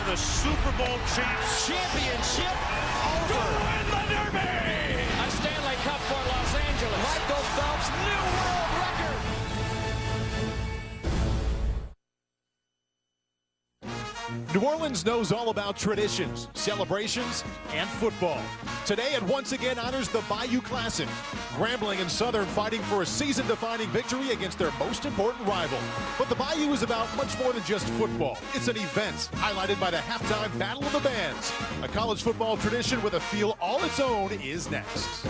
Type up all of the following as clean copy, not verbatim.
are the Super Bowl champs. Championship over. To win the Derby. A Stanley Cup for Los Angeles. Michael Phelps, new world record. New Orleans knows all about traditions, celebrations, and football. Today it once again honors the Bayou Classic. Grambling and Southern fighting for a season-defining victory against their most important rival. But the Bayou is about much more than just football. It's an event highlighted by the halftime Battle of the Bands. A college football tradition with a feel all its own is next.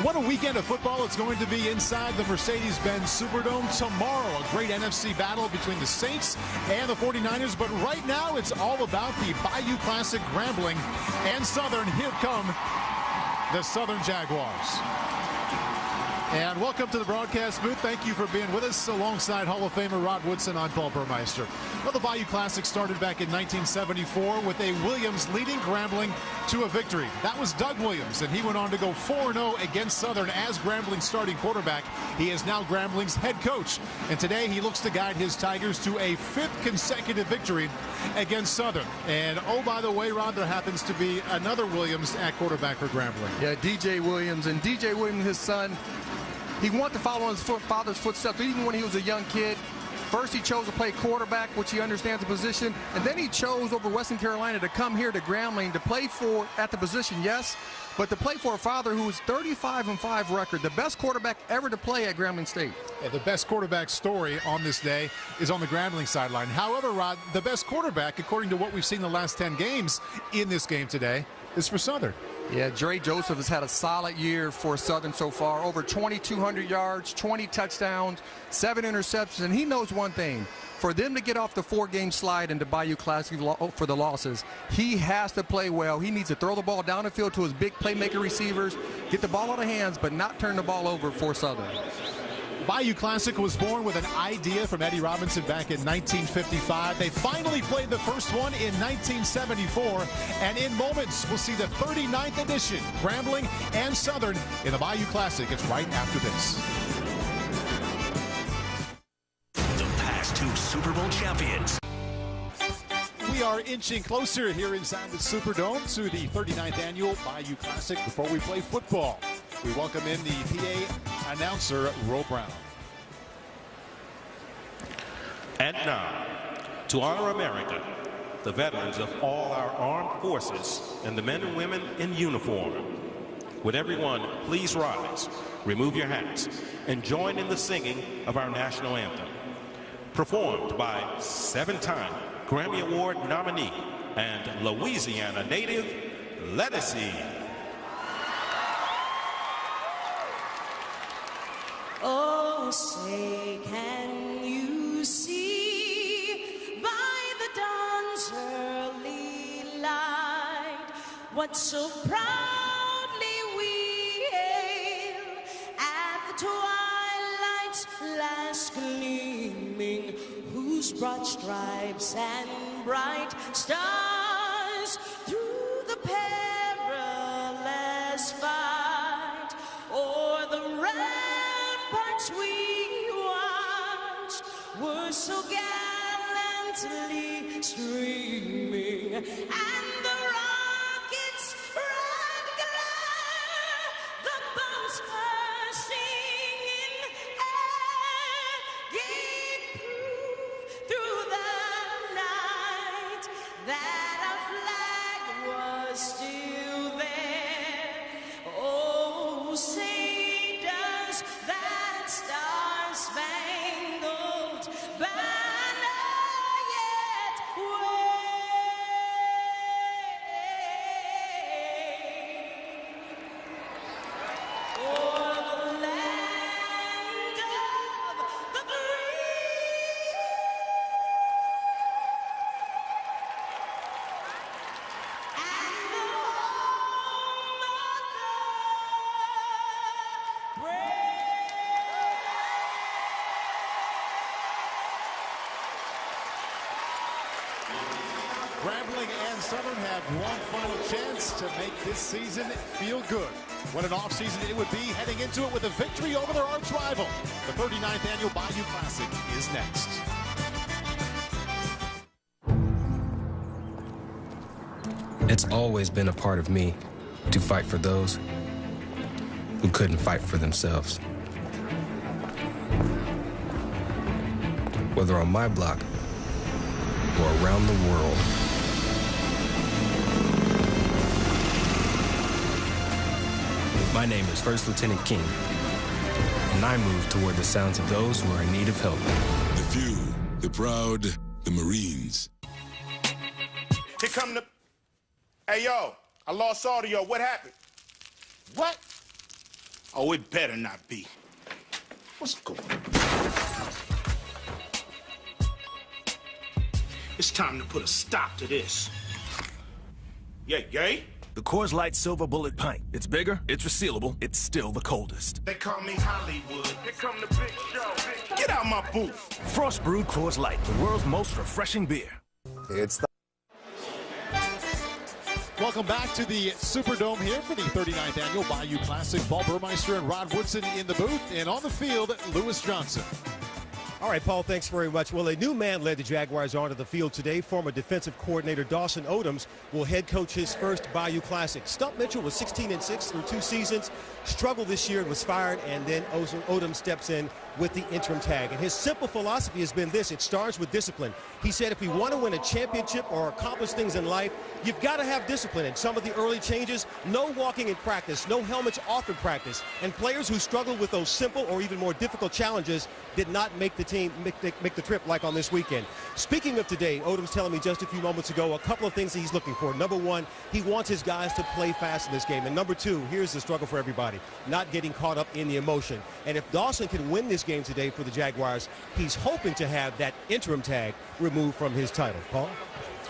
What a weekend of football it's going to be inside the Mercedes-Benz Superdome tomorrow. A great NFC battle between the Saints and the 49ers. But right now, it's all about the Bayou Classic, Grambling and Southern. Here come the Southern Jaguars. And welcome to the broadcast booth. Thank you for being with us. Alongside Hall of Famer Rod Woodson, I'm Paul Burmeister. Well, the Bayou Classic started back in 1974 with a Williams leading Grambling to a victory. That was Doug Williams, and he went on to go 4-0 against Southern as Grambling's starting quarterback. He is now Grambling's head coach, and today he looks to guide his Tigers to a 5th consecutive victory against Southern. And oh, by the way, Rod, there happens to be another Williams at quarterback for Grambling. Yeah, DJ Williams, and DJ Williams, his son, he wanted to follow in his father's footsteps even when he was a young kid. First, he chose to play quarterback, which he understands the position, and then he chose over Western Carolina to come here to Grambling to play for at the position, yes, but to play for a father who is 35-5 record, the best quarterback ever to play at Grambling State. Yeah, the best quarterback story on this day is on the Grambling sideline. However, Rod, the best quarterback, according to what we've seen the last 10 games in this game today, is for Southern. Yeah, Dre Joseph has had a solid year for Southern so far. Over 2,200 yards, 20 touchdowns, 7 interceptions. And he knows one thing. For them to get off the 4-game slide into Bayou Classic for the losses, he has to play well. He needs to throw the ball down the field to his big playmaker receivers, get the ball out of hands, but not turn the ball over for Southern. Bayou Classic was born with an idea from Eddie Robinson back in 1955. They finally played the first one in 1974, and in moments we'll see the 39th edition, Grambling and Southern in the Bayou Classic. It's right after this. The past 2 Super Bowl champions. We are inching closer here inside the Superdome to the 39th Annual Bayou Classic. Before we play football, we welcome in the PA announcer, Ro Brown. And now, to honor America, the veterans of all our armed forces, and the men and women in uniform, would everyone please rise, remove your hats, and join in the singing of our national anthem, performed by 7-time Grammy Award nominee and Louisiana native, Lettucey. Oh, say, can you see by the dawn's early light what so proudly we hail at the twilight's last gleaming, whose broad stripes and bright stars through the perilous fight o'er the ramparts we watched were so gallantly streaming, and the rockets' red glare, the bombs bursting in air, gave proof through the night that our flag was still there. Oh, say does that star-spangled banner yet wave o'er the land of the free? And the home of the brave. Grambling and Southern have one final chance to make this season feel good. What an offseason it would be heading into it with a victory over their arch rival. The 39th Annual Bayou Classic is next. It's always been a part of me to fight for those who couldn't fight for themselves. Whether on my block or around the world. My name is First Lieutenant King, and I move toward the sounds of those who are in need of help. The few, the proud, the Marines. Here come the... Hey, yo, I lost audio. What happened? What? Oh, it better not be. What's going on? It's time to put a stop to this. Yay? The Coors Light Silver Bullet Pint. It's bigger, it's resealable, it's still the coldest. They call me Hollywood. Here come the big show. Get out my booth. Frost brewed Coors Light, the world's most refreshing beer. Welcome back to the Superdome here for the 39th Annual Bayou Classic. Paul Burmeister and Rod Woodson in the booth, and on the field, Lewis Johnson. All right, Paul, thanks very much. Well, a new man led the Jaguars onto the field today. Former defensive coordinator Dawson Odoms will head coach his first Bayou Classic. Stump Mitchell was 16-6 through 2 seasons, struggled this year and was fired, and then Odoms steps in with the interim tag. And his simple philosophy has been this: it starts with discipline. He said if we want to win a championship or accomplish things in life, you've got to have discipline. And some of the early changes: no walking in practice, no helmets off in practice. And players who struggled with those simple or even more difficult challenges did not make the team make the trip like on this weekend. Speaking of today, Odoms telling me just a few moments ago a couple of things that he's looking for. Number one, he wants his guys to play fast in this game. And number two, here's the struggle for everybody: not getting caught up in the emotion. And if Dawson can win this game today for the Jaguars, he's hoping to have that interim tag removed from his title. Paul?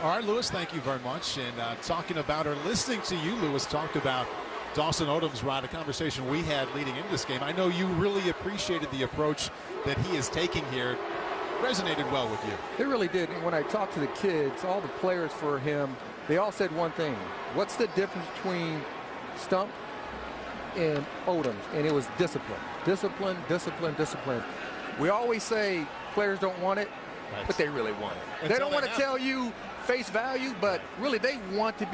All right, Lewis, thank you very much. And talking about, or listening to you, Lewis, talk about Dawson Odoms, Rod, a conversation we had leading into this game. I know you really appreciated the approach that he is taking here. Resonated well with you. It really did. And when I talked to the kids, all the players for him, they all said one thing: what's the difference between Stump and Odoms? And it was discipline. Discipline, discipline, discipline. We always say players don't want it, but they really want it. They don't want to tell you face value, but really they want to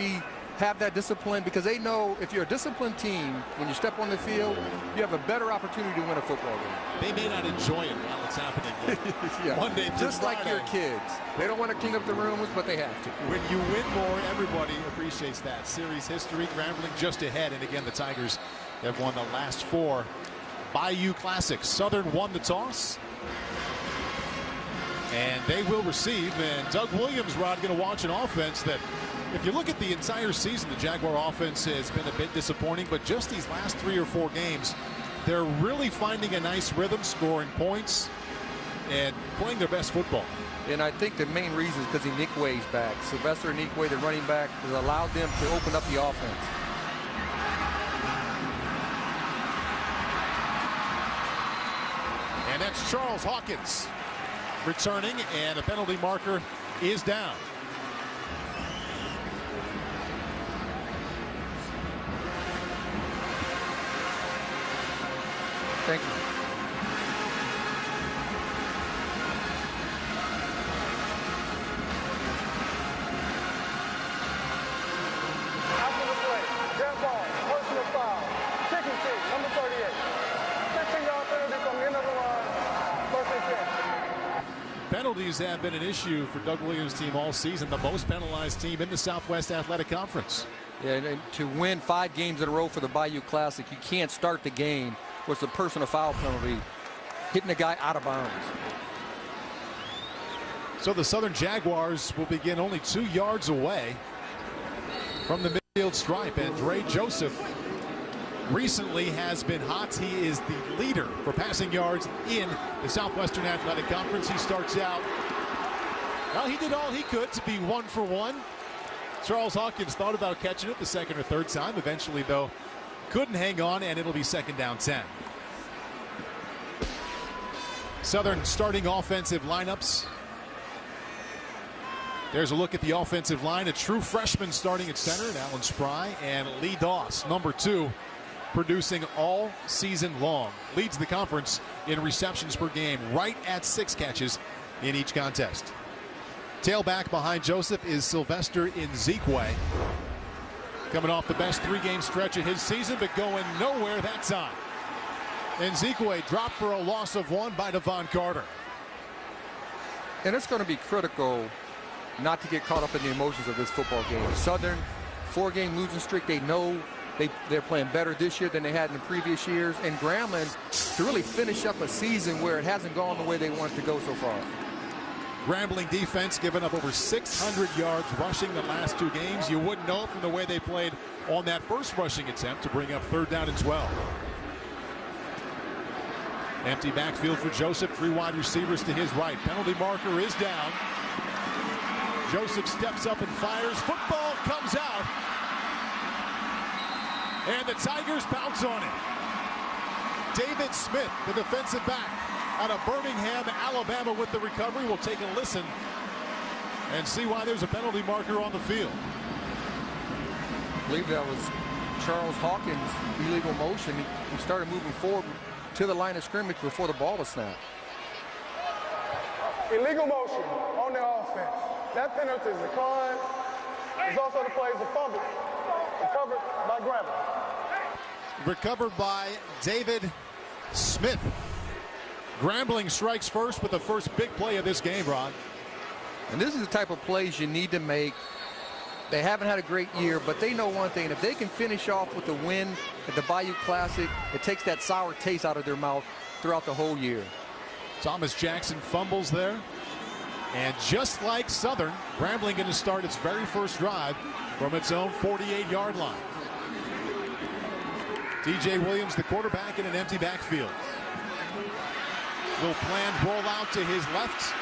have that discipline, because they know if you're a disciplined team, when you step on the field, you have a better opportunity to win a football game. They may not enjoy it while it's happening. Yeah. Monday through just like your kids. They don't want to clean up the rooms, but they have to. When you win more, everybody appreciates that. Series history, Grambling just ahead. And again, the Tigers have won the last 4 Bayou Classics. Southern won the toss, and they will receive. And Doug Williams, Rod, going to watch an offense that, if you look at the entire season, the Jaguar offense has been a bit disappointing, but just these last 3 or 4 games, they're really finding a nice rhythm, scoring points and playing their best football. And I think the main reason is because Inikwe's back. Sylvester Inikwe, the running back, has allowed them to open up the offense. And that's Charles Hawkins returning, and a penalty marker is down. Thank you. After the play, jump ball, personal foul, kicking team, number 38. 15-yard penalty from the end of the line, first and 10. Penalties have been an issue for Doug Williams' team all season, the most penalized team in the Southwest Athletic Conference. Yeah, and to win 5 games in a row for the Bayou Classic, you can't start the game with the personal foul penalty, hitting the guy out of bounds. So the Southern Jaguars will begin only 2 yards away from the midfield stripe, and Dre Joseph recently has been hot. He is the leader for passing yards in the Southwestern Athletic Conference. He starts out, well, he did all he could to be 1 for 1. Charles Hawkins thought about catching it the 2nd or 3rd time. Eventually, though, couldn't hang on, and it'll be 2nd down 10. Southern starting offensive lineups. There's a look at the offensive line. A true freshman starting at center, Alan Spry, and Lee Doss, number 2, producing all season long. Leads the conference in receptions per game, right at 6 catches in each contest. Tailback behind Joseph is Sylvester Nzikwe. Coming off the best 3-game stretch of his season, but going nowhere that time. Nzikwe dropped for a loss of 1 by Devon Carter. And it's going to be critical not to get caught up in the emotions of this football game. Southern, 4-game losing streak. They know they're playing better this year than they had in the previous years. And Grambling to really finish up a season where it hasn't gone the way they want it to go so far. Grambling defense giving up over 600 yards rushing the last 2 games. You wouldn't know it from the way they played on that first rushing attempt to bring up 3rd down and 12. Empty backfield for Joseph. 3 wide receivers to his right. Penalty marker is down. Joseph steps up and fires. Football comes out. And the Tigers bounce on it. David Smith, the defensive back out of Birmingham, Alabama, with the recovery. We'll take a listen and see why there's a penalty marker on the field. I believe that was Charles Hawkins' illegal motion. He started moving forward to the line of scrimmage before the ball was snapped. Illegal motion on the offense. That penalty is declined. It's also the play is a fumble. Recovered by Grambling. Recovered by David Smith. Grambling strikes first with the first big play of this game, Ron. And this is the type of plays you need to make. They haven't had a great year, but they know one thing. If they can finish off with the win at the Bayou Classic, it takes that sour taste out of their mouth throughout the whole year. Thomas Jackson fumbles there. And just like Southern, Grambling going to start its very first drive from its own 48-yard line. DJ Williams, the quarterback, in an empty backfield. Little planned rollout to his left.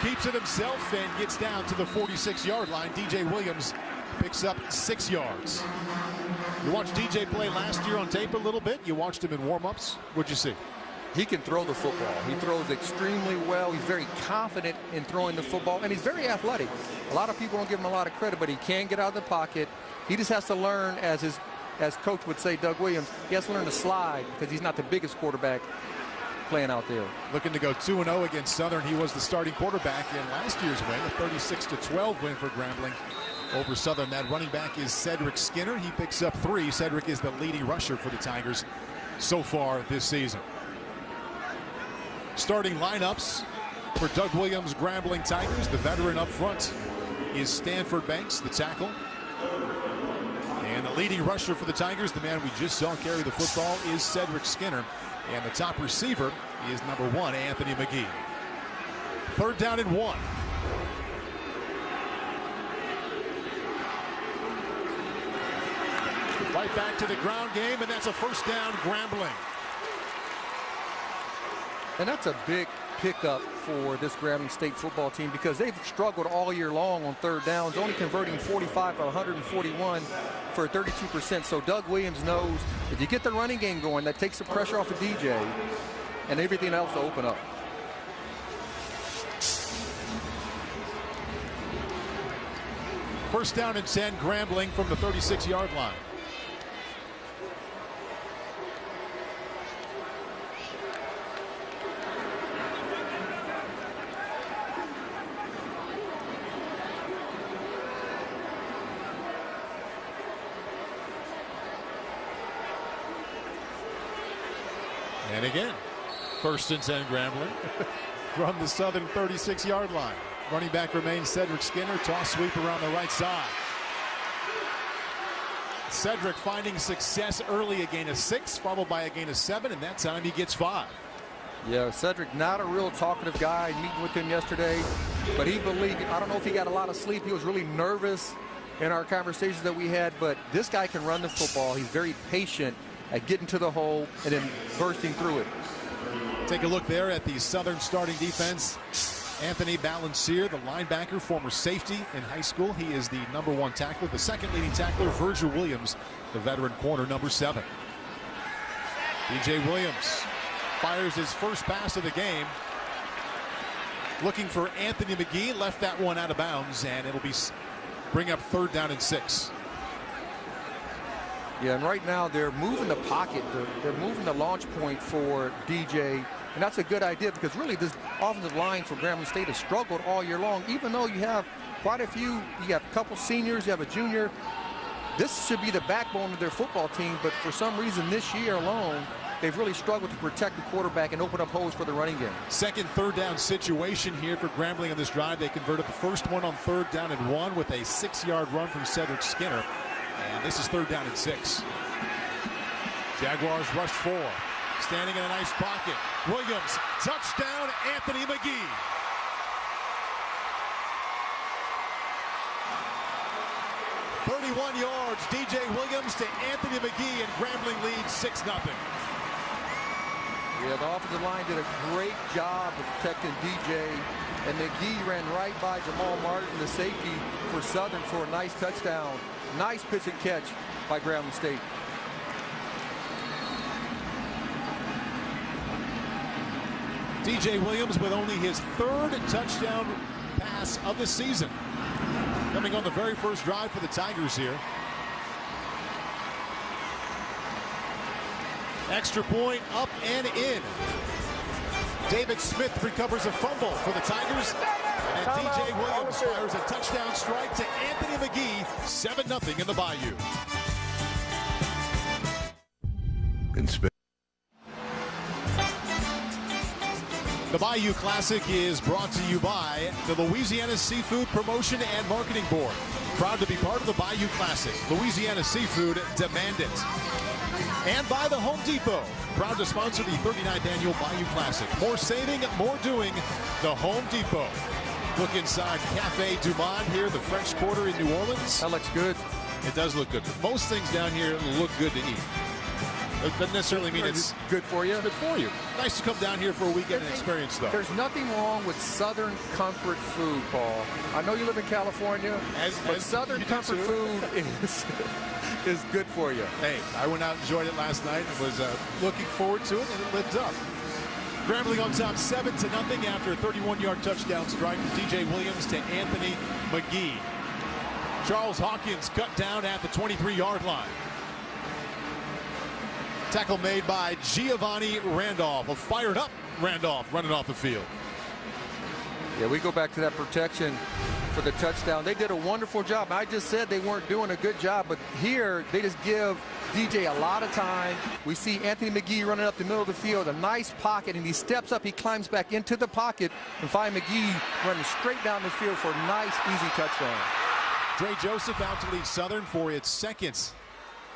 Keeps it himself and gets down to the 46-yard line. DJ Williams picks up 6 yards. You watched DJ play last year on tape a little bit. You watched him in warm-ups. What'd you see? He can throw the football. He throws extremely well. He's very confident in throwing the football, and he's very athletic. A lot of people don't give him a lot of credit, but he can get out of the pocket. He just has to learn, as coach would say, Doug Williams, he has to learn to slide because he's not the biggest quarterback playing out there. Looking to go 2-0 against Southern. He was the starting quarterback in last year's win, a 36-12 win for Grambling over Southern. That running back is Cedric Skinner. He picks up 3. Cedric is the leading rusher for the Tigers so far this season. Starting lineups for Doug Williams' Grambling Tigers. The veteran up front is Stanford Banks, the tackle. And the leading rusher for the Tigers, the man we just saw carry the football, is Cedric Skinner. And the top receiver is number 1, Anthony McGee. 3rd down and 1. Right back to the ground game, and that's a first down, Grambling. And that's a big pickup for this Grambling State football team because they've struggled all year long on 3rd downs, only converting 45 of 141 for 32%. So Doug Williams knows if you get the running game going, that takes the pressure off of DJ and everything else will open up. First down and 10, Grambling from the 36-yard line. And again, first and 10, Grambling from the Southern 36-yard line. Running back remains Cedric Skinner. Toss sweep around the right side. Cedric finding success early, a gain of 6, followed by a gain of 7, and that time he gets 5. Yeah, Cedric, not a real talkative guy. Meeting with him yesterday, but he believed, I don't know if he got a lot of sleep. He was really nervous in our conversations that we had, but this guy can run the football. He's very patient at getting to the hole and then bursting through it. Take a look there at the Southern starting defense. Anthony Balancier, the linebacker, former safety in high school. He is the number 1 tackler. The second leading tackler, Virgil Williams, the veteran corner, number 7. DJ Williams fires his first pass of the game. Looking for Anthony McGee, left that one out of bounds, and it'll be bring up 3rd down and 6. Yeah, and right now they're moving the pocket. They're moving the launch point for DJ. And that's a good idea because really this offensive line for Grambling State has struggled all year long, even though you have quite a few. You have a couple seniors, you have a junior. This should be the backbone of their football team, but for some reason this year alone, they've really struggled to protect the quarterback and open up holes for the running game. Second third down situation here for Grambling on this drive. They converted the first one on 3rd down and 1 with a 6-yard run from Cedric Skinner. And this is 3rd down and 6. Jaguars rush 4. Standing in a nice pocket. Williams, touchdown, Anthony McGee. "31 yards, DJ Williams to Anthony McGee, and Grambling leads 6-0. Yeah, the offensive line did a great job of protecting DJ, and McGee ran right by Jamal Martin, the safety for Southern, for a nice touchdown. Nice pitch and catch by Grambling State. DJ Williams with only his 3rd touchdown pass of the season. Coming on the very first drive for the Tigers here. Extra point up and in. David Smith recovers a fumble for the Tigers. And DJ Williams fires a touchdown strike to Anthony McGee. 7-0 in the Bayou. The Bayou Classic is brought to you by the Louisiana Seafood Promotion and Marketing Board. Proud to be part of the Bayou Classic. Louisiana Seafood, demand it. And by the Home Depot. Proud to sponsor the 39th Annual Bayou Classic. More saving, more doing. The Home Depot. Look inside Cafe Du Monde here, the French Quarter in New Orleans. That looks good. It does look good. Most things down here look good to eat. It doesn't necessarily mean it's good for you. It's good for you. Nice to come down here for a weekend and experience, though. There's nothing wrong with Southern comfort food, Paul. I know you live in California, but Southern comfort food is good for you. Hey, I went out and enjoyed it last night and was looking forward to it, and it lived up. Grambling on top 7-0 after a 31-yard touchdown strike from DJ Williams to Anthony McGee. Charles Hawkins cut down at the 23-yard line. Tackle made by Giovanni Randolph. A fired up Randolph running off the field. Yeah, we go back to that protection for the touchdown. They did a wonderful job. I just said they weren't doing a good job, but here they just give DJ a lot of time. We see Anthony McGee running up the middle of the field, a nice pocket, and he steps up, he climbs back into the pocket, and find McGee running straight down the field for a nice, easy touchdown. Dre Joseph out to lead Southern for its second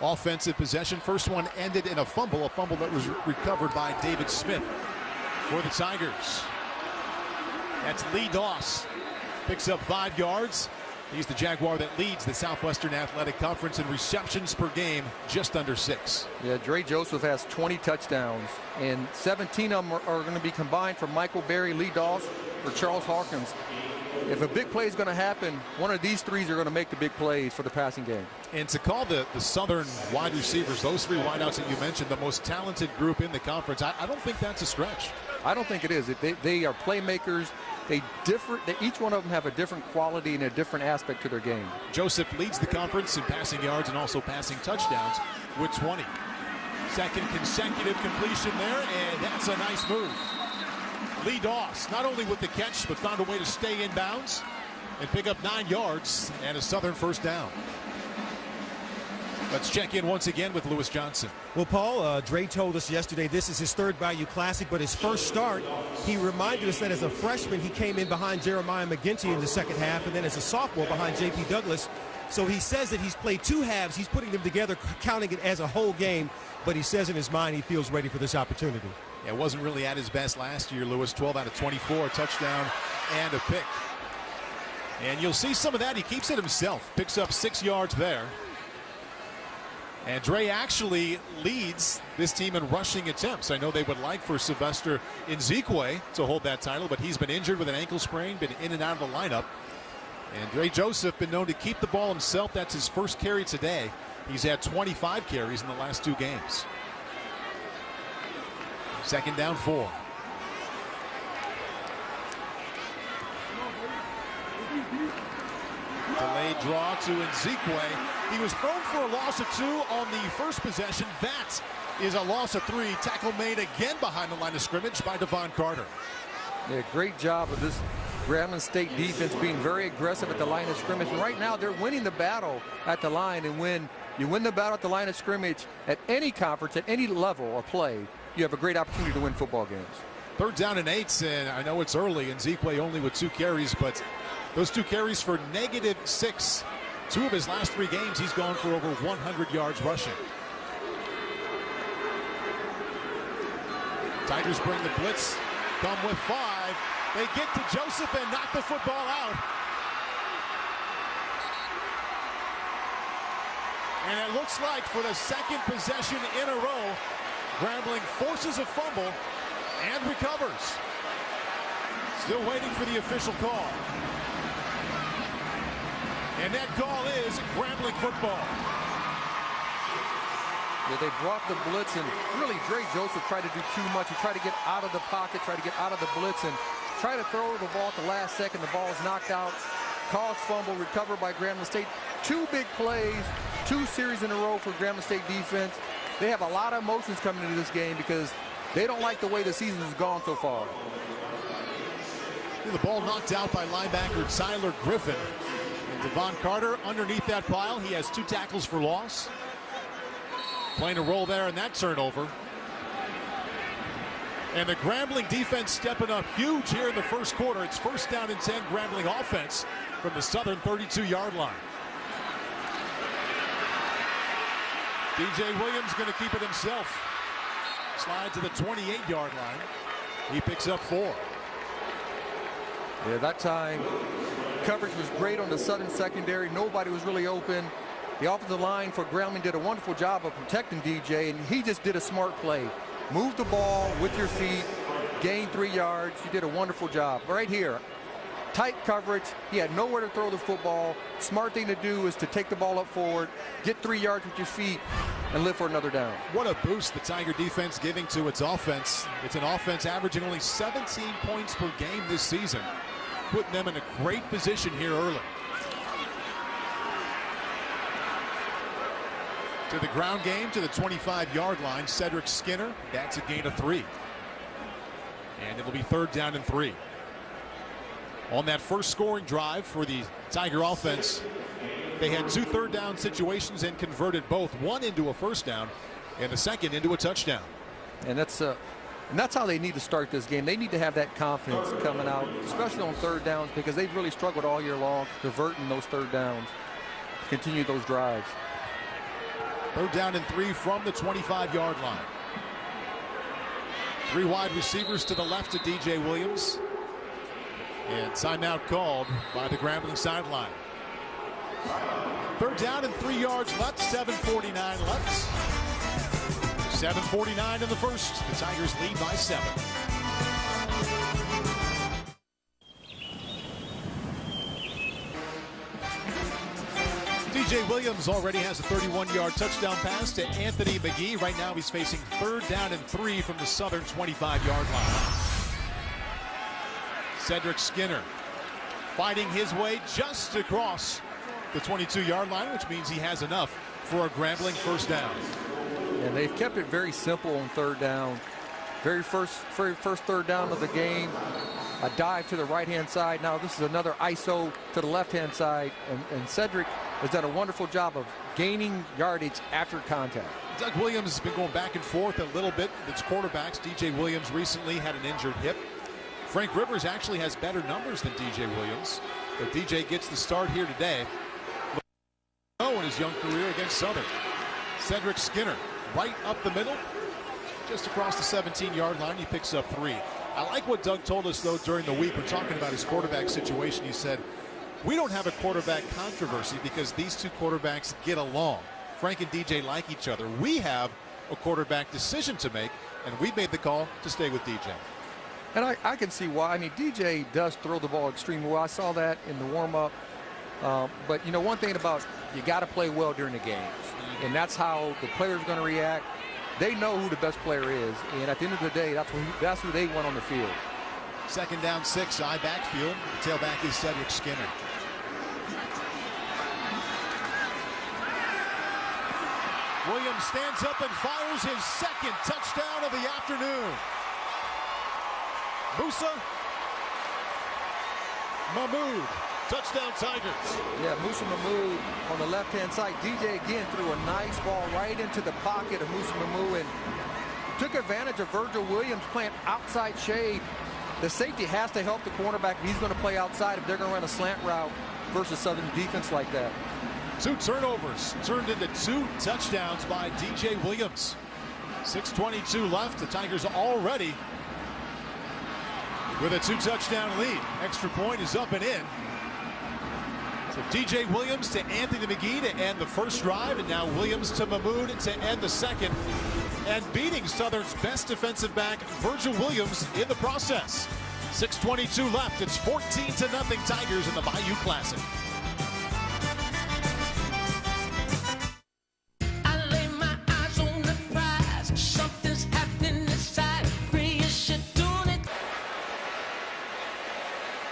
offensive possession. First one ended in a fumble that was recovered by David Smith for the Tigers. That's Lee Doss. Picks up 5 yards. He's the Jaguar that leads the Southwestern Athletic Conference in receptions per game, just under 6. Yeah, Dre Joseph has 20 touchdowns, and 17 of them are going to be combined for Michael Berry, Lee Doss, or Charles Hawkins. If a big play is going to happen, one of these threes are going to make the big plays for the passing game. And to call the Southern wide receivers, those 3 wideouts that you mentioned, the most talented group in the conference, I don't think that's a stretch. I don't think it is. They are playmakers. Each one of them have a different quality and a different aspect to their game. Joseph leads the conference in passing yards and also passing touchdowns with 20. Second consecutive completion there, and that's a nice move. Lee Doss, not only with the catch, but found a way to stay in bounds and pick up 9 yards and a Southern first down. Let's check in once again with Lewis Johnson. Well, Paul, Dre told us yesterday this is his 3rd Bayou Classic, but his first start, he reminded us that as a freshman, he came in behind Jeremiah McGinty in the second half, and then as a sophomore behind J.P. Douglas. So he says that he's played 2 halves. He's putting them together, counting it as a whole game, but he says in his mind he feels ready for this opportunity. Yeah, wasn't really at his best last year, Lewis. 12 out of 24, a touchdown and a pick. And you'll see some of that. He keeps it himself. Picks up 6 yards there. And Dre actually leads this team in rushing attempts. I know they would like for Sylvester Nzikwe to hold that title, but he's been injured with an ankle sprain, been in and out of the lineup. And Dre Joseph been known to keep the ball himself. That's his first carry today. He's had 25 carries in the last 2 games. Second down 4. Delayed draw to Nzikwe. He was thrown for a loss of 2 on the first possession. That is a loss of 3. Tackle made again behind the line of scrimmage by Devon Carter. Yeah, great job of this Grambling State defense being very aggressive at the line of scrimmage. And right now they're winning the battle at the line. And when you win the battle at the line of scrimmage at any conference, at any level or play, you have a great opportunity to win football games. 3rd down and 8, and I know it's early, and Nzikwe only with 2 carries, but those 2 carries for -6. 2 of his last 3 games, he's gone for over 100 yards rushing. Tigers bring the blitz, come with 5. They get to Joseph and knock the football out. And it looks like for the 2nd possession in a row, Grambling forces a fumble and recovers. Still waiting for the official call. And that call is Grambling football. Yeah, they brought the blitz, and really Dre Joseph tried to do too much. He tried to get out of the pocket, tried to get out of the blitz, and try to throw the ball at the last second. The ball is knocked out. Caused fumble, recovered by Grambling State. 2 big plays, 2 series in a row for Grambling State defense. They have a lot of emotions coming into this game because they don't like the way the season has gone so far. The ball knocked out by linebacker Tyler Griffin. And Devon Carter underneath that pile. He has 2 tackles for loss. Playing a role there in that turnover. And the Grambling defense stepping up huge here in the first quarter. It's 1st down and 10 Grambling offense from the southern 32-yard line. DJ Williams going to keep it himself. Slide to the 28-yard line. He picks up 4. Yeah, that time coverage was great on the southern secondary. Nobody was really open. The offensive line for Grambling did a wonderful job of protecting DJ, and he just did a smart play. Move the ball with your feet, gain 3 yards. You did a wonderful job. Right here, tight coverage. He had nowhere to throw the football. Smart thing to do is to take the ball up forward, get 3 yards with your feet, and live for another down. What a boost the Tiger defense giving to its offense. It's an offense averaging only 17 points per game this season, putting them in a great position here early. To the ground game, to the 25-yard line, Cedric Skinner. That's a gain of 3. And it'll be 3rd down and 3. On that first scoring drive for the Tiger offense, they had 2 3rd down situations and converted both. 1 into a 1st down and the 2nd into a touchdown. And that's how they need to start this game. They need to have that confidence coming out, especially on 3rd downs, because they've really struggled all year long converting those 3rd downs to continue those drives. 3rd down and 3 from the 25-yard line. 3 wide receivers to the left of DJ Williams. And timeout called by the Grambling sideline. 3rd down and 3 yards left, 7:49 left. 7:49 in the first. The Tigers lead by 7. DJ Williams already has a 31-yard touchdown pass to Anthony McGee. Right now he's facing 3rd down and 3 from the southern 25-yard line. Cedric Skinner fighting his way just across the 22-yard line, which means he has enough for a Grambling 1st down. And they've kept it very simple on 3rd down. Very first 3rd down of the game. A dive to the right-hand side. Now this is another ISO to the left-hand side. And Cedric has done a wonderful job of gaining yardage after contact. Doug Williams has been going back and forth a little bit with its quarterbacks. DJ Williams recently had an injured hip. Frank Rivers actually has better numbers than DJ Williams. But DJ gets the start here today. In his young career against Southern. Cedric Skinner right up the middle. Just across the 17-yard line, he picks up 3. I like what Doug told us, though, during the week. We're talking about his quarterback situation. He said, we don't have a quarterback controversy because these 2 quarterbacks get along. Frank and DJ like each other. We have a quarterback decision to make, and we made the call to stay with DJ. And I can see why. I mean, DJ does throw the ball extremely well. I saw that in the warm-up. But, you know, one thing about you got to play well during the games. And that's how the player's going to react. They know who the best player is. And at the end of the day, that's who they want on the field. 2nd down, 6, I backfield. The tailback is Cedric Skinner. Williams stands up and fires his second touchdown of the afternoon. Musa Mahmood, touchdown Tigers. Yeah, Musa Mahmood on the left-hand side. DJ again threw a nice ball right into the pocket of Musa Mahmood and took advantage of Virgil Williams playing outside shade. The safety has to help the cornerback. He's going to play outside if they're going to run a slant route versus Southern defense like that. 2 turnovers turned into 2 touchdowns by DJ Williams. 6:22 left. The Tigers already with a 2-touchdown lead. Extra point is up and in. So DJ Williams to Anthony McGee to end the first drive, and now Williams to Mahmood to end the second, and beating Southern's best defensive back, Virgil Williams, in the process. 6:22 left. It's 14-0 Tigers in the Bayou Classic.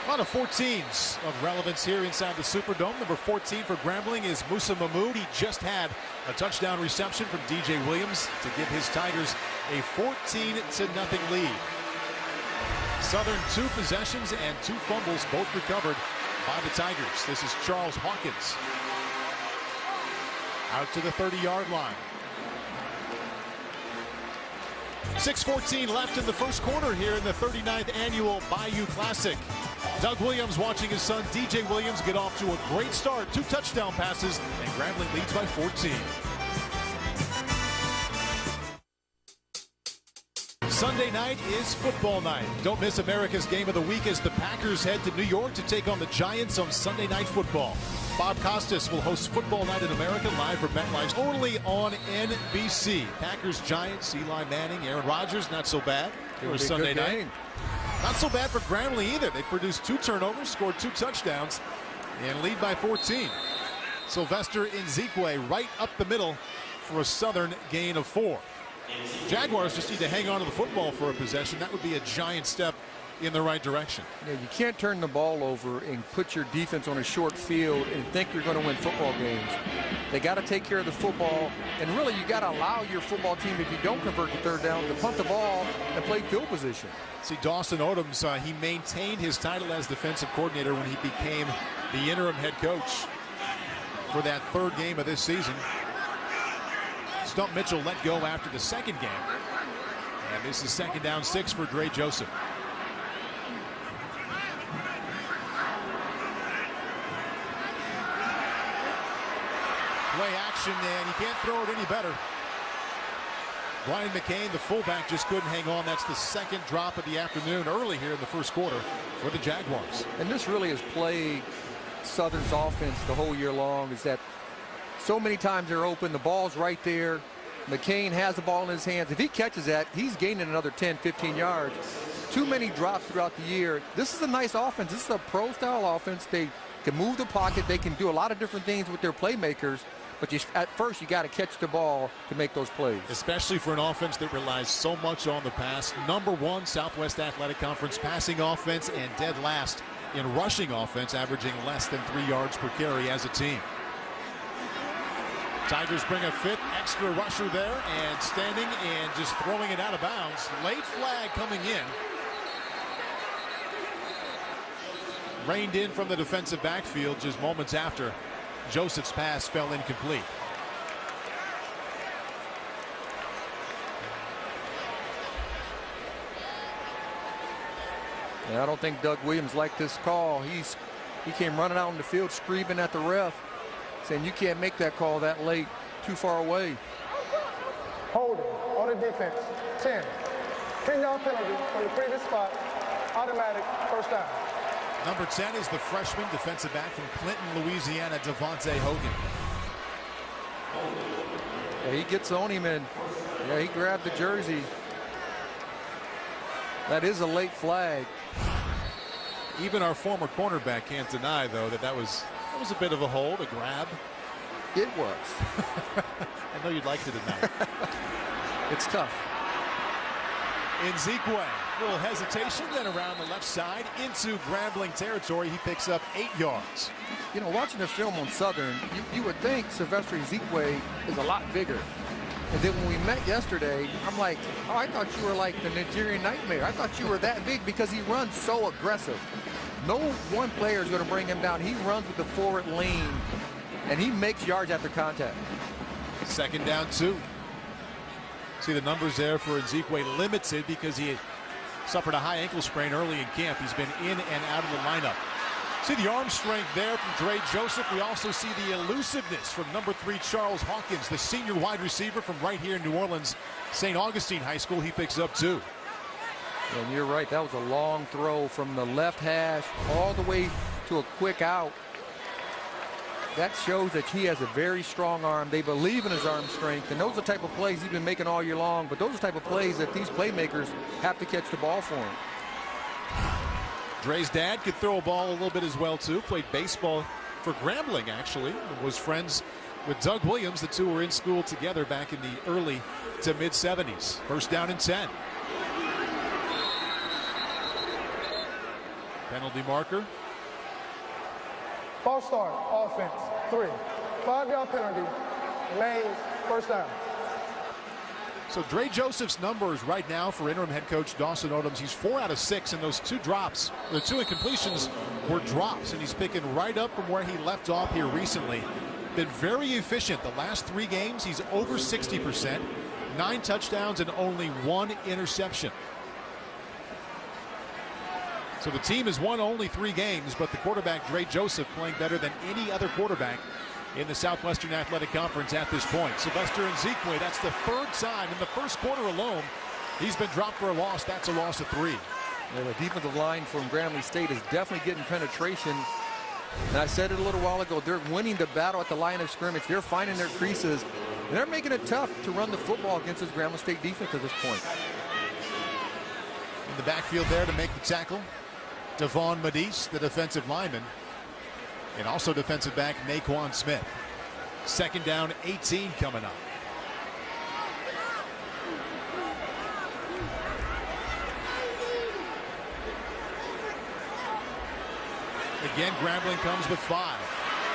A lot of 14s of relevance here inside the Superdome. Number 14 for Grambling is Musa Mahmood. He just had a touchdown reception from DJ Williams to give his Tigers a 14-0 lead. Southern 2 possessions and 2 fumbles, both recovered by the Tigers. This is Charles Hawkins out to the 30-yard line. 6:14 left in the first quarter here in the 39th Annual Bayou Classic. Doug Williams watching his son DJ Williams get off to a great start. 2 touchdown passes, and Grambling leads by 14. Sunday night is football night. Don't miss America's Game of the Week as the Packers head to New York to take on the Giants on Sunday Night Football. Bob Costas will host Football Night in America live for MetLife only on NBC. Packers, Giants, Eli Manning, Aaron Rodgers, not so bad for a Sunday night. Not so bad for Grambling either. They produced 2 turnovers, scored 2 touchdowns, and lead by 14. Sylvester Nzikwe right up the middle for a Southern gain of 4. Jaguars just need to hang on to the football for a possession. That would be a giant step in the right direction. Yeah, you can't turn the ball over and put your defense on a short field and think you're going to win football games. They got to take care of the football, and really you got to allow your football team, if you don't convert the 3rd down, to punt the ball and play field position. See, Dawson Odoms, he maintained his title as defensive coordinator when he became the interim head coach for that 3rd game of this season. Stump Mitchell let go after the 2nd game. And this is 2nd down 6 for Dre Joseph. Play action, and you can't throw it any better. Brian McCain, the fullback, just couldn't hang on. That's the 2nd drop of the afternoon early here in the first quarter for the Jaguars. And this really has plagued Southern's offense the whole year long, is that so many times they're open, the ball's right there. McCain has the ball in his hands. If he catches that, he's gaining another 10, 15 yards. Too many drops throughout the year. This is a nice offense. This is a pro-style offense. They can move the pocket. They can do a lot of different things with their playmakers. But at first, you got to catch the ball to make those plays. Especially for an offense that relies so much on the pass. Number 1 Southwest Athletic Conference passing offense, and dead last in rushing offense, averaging less than 3 yards per carry as a team. Tigers bring a 5th extra rusher there, and standing and just throwing it out of bounds. Late flag coming in. Reined in from the defensive backfield just moments after Joseph's pass fell incomplete. Yeah, I don't think Doug Williams liked this call. He came running out on the field screaming at the ref, saying you can't make that call that late, too far away. Holding on the defense. 10. 10-yard penalty from the previous spot. Automatic 1st down. Number 10 is the freshman defensive back from Clinton, Louisiana, Devontae Hogan. Yeah, he gets on him, and yeah, he grabbed the jersey. That is a late flag. Even our former cornerback can't deny, though, that was a bit of a hold, a grab. It was. I know you'd like to deny it. It's tough. Nzikwe Little hesitation, then around the left side into Grambling territory. He picks up 8 yards. You know, watching the film on Southern, you would think Sylvester Ezekwe is a lot bigger. And then when we met yesterday, I'm like, oh, I thought you were like the Nigerian Nightmare. I thought you were that big because he runs so aggressive. No one player is going to bring him down. He runs with the forward lean, and he makes yards after contact. Second down 2. See the numbers there for Ezekwe limited because he suffered a high ankle sprain early in camp. He's been in and out of the lineup. See the arm strength there from Dre Joseph. We also see the elusiveness from number 3 Charles Hawkins, the senior wide receiver from right here in New Orleans, St. Augustine High School. He picks up 2. And you're right, that was a long throw from the left hash all the way to a quick out. That shows that he has a very strong arm. They believe in his arm strength, and those are the type of plays he's been making all year long, but those are the type of plays that these playmakers have to catch the ball for him. Dre's dad could throw a ball a little bit as well, too. Played baseball for Grambling, actually. Was friends with Doug Williams. The two were in school together back in the early to mid-70s. First down and 10. Penalty marker. False start, offense, 3. 5-yard penalty, remains first down. So Dre Joseph's numbers right now for interim head coach Dawson Odoms, he's 4 out of 6, and those 2 drops, the 2 incompletions were drops, and he's picking right up from where he left off here recently. Been very efficient. The last 3 games, he's over 60%, 9 touchdowns and only 1 interception. So the team has won only 3 games, but the quarterback, Dre Joseph, playing better than any other quarterback in the Southwestern Athletic Conference at this point. Sylvester Ezekwe, that's the 3rd time in the first quarter alone he's been dropped for a loss. That's a loss of 3. Yeah, the defensive line from Grambling State is definitely getting penetration. And I said it a little while ago, they're winning the battle at the line of scrimmage. They're finding their creases, and they're making it tough to run the football against this Grambling State defense at this point. In the backfield there to make the tackle, Devon Medis, the defensive lineman, and also defensive back Naquan Smith. Second down, 18 coming up. Again, Grambling comes with 5.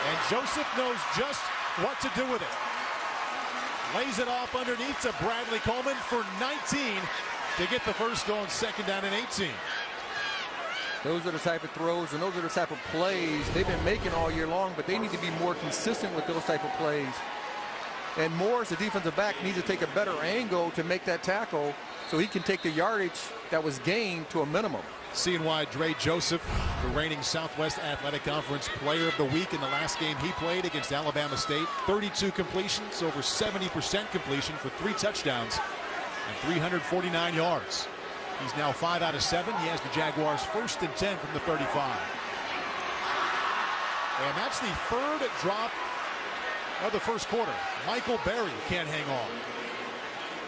And Joseph knows just what to do with it. Lays it off underneath to Bradley Coleman for 19 to get the first on second down and 18. Those are the type of throws and those are the type of plays they've been making all year long, but they need to be more consistent with those type of plays. And Morris, the defensive back, needs to take a better angle to make that tackle so he can take the yardage that was gained to a minimum. Seeing why Dre Joseph, the reigning Southwest Athletic Conference Player of the Week in the last game he played against Alabama State. 32 completions, over 70% completion for 3 touchdowns and 349 yards. He's now 5 out of 7. He has the Jaguars 1st and 10 from the 35. And that's the 3rd drop of the first quarter. Michael Berry can't hang on.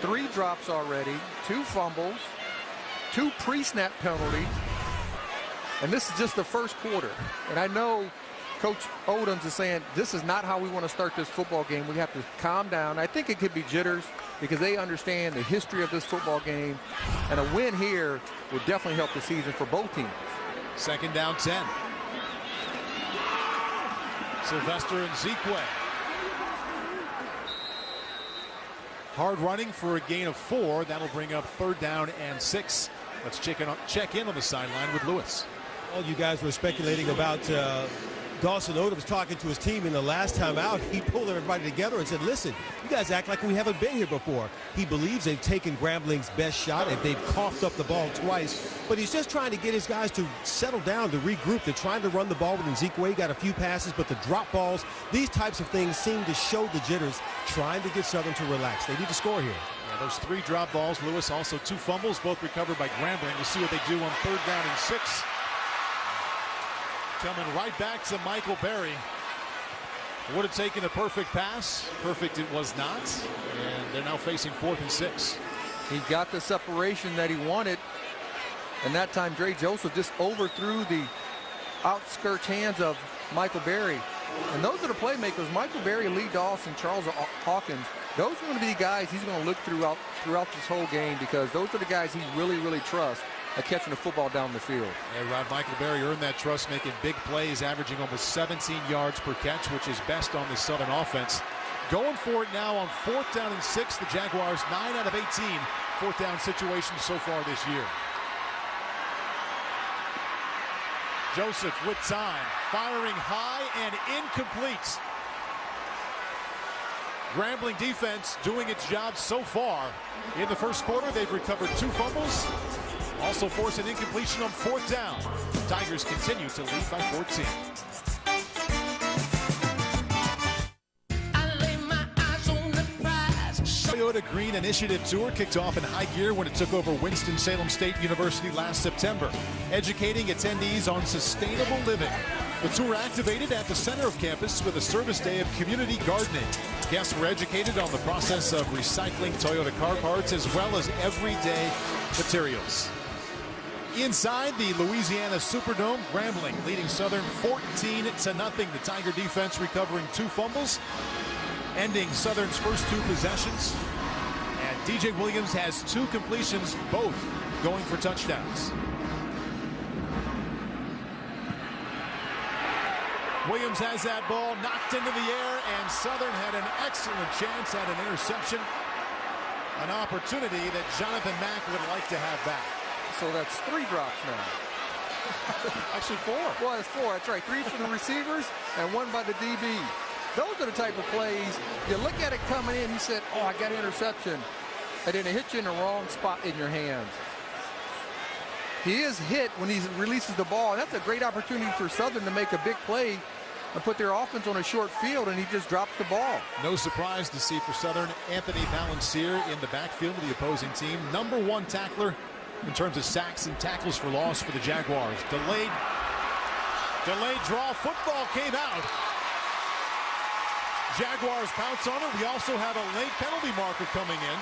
3 drops already, 2 fumbles, 2 pre-snap penalties, and this is just the first quarter. And I know Coach Odoms is saying this is not how we want to start this football game. We have to calm down. I think it could be jitters because they understand the history of this football game, and a win here would definitely help the season for both teams. Second down 10. Sylvester Ezekwe. Hard running for a gain of 4. That'll bring up 3rd down and 6. Let's check in on the sideline with Lewis. Well, you guys were speculating about Dawson Odoms talking to his team, in the last time out, he pulled everybody together and said, listen, you guys act like we haven't been here before. He believes they've taken Grambling's best shot and they've coughed up the ball twice, but he's just trying to get his guys to settle down, to regroup. They're trying to run the ball with Ezekwe. Got a few passes, but the drop balls, these types of things seem to show the jitters, trying to get Southern to relax. They need to score here. Yeah, those 3 drop balls, Lewis, also 2 fumbles, both recovered by Grambling. We'll see what they do on 3rd down and 6. Coming right back to Michael Berry. Would have taken a perfect pass. Perfect it was not. And they're now facing 4th and 6. He got the separation that he wanted. And that time Dre Joseph just overthrew the outskirts hands of Michael Berry. And those are the playmakers. Michael Berry, Lee Dawson, Charles Hawkins. Those are going to be guys he's going to look throughout this whole game, because those are the guys he really trusts at catching the football down the field. And Michael Berry earned that trust, making big plays, averaging almost 17 yards per catch, which is best on the Southern offense. Going for it now on 4th down and 6. The Jaguars 9 out of 18 4th down situations so far this year. Joseph with time, firing high and incomplete. Grambling defense doing its job so far. In the first quarter, they've recovered 2 fumbles, also forced an incompletion on 4th down. Tigers continue to lead by 14. Toyota Green Initiative Tour kicked off in high gear when it took over Winston-Salem State University last September, educating attendees on sustainable living. The tour activated at the center of campus with a service day of community gardening. Guests were educated on the process of recycling Toyota car parts as well as everyday materials. Inside the Louisiana Superdome, Grambling leading Southern 14-0. The Tiger defense recovering 2 fumbles, ending Southern's first 2 possessions. And DJ Williams has 2 completions, both going for touchdowns. Williams has that ball knocked into the air, and Southern had an excellent chance at an interception. An opportunity that Jonathan Mack would like to have back. So that's 3 drops now. Actually 4. Well, it's 4. That's right. 3 from the receivers and 1 by the DB. Those are the type of plays, you look at it coming in, you said, oh, I got an interception. And then it hits you in the wrong spot in your hands. He is hit when he releases the ball. And that's a great opportunity for Southern to make a big play and put their offense on a short field, and he just drops the ball. No surprise to see for Southern Anthony Balancier in the backfield of the opposing team. Number 1 tackler in terms of sacks and tackles for loss for the Jaguars. Delayed draw football came out. Jaguars pounce on it. We also have a late penalty marker coming in.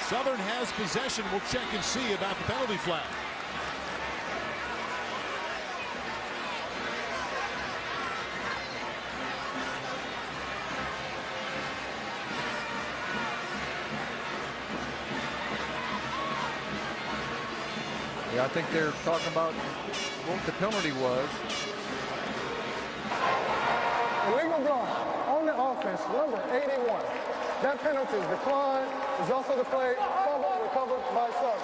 Southern has possession. We'll check and see about the penalty flag. Yeah, I think they're talking about what the penalty was. Illegal block on the offense, number 81. That penalty is declined. Is also the play fumble recovered by Southern.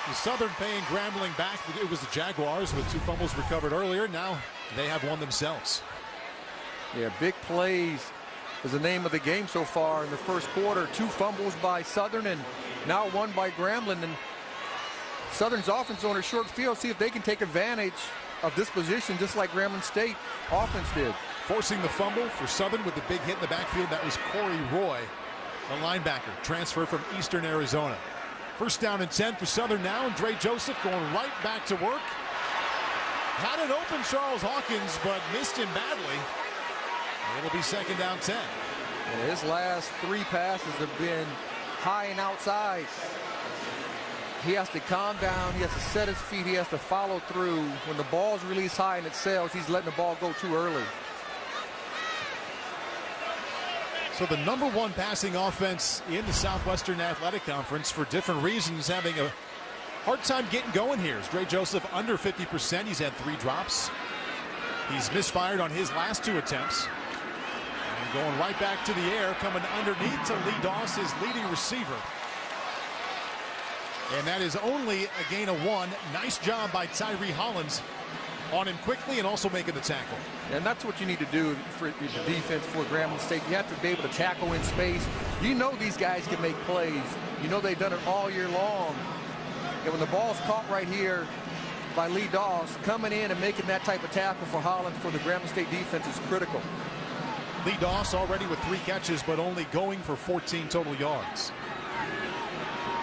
The Southern paying Grambling back. It was the Jaguars with 2 fumbles recovered earlier. Now they have one themselves. Yeah, big plays is the name of the game so far in the first quarter. 2 fumbles by Southern and now 1 by Grambling. And Southern's offense on a short field. See if they can take advantage of this position just like Grambling State offense did. Forcing the fumble for Southern with the big hit in the backfield. That was Corey Roy, a linebacker, transferred from Eastern Arizona. First down and 10 for Southern now, and Dre Joseph going right back to work. Had it open, Charles Hawkins, but missed him badly. It'll be 2nd down 10. Yeah, his last 3 passes have been high and outside. He has to calm down. He has to set his feet. He has to follow through. When the ball's released high and it sails, he's letting the ball go too early. So the number 1 passing offense in the Southwestern Athletic Conference, for different reasons, having a hard time getting going here. Dre Joseph under 50%. He's had 3 drops. He's misfired on his last 2 attempts. And going right back to the air, coming underneath to Lee Doss, his leading receiver. And that is only a gain of 1. Nice job by Tyree Hollins on him quickly and also making the tackle. And that's what you need to do for the defense for Grambling State. You have to be able to tackle in space. You know these guys can make plays. You know they've done it all year long. And when the ball's caught right here by Lee Doss, coming in and making that type of tackle for Hollins for the Grambling State defense is critical. Lee Doss already with 3 catches, but only going for 14 total yards.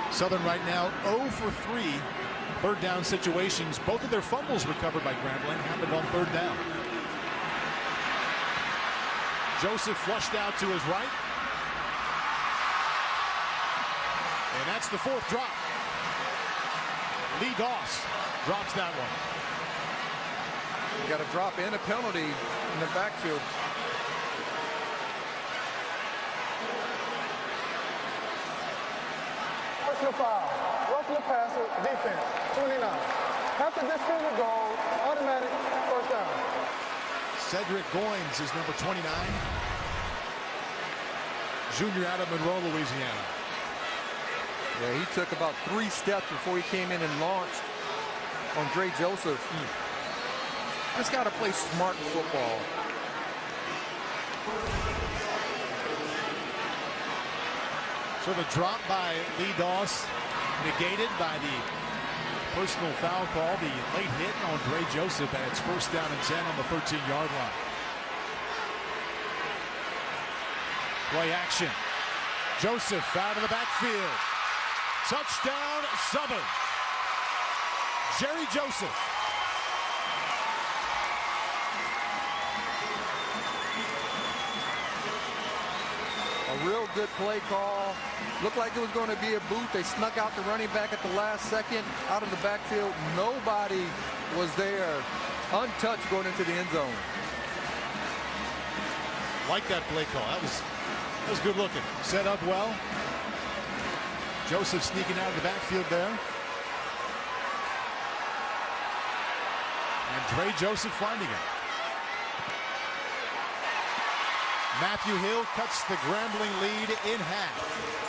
Southern right now 0 for 3 3rd down situations. Both of their fumbles recovered by Grambling happened on 3rd down. Joseph flushed out to his right. And that's the 4th drop. Lee Doss drops that one. You got a drop and a penalty in the backfield. Personal foul. Roughing the passer, defense, 29. After this field goal, automatic first down. Cedric Goins is number 29. Junior out of Monroe, Louisiana. Yeah, he took about 3 steps before he came in and launched on Dre Joseph. Just got to play smart football. So the drop by Lee Doss negated by the personal foul call. The late hit on Dre Joseph, and it's first down and 10 on the 13-yard line. Play action. Joseph out of the backfield. Touchdown, Southern. Jerry Joseph. A real good play call. Looked like it was going to be a boot. They snuck out the running back at the last second out of the backfield. Nobody was there. Untouched going into the end zone. Like that play call. That was good looking. Set up well. Joseph sneaking out of the backfield there. And Dre Joseph finding him. Matthew Hill cuts the Grambling lead in half.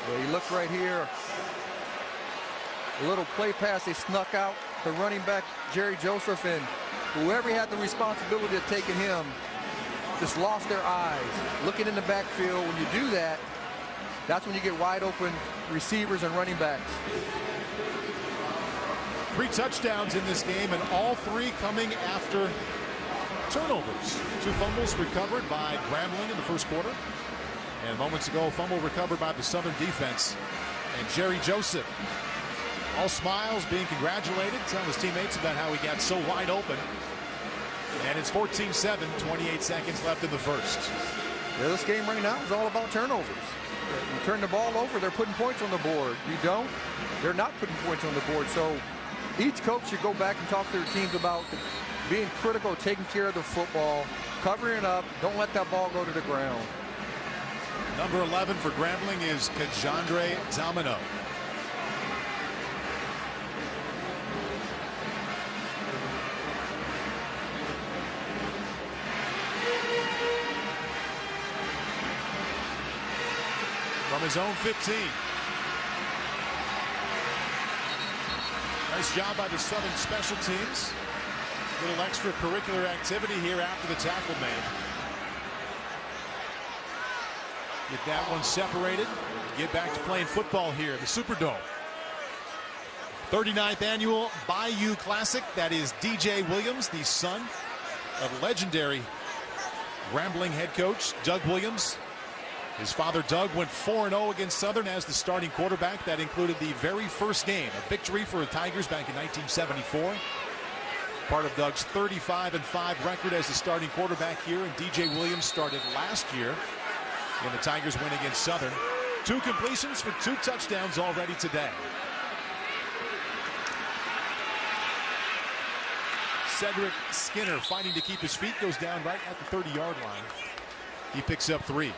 Well, you look right here. A little play pass. They snuck out the running back, Jerry Joseph, and whoever had the responsibility of taking him just lost their eyes. Looking in the backfield, when you do that, that's when you get wide open receivers and running backs. 3 touchdowns in this game, and all 3 coming after turnovers. 2 fumbles recovered by Grambling in the first quarter. And moments ago, a fumble recovered by the Southern defense. And Jerry Joseph, all smiles, being congratulated, telling his teammates about how he got so wide open. And it's 14-7, 28 seconds left in the first. Yeah, this game right now is all about turnovers. You turn the ball over, they're putting points on the board. You don't, they're not putting points on the board. So each coach should go back and talk to their teams about being critical, taking care of the football, covering up, don't let that ball go to the ground. Number 11 for Grambling is Kajandre Domino. From his own 15. Nice job by the Southern special teams. A little extracurricular activity here after the tackle made. Get that one separated. Get back to playing football here in the Superdome. 39th Annual Bayou Classic. That is DJ Williams, the son of legendary Grambling head coach Doug Williams. His father Doug went 4-0 against Southern as the starting quarterback. That included the very first game, a victory for the Tigers back in 1974. Part of Doug's 35-5 record as the starting quarterback here, and DJ Williams started last year in the Tigers win against Southern. 2 completions for 2 touchdowns already today. Cedric Skinner fighting to keep his feet, goes down right at the 30-yard line. He picks up 3.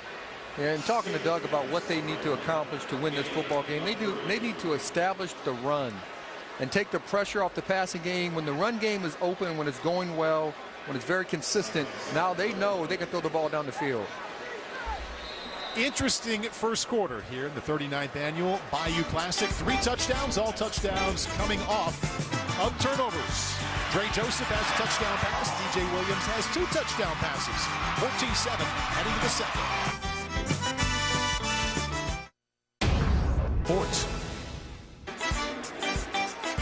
And talking to Doug about what they need to accomplish to win this football game, they need to establish the run and take the pressure off the passing game. When the run game is open, when it's going well, when it's very consistent, now they know they can throw the ball down the field. Interesting first quarter here in the 39th Annual Bayou Classic. 3 touchdowns, all touchdowns coming off of turnovers. Dre Joseph has a touchdown pass. DJ Williams has 2 touchdown passes. 14-7 heading to the second. Sports.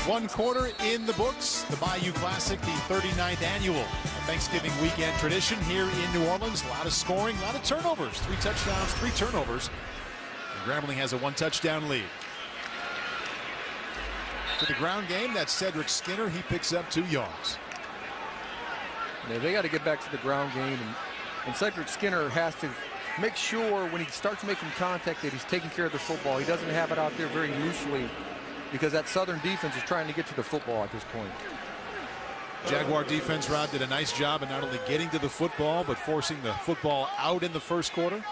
1 quarter in the books. The Bayou Classic, the 39th Annual Thanksgiving weekend tradition here in New Orleans. A lot of scoring, a lot of turnovers. 3 touchdowns, 3 turnovers. And Grambling has a 1 touchdown lead. To the ground game, that's Cedric Skinner. He picks up 2 yards. Yeah, they got to get back to the ground game, and Cedric Skinner has to make sure when he starts making contact that he's taking care of the football. He doesn't have it out there very loosely because that Southern defense is trying to get to the football at this point. Jaguar defense, Rod, did a nice job of not only getting to the football but forcing the football out in the first quarter.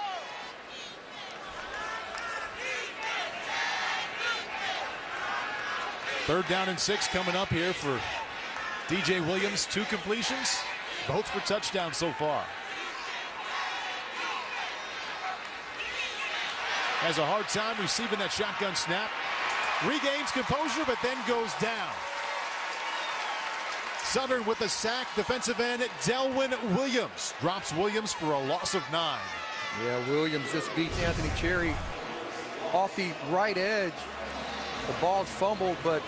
Third down and 6 coming up here for DJ Williams. 2 completions, both for touchdowns so far. Has a hard time receiving that shotgun snap. Regains composure, but then goes down. Southern with a sack. Defensive end Delwyn Williams drops Williams for a loss of 9. Yeah, Williams just beats Anthony Cherry off the right edge. The ball's fumbled, but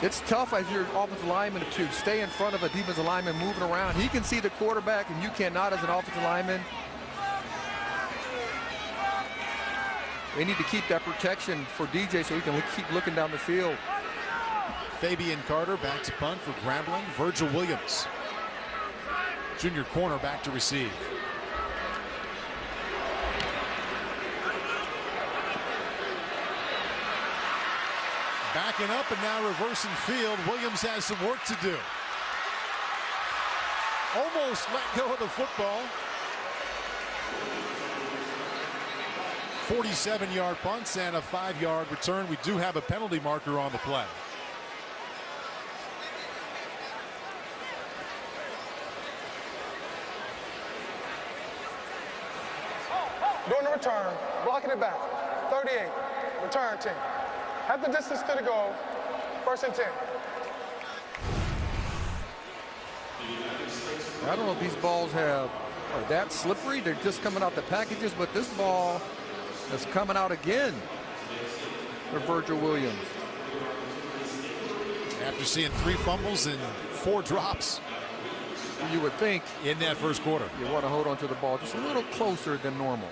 it's tough as your offensive lineman to stay in front of a defensive lineman moving around. He can see the quarterback, and you cannot as an offensive lineman. They need to keep that protection for DJ so he can keep looking down the field. Fabian Carter back to punt for Grambling. Virgil Williams, junior corner, back to receive. Backing up and now reversing field. Williams has some work to do. Almost let go of the football. 47-yard punts and a 5-yard return. We do have a penalty marker on the play. Doing the return, blocking it back. 38, return team. Half the distance to the goal, 1st and 10. I don't know if these balls are that slippery. They're just coming out the packages, but this ball is coming out again for Virgil Williams. After seeing 3 fumbles and 4 drops, you would think in that first quarter, you want to hold on to the ball just a little closer than normal.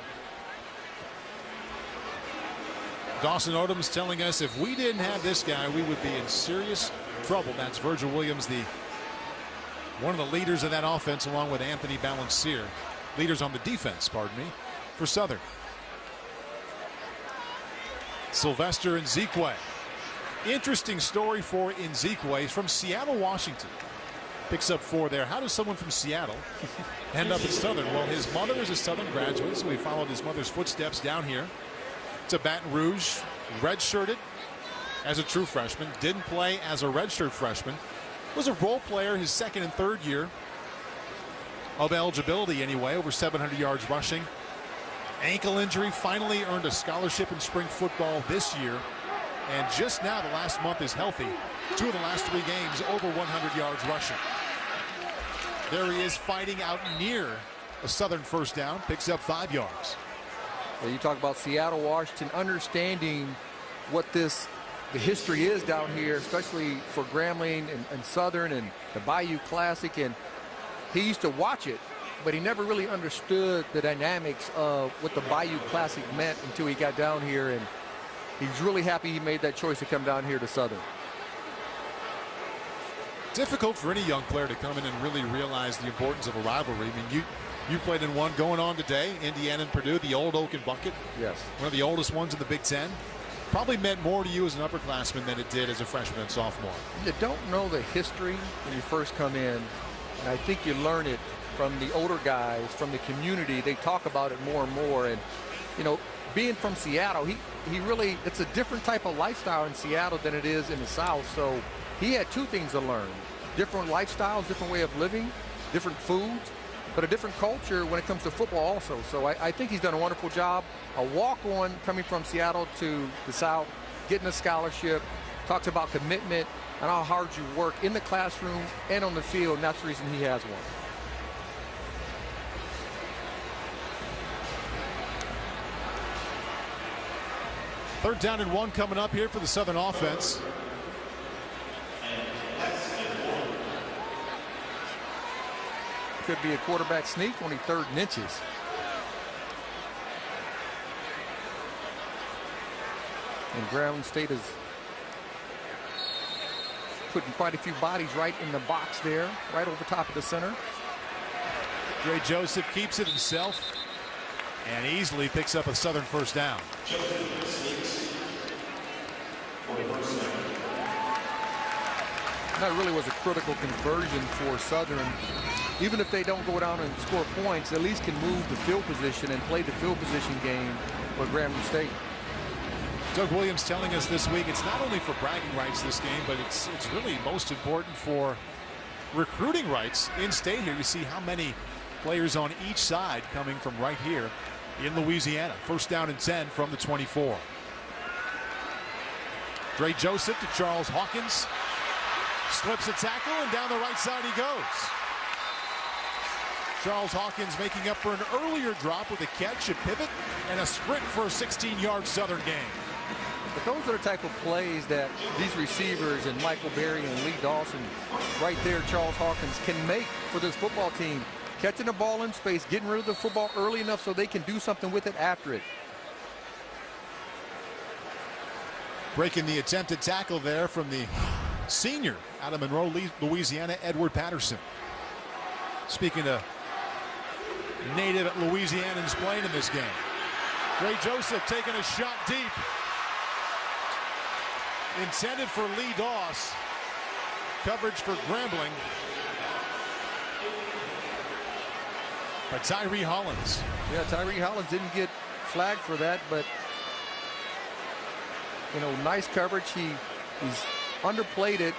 Dawson Odoms telling us if we didn't have this guy, we would be in serious trouble. That's Virgil Williams, one of the leaders of that offense, along with Anthony Balancier. Leaders on the defense, pardon me, for Southern. Sylvester Nzikwe. Interesting story for Nzikwe. He's from Seattle, Washington. Picks up 4 there. How does someone from Seattle end up at Southern? Well, his mother is a Southern graduate, so he followed his mother's footsteps down here to Baton Rouge. Redshirted as a true freshman. Didn't play as a redshirt freshman. Was a role player his 2nd and 3rd year of eligibility anyway. Over 700 yards rushing. Ankle injury. Finally earned a scholarship in spring football this year. And just now, the last month, is healthy. 2 of the last 3 games, over 100 yards rushing. There he is fighting out near a Southern first down. Picks up 5 yards. Well, you talk about Seattle, Washington, understanding what the history is down here, especially for Grambling and Southern and the Bayou Classic. And he used to watch it, but he never really understood the dynamics of what the Bayou Classic meant until he got down here. And he's really happy he made that choice to come down here to Southern. Difficult for any young player to come in and really realize the importance of a rivalry. I mean, you played in one going on today, Indiana and Purdue, the old Oak and Bucket. Yes. One of the oldest ones in the Big Ten. Probably meant more to you as an upperclassman than it did as a freshman and sophomore. You don't know the history when you first come in, and I think you learn it from the older guys, from the community. They talk about it more and more. And, you know, being from Seattle, he really, it's a different type of lifestyle in Seattle than it is in the South. So he had 2 things to learn: different lifestyles, different way of living, different foods, but a different culture when it comes to football also. So I think he's done a wonderful job. A walk-on coming from Seattle to the South, getting a scholarship, talks about commitment and how hard you work in the classroom and on the field, and that's the reason he has one. Third down and 1 coming up here for the Southern offense. Could be a quarterback sneak, only 3rd and inches. And Grambling State is putting quite a few bodies right in the box there, right over top of the center. Dre Joseph keeps it himself and easily picks up a Southern first down. That really was a critical conversion for Southern. Even if they don't go down and score points, at least can move the field position and play the field position game for Grambling State. Doug Williams telling us this week it's not only for bragging rights this game, but it's really most important for recruiting rights in state here. You see how many players on each side coming from right here in Louisiana. First down and 10 from the 24. Dre Joseph to Charles Hawkins. Slips a tackle, and down the right side he goes. Charles Hawkins making up for an earlier drop with a catch, a pivot, and a sprint for a 16-yard Southern gain. But those are the type of plays that these receivers and Michael Berry and Lee Dawson, right there, Charles Hawkins, can make for this football team. Catching the ball in space, getting rid of the football early enough so they can do something with it after it. Breaking the attempted tackle there from the senior out of Monroe, Louisiana, Edward Patterson. Speaking of native Louisianans playing in this game. Dre Joseph taking a shot deep. Intended for Lee Doss. Coverage for Grambling. By Tyree Hollins. Yeah, Tyree Hollins didn't get flagged for that, but you know, nice coverage. He's underplayed it.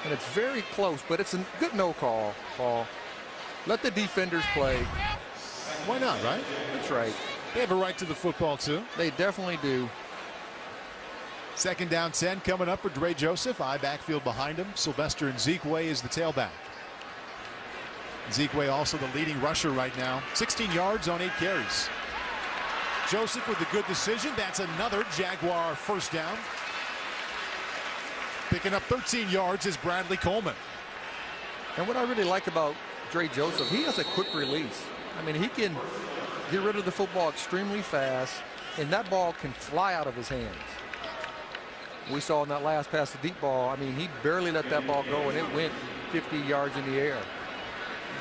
And it's very close, but it's a good no call, Paul. Let the defenders play. Why not, right? That's right. They have a right to the football, too. They definitely do. Second down 10 coming up for Dre Joseph. I backfield behind him. Sylvester Nzikwe is the tailback. Nzikwe also the leading rusher right now. 16 yards on 8 carries. Joseph with a good decision. That's another Jaguar first down. Picking up 13 yards is Bradley Coleman. And what I really like about Dre Joseph, he has a quick release. I mean, he can get rid of the football extremely fast, and that ball can fly out of his hands. We saw in that last pass, the deep ball, I mean, he barely let that ball go, and it went 50 yards in the air.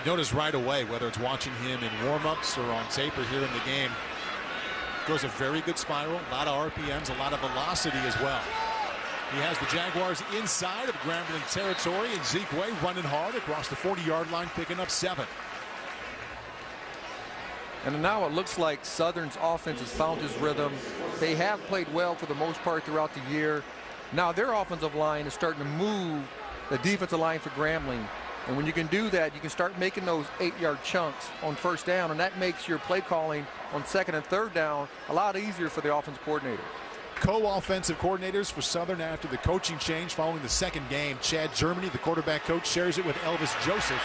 Notice right away, whether it's watching him in warm-ups or on tape or here in the game, throws a very good spiral, a lot of RPMs, a lot of velocity as well. He has the Jaguars inside of Grambling territory, and Nzikwe running hard across the 40-yard line, picking up 7. And now it looks like Southern's offense has found his rhythm. They have played well for the most part throughout the year. Now their offensive line is starting to move the defensive line for Grambling. And when you can do that, you can start making those 8-yard chunks on first down, and that makes your play calling on second and third down a lot easier for the offensive coordinator. Co-offensive coordinators for Southern after the coaching change following the second game. Chad Germany, the quarterback coach, shares it with Elvis Joseph.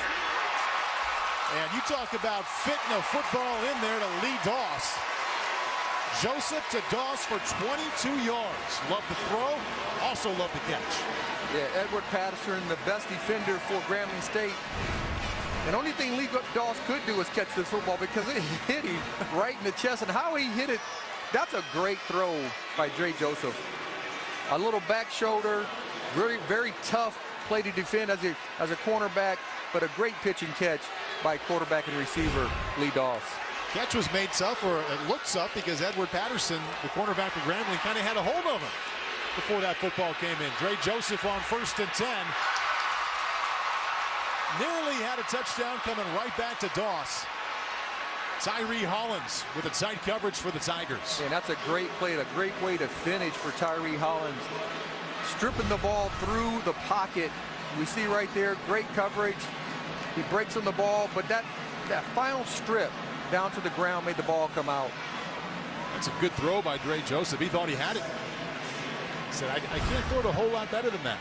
And you talk about fitting a football in there to Lee Doss. Joseph to Doss for 22 yards. Love the throw, also love the catch. Yeah, Edward Patterson, the best defender for Grambling State. And the only thing Lee Doss could do was catch this football because it hit him right in the chest. And how he hit it, that's a great throw by Dre Joseph. A little back shoulder, very, very tough play to defend as a cornerback, but a great pitch and catch by quarterback and receiver Lee Doss. Catch was made tough, or it looked tough, because Edward Patterson, the cornerback for Grambling, kind of had a hold of him before that football came in. Dre Joseph on 1st and 10. Nearly had a touchdown, coming right back to Doss. Tyree Hollins with a tight coverage for the Tigers. And that's a great play, a great way to finish for Tyree Hollins. Stripping the ball through the pocket. We see right there, great coverage. He breaks on the ball, but that final strip down to the ground made the ball come out. That's a good throw by Dre Joseph. He thought he had it. He said, I can't throw it a whole lot better than that.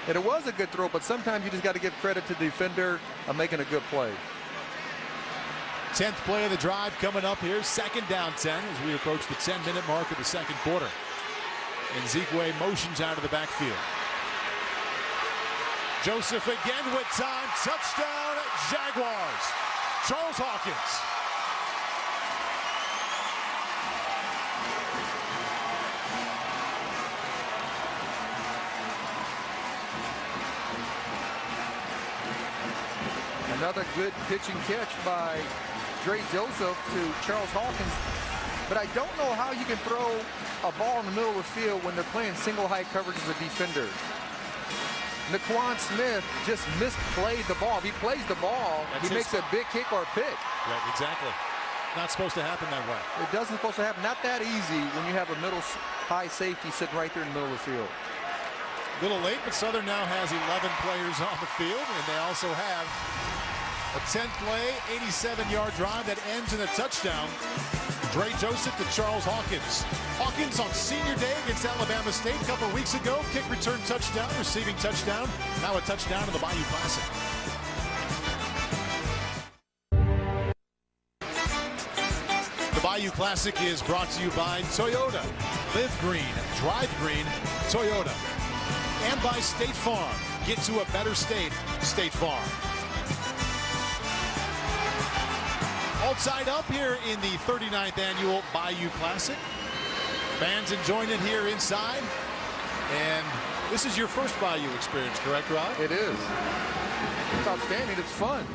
And it was a good throw, but sometimes you just got to give credit to the defender on making a good play. 10th play of the drive coming up here. 2nd down 10 as we approach the 10-minute mark of the second quarter. And Nzikwe motions out of the backfield. Joseph again with time. Touchdown, Jaguars. Charles Hawkins. Another good pitch and catch by Dre Joseph to Charles Hawkins. But I don't know how you can throw a ball in the middle of the field when they're playing single high coverage as a defender. Naquan Smith just misplayed the ball. If he plays the ball, he makes a big kick or a pick. Right, exactly. Not supposed to happen that way. It doesn't supposed to happen. Not that easy when you have a high safety sitting right there in the middle of the field. A little late, but Southern now has 11 players on the field, and they also have a 10-play, 87-yard drive that ends in a touchdown. Dre Joseph to Charles Hawkins. Hawkins on senior day against Alabama State a couple weeks ago. Kick return touchdown, receiving touchdown. Now a touchdown in the Bayou Classic. The Bayou Classic is brought to you by Toyota. Live green, drive green, Toyota. And by State Farm. Get to a better state, State Farm. All tied up here in the 39th Annual Bayou Classic. Fans enjoying it here inside. And this is your first Bayou experience, correct, Rod? It is. It's outstanding. It's fun.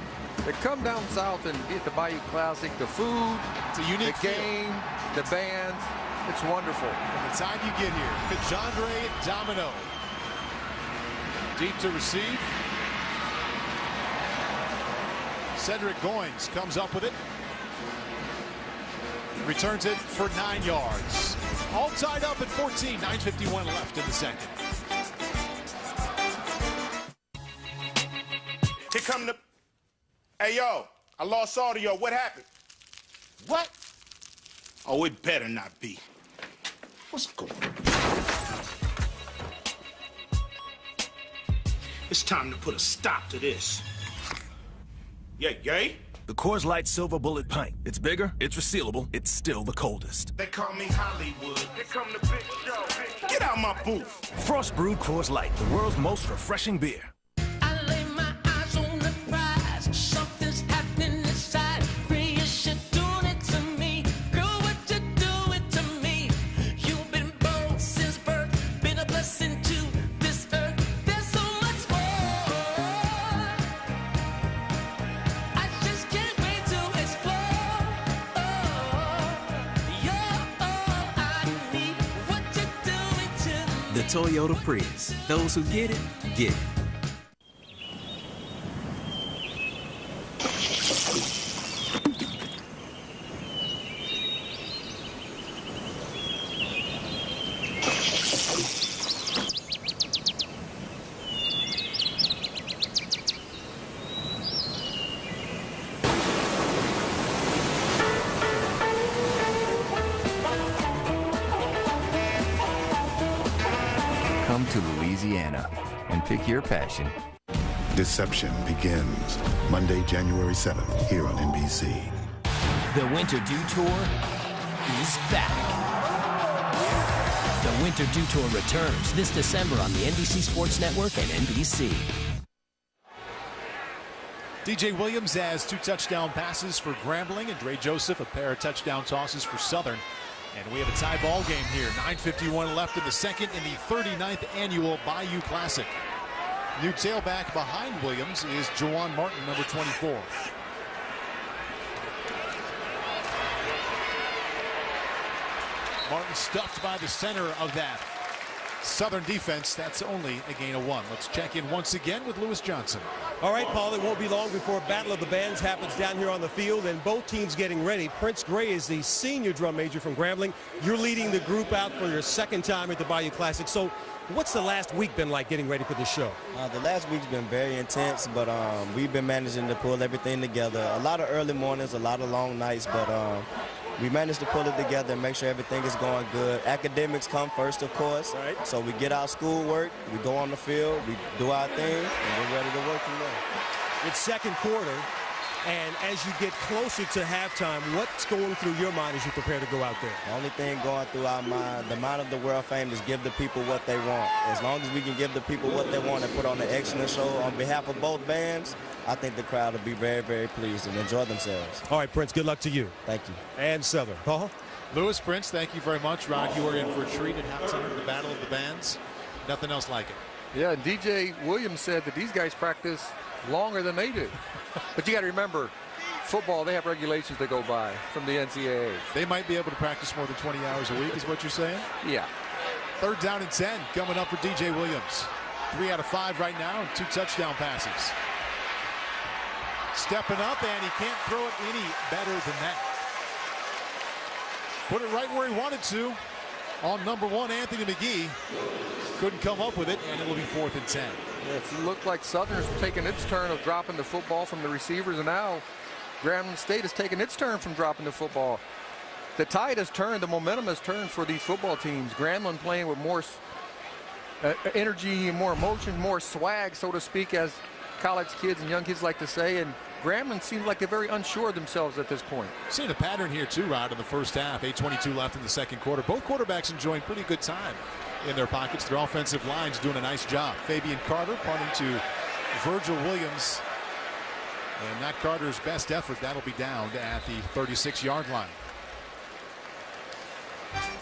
To come down south and be at the Bayou Classic, the food, it's a unique the game, the bands, it's wonderful. And the time you get here, Kajandre Domino. Deep to receive. Cedric Goins comes up with it. Returns it for 9 yards. All tied up at 14, 9:51 left in the second. Here come the... Hey, yo, I lost audio. What happened? What? Oh, it better not be. What's going on? It's time to put a stop to this. Yeah, yay? The Coors Light Silver Bullet Pint. It's bigger, it's resealable, it's still the coldest. They call me Hollywood. Here come the big show. Get out my booth. Frost brewed Coors Light, the world's most refreshing beer. I lay my eyes on the prize. Something's happening inside. Creation doing it to me. Girl, what you doing to me? You've been born since birth. Been a blessing to this earth. There's so much more. I just can't wait to explore. You're all I need. What you doing to me? The Toyota Prius. Those who get it, get it. Come to Louisiana and pick your passion. Deception begins Monday, January 7th, here on NBC. The Winter Dew Tour is back. The Winter Dew Tour returns this December on the NBC Sports Network and NBC. DJ Williams has 2 touchdown passes for Grambling, and Dre Joseph a pair of touchdown tosses for Southern. And we have a tie ball game here. 9:51 left in the second in the 39th Annual Bayou Classic. New tailback behind Williams is Juwan Martin, number 24. Martin stuffed by the center of that Southern defense. That's only a gain of 1. Let's check in once again with Lewis Johnson. All right, Paul, it won't be long before Battle of the Bands happens down here on the field, and both teams getting ready. Prince Gray is the senior drum major from Grambling. You're leading the group out for your second time at the Bayou Classic. So what's the last week been like getting ready for this show? The last week's been very intense, but we've been managing to pull everything together. A lot of early mornings, a lot of long nights, but we managed to pull it together and make sure everything is going good. Academics come first, of course. Right. So we get our schoolwork, we go on the field, we do our thing, and we're ready to work from there. It's second quarter, and as you get closer to halftime, what's going through your mind as you prepare to go out there? The only thing going through our mind, the mind of the world fame, is give the people what they want. As long as we can give the people what they want and put on an excellent show on behalf of both bands, I think the crowd will be very, very pleased and enjoy themselves. All right, Prince, good luck to you. Thank you. And Southern. Paul? Lewis, Prince, thank you very much. Rod, you are in for a treat at halftime, the Battle of the Bands. Nothing else like it. Yeah, and DJ Williams said that these guys practice longer than they do. But you got to remember, football, they have regulations that go by from the NCAA. They might be able to practice more than 20 hours a week, is what you're saying? Yeah. 3rd down and 10 coming up for DJ Williams. 3 out of 5 right now and 2 touchdown passes. Stepping up, and he can't throw it any better than that. Put it right where he wanted to. On number 1, Anthony McGee. Couldn't come up with it, and it'll be 4th and 10. Yeah, it looked like Southern's taking its turn of dropping the football from the receivers, and now Grambling State is taking its turn from dropping the football. The tide has turned, the momentum has turned for these football teams. Grambling playing with more energy, more emotion, more swag, so to speak, as college kids and young kids like to say, and Grambling seems like they're very unsure of themselves at this point. Seeing a pattern here too, Rod, in the first half. 8:22 left in the second quarter. Both quarterbacks enjoying pretty good time in their pockets. Their offensive line's doing a nice job. Fabian Carter punting to Virgil Williams. And Matt Carter's best effort, that'll be down at the 36-yard line.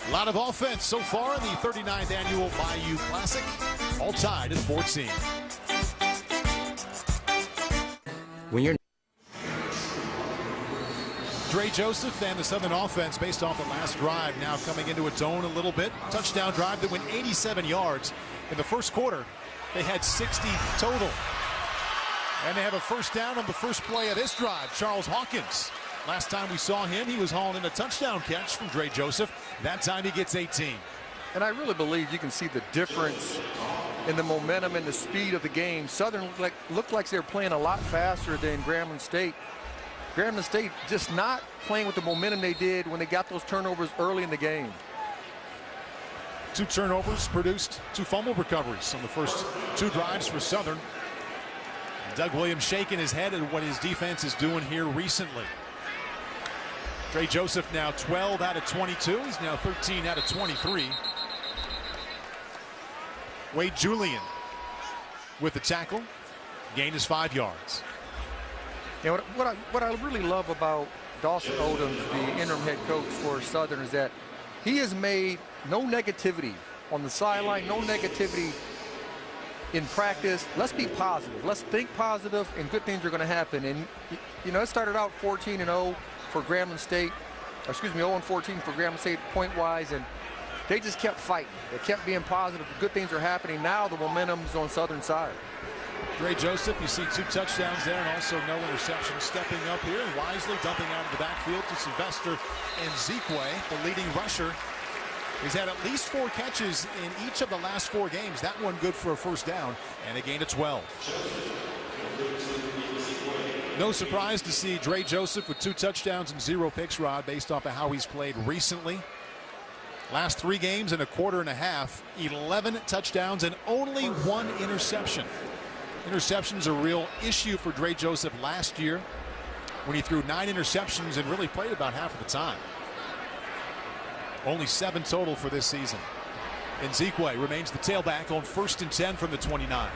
A lot of offense so far in the 39th Annual Bayou Classic. All tied at 14. When you're Dre Joseph and the Southern offense, based off the last drive, now coming into its own a little bit. Touchdown drive that went 87 yards. In the first quarter, they had 60 total. And they have a first down on the first play of this drive. Charles Hawkins. Last time we saw him, he was hauling in a touchdown catch from Dre Joseph. That time he gets 18. And I really believe you can see the difference in the momentum and the speed of the game. Southern looked like they're playing a lot faster than Grambling State. Grambling State just not playing with the momentum they did when they got those turnovers early in the game. 2 turnovers produced 2 fumble recoveries on the first 2 drives for Southern. Doug Williams shaking his head at what his defense is doing here recently. Dre Joseph now 12 out of 22. He's now 13 out of 23. Wade Julian with the tackle. Gain is 5 yards. You know, what I really love about Dawson Odoms, the interim head coach for Southern, is that he has made no negativity on the sideline, no negativity in practice. Let's be positive. Let's think positive, and good things are going to happen. And, you know, it started out 14-0 for Grambling State. Excuse me, 0-14 for Grambling State point-wise, and they just kept fighting. They kept being positive. Good things are happening. Now the momentum's on Southern side. Dre Joseph, you see 2 touchdowns there and also no interception. Stepping up here and wisely dumping out of the backfield to Sylvester and Zekwe, the leading rusher. He's had at least 4 catches in each of the last 4 games. That one good for a first down and a gain of 12. No surprise to see Dre Joseph with 2 touchdowns and 0 picks, Rod, based off of how he's played recently. Last 3 games in a quarter and a half, 11 touchdowns and only 1 interception. Interceptions are a real issue for Dre Joseph last year when he threw 9 interceptions and really played about half of the time. Only 7 total for this season. And Zekwe remains the tailback on 1st and 10 from the 29.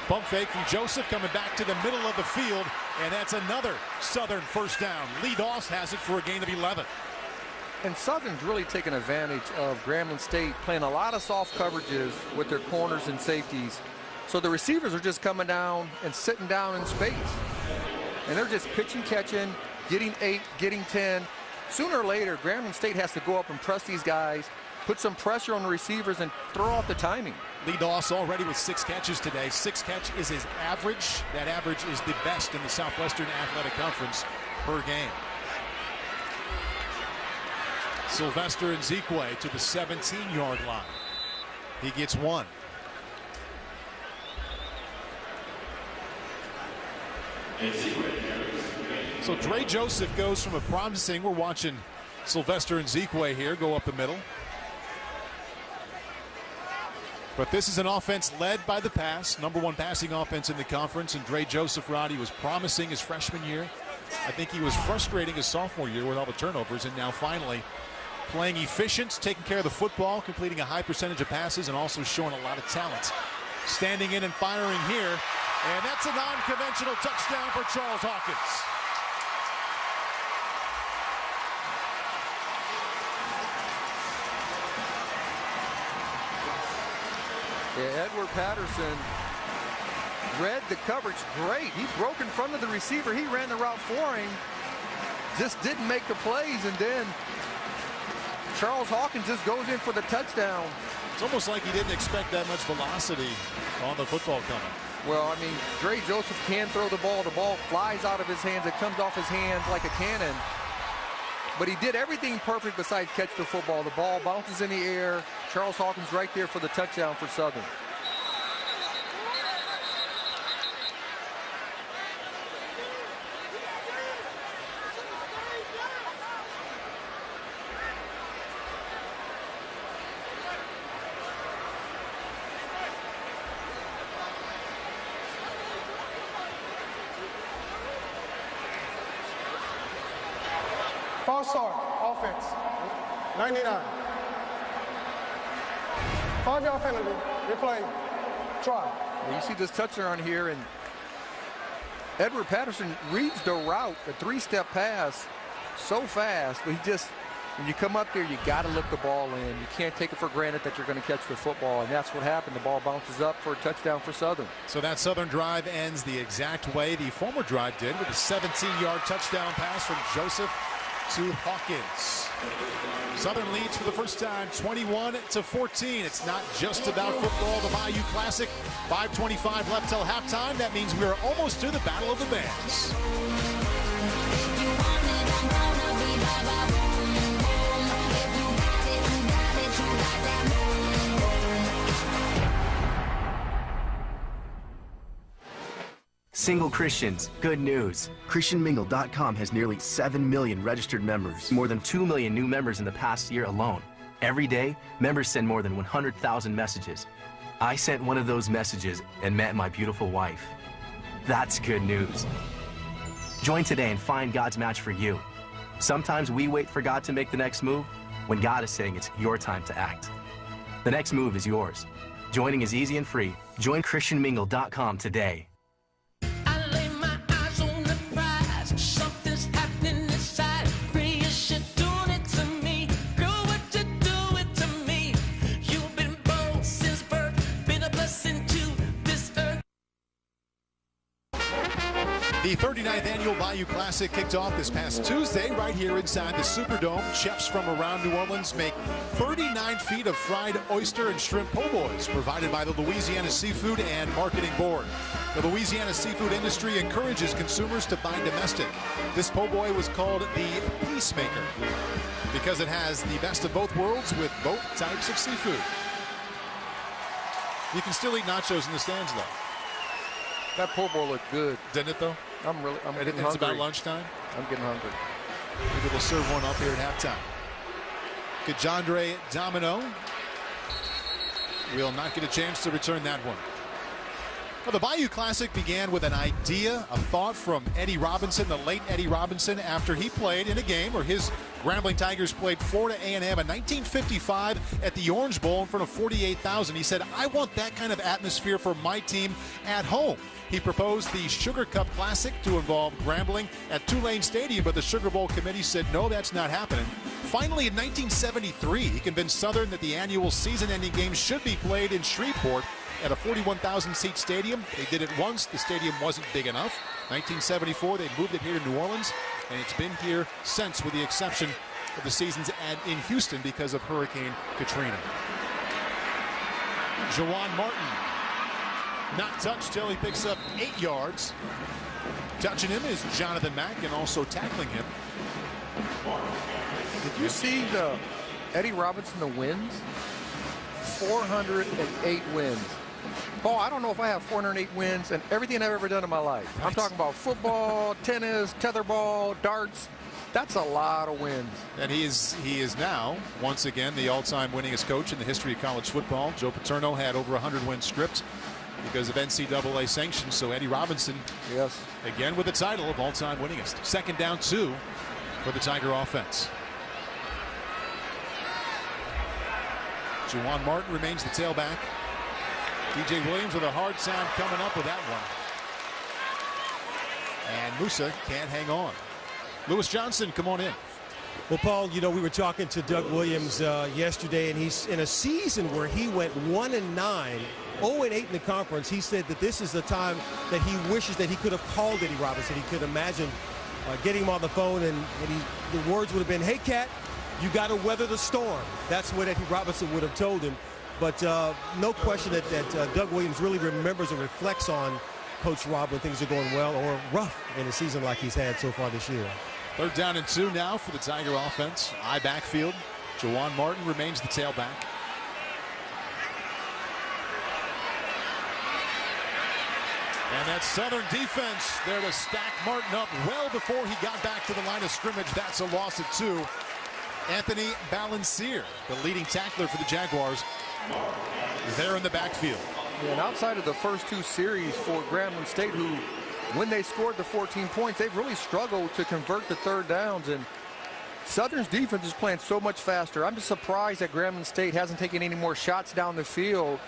Pump fake from Joseph coming back to the middle of the field, and that's another Southern first down. Lee Doss has it for a gain of 11. And Southern's really taken advantage of Grambling State playing a lot of soft coverages with their corners and safeties. So the receivers are just coming down and sitting down in space. And they're just pitching, catching, getting 8, getting 10. Sooner or later, Grambling State has to go up and press these guys, put some pressure on the receivers, and throw off the timing. Lee Doss already with 6 catches today. 6 catch is his average. That average is the best in the Southwestern Athletic Conference per game. Sylvester and Zekwe to the 17-yard line. He gets 1. So Dre Joseph goes from a promising, we're watching Sylvester and Zekwe here go up the middle. But this is an offense led by the pass, #1 passing offense in the conference, and Dre Joseph, Roddy, was promising his freshman year. I think he was frustrating his sophomore year with all the turnovers, and now finally playing efficient, taking care of the football, completing a high percentage of passes, and also showing a lot of talent. Standing in and firing here, and that's a non-conventional touchdown for Charles Hawkins. Yeah, Edward Patterson read the coverage great. He broke in front of the receiver. He ran the route for him. Just didn't make the plays, and then Charles Hawkins just goes in for the touchdown. It's almost like he didn't expect that much velocity on the football coming. Well, I mean, Dre Joseph can throw the ball. The ball flies out of his hands. It comes off his hands like a cannon. but he did everything perfect besides catch the football. The ball bounces in the air. Charles Hawkins right there for the touchdown for Southern. False start, offense, 99. 5-yard penalty, replay, try. Well, you see this touchdown here, and Edward Patterson reads the route, the three-step pass, so fast, but he just, when you come up there, you got to look the ball in. You can't take it for granted that you're going to catch the football, and that's what happened. The ball bounces up for a touchdown for Southern. So that Southern drive ends the exact way the former drive did, with a 17-yard touchdown pass from Joseph to Hawkins. Southern leads for the first time, 21-14. It's not just about football. The Bayou Classic, 5:25 left till halftime. That means we are almost to the Battle of the Bands. Single Christians, good news. ChristianMingle.com has nearly 7 million registered members, more than 2 million new members in the past year alone. Every day, members send more than 100,000 messages. I sent one of those messages and met my beautiful wife. That's good news. Join today and find God's match for you. Sometimes we wait for God to make the next move when God is saying it's your time to act. The next move is yours. Joining is easy and free. Join ChristianMingle.com today. The 39th Annual Bayou Classic kicked off this past Tuesday right here inside the Superdome. Chefs from around New Orleans make 39 feet of fried oyster and shrimp po' boys provided by the Louisiana Seafood and Marketing Board. The Louisiana seafood industry encourages consumers to buy domestic. This po' boy was called the Peacemaker because it has the best of both worlds with both types of seafood. You can still eat nachos in the stands, though. That po' boy looked good. Didn't it, though? I'm getting hungry. It's about lunchtime. I'm getting hungry. Maybe we'll serve one up here at halftime. Kajandre Domino will not get a chance to return that one. Well, the Bayou Classic began with an idea, a thought from Eddie Robinson, the late Eddie Robinson, after he played in a game where his Grambling Tigers played Florida A&M in 1955 at the Orange Bowl in front of 48,000. He said, I want that kind of atmosphere for my team at home. He proposed the Sugar Cup Classic to involve Grambling at Tulane Stadium, but the Sugar Bowl committee said, no, that's not happening. Finally, in 1973, he convinced Southern that the annual season-ending game should be played in Shreveport at a 41,000-seat stadium. They did it once. The stadium wasn't big enough. 1974, they moved it here to New Orleans, and it's been here since, with the exception of the seasons in Houston because of Hurricane Katrina. Jawan Martin, not touched till he picks up 8 yards. Touching him is Jonathan Mack, and also tackling him. Did you see the Eddie Robinson, the wins? 408 wins. Paul, I don't know if I have 408 wins and everything I've ever done in my life. I'm talking about football, tennis, tetherball, darts. That's a lot of wins. And he is now, once again, the all-time winningest coach in the history of college football. Joe Paterno had over 100 wins stripped because of NCAA sanctions. So Eddie Robinson, yes, again with the title of all-time winningest. 2nd down 2 for the Tiger offense. Jawan Martin remains the tailback. DJ Williams with a hard sound coming up with that one. And Musa can't hang on. Lewis Johnson, come on in. Well, Paul, you know, we were talking to Doug Williams yesterday, and he's in a season where he went 1-9, 0-8 in the conference. He said that this is the time that he wishes that he could have called Eddie Robinson. He could imagine getting him on the phone, and the words would have been, hey, Cat, you got to weather the storm. That's what Eddie Robinson would have told him. But no question that Doug Williams really remembers and reflects on Coach Rob when things are going well or rough in a season like he's had so far this year. Third down and 2 now for the Tiger offense. I backfield. Jawan Martin remains the tailback. And that Southern defense there to stack Martin up well before he got back to the line of scrimmage. That's a loss of 2. Anthony Balancier, the leading tackler for the Jaguars, there in the backfield. Yeah, and outside of the first 2 series for Grambling State, who, when they scored the 14 points, they've really struggled to convert the third downs. And Southern's defense is playing so much faster. I'm just surprised that Grambling State hasn't taken any more shots down the field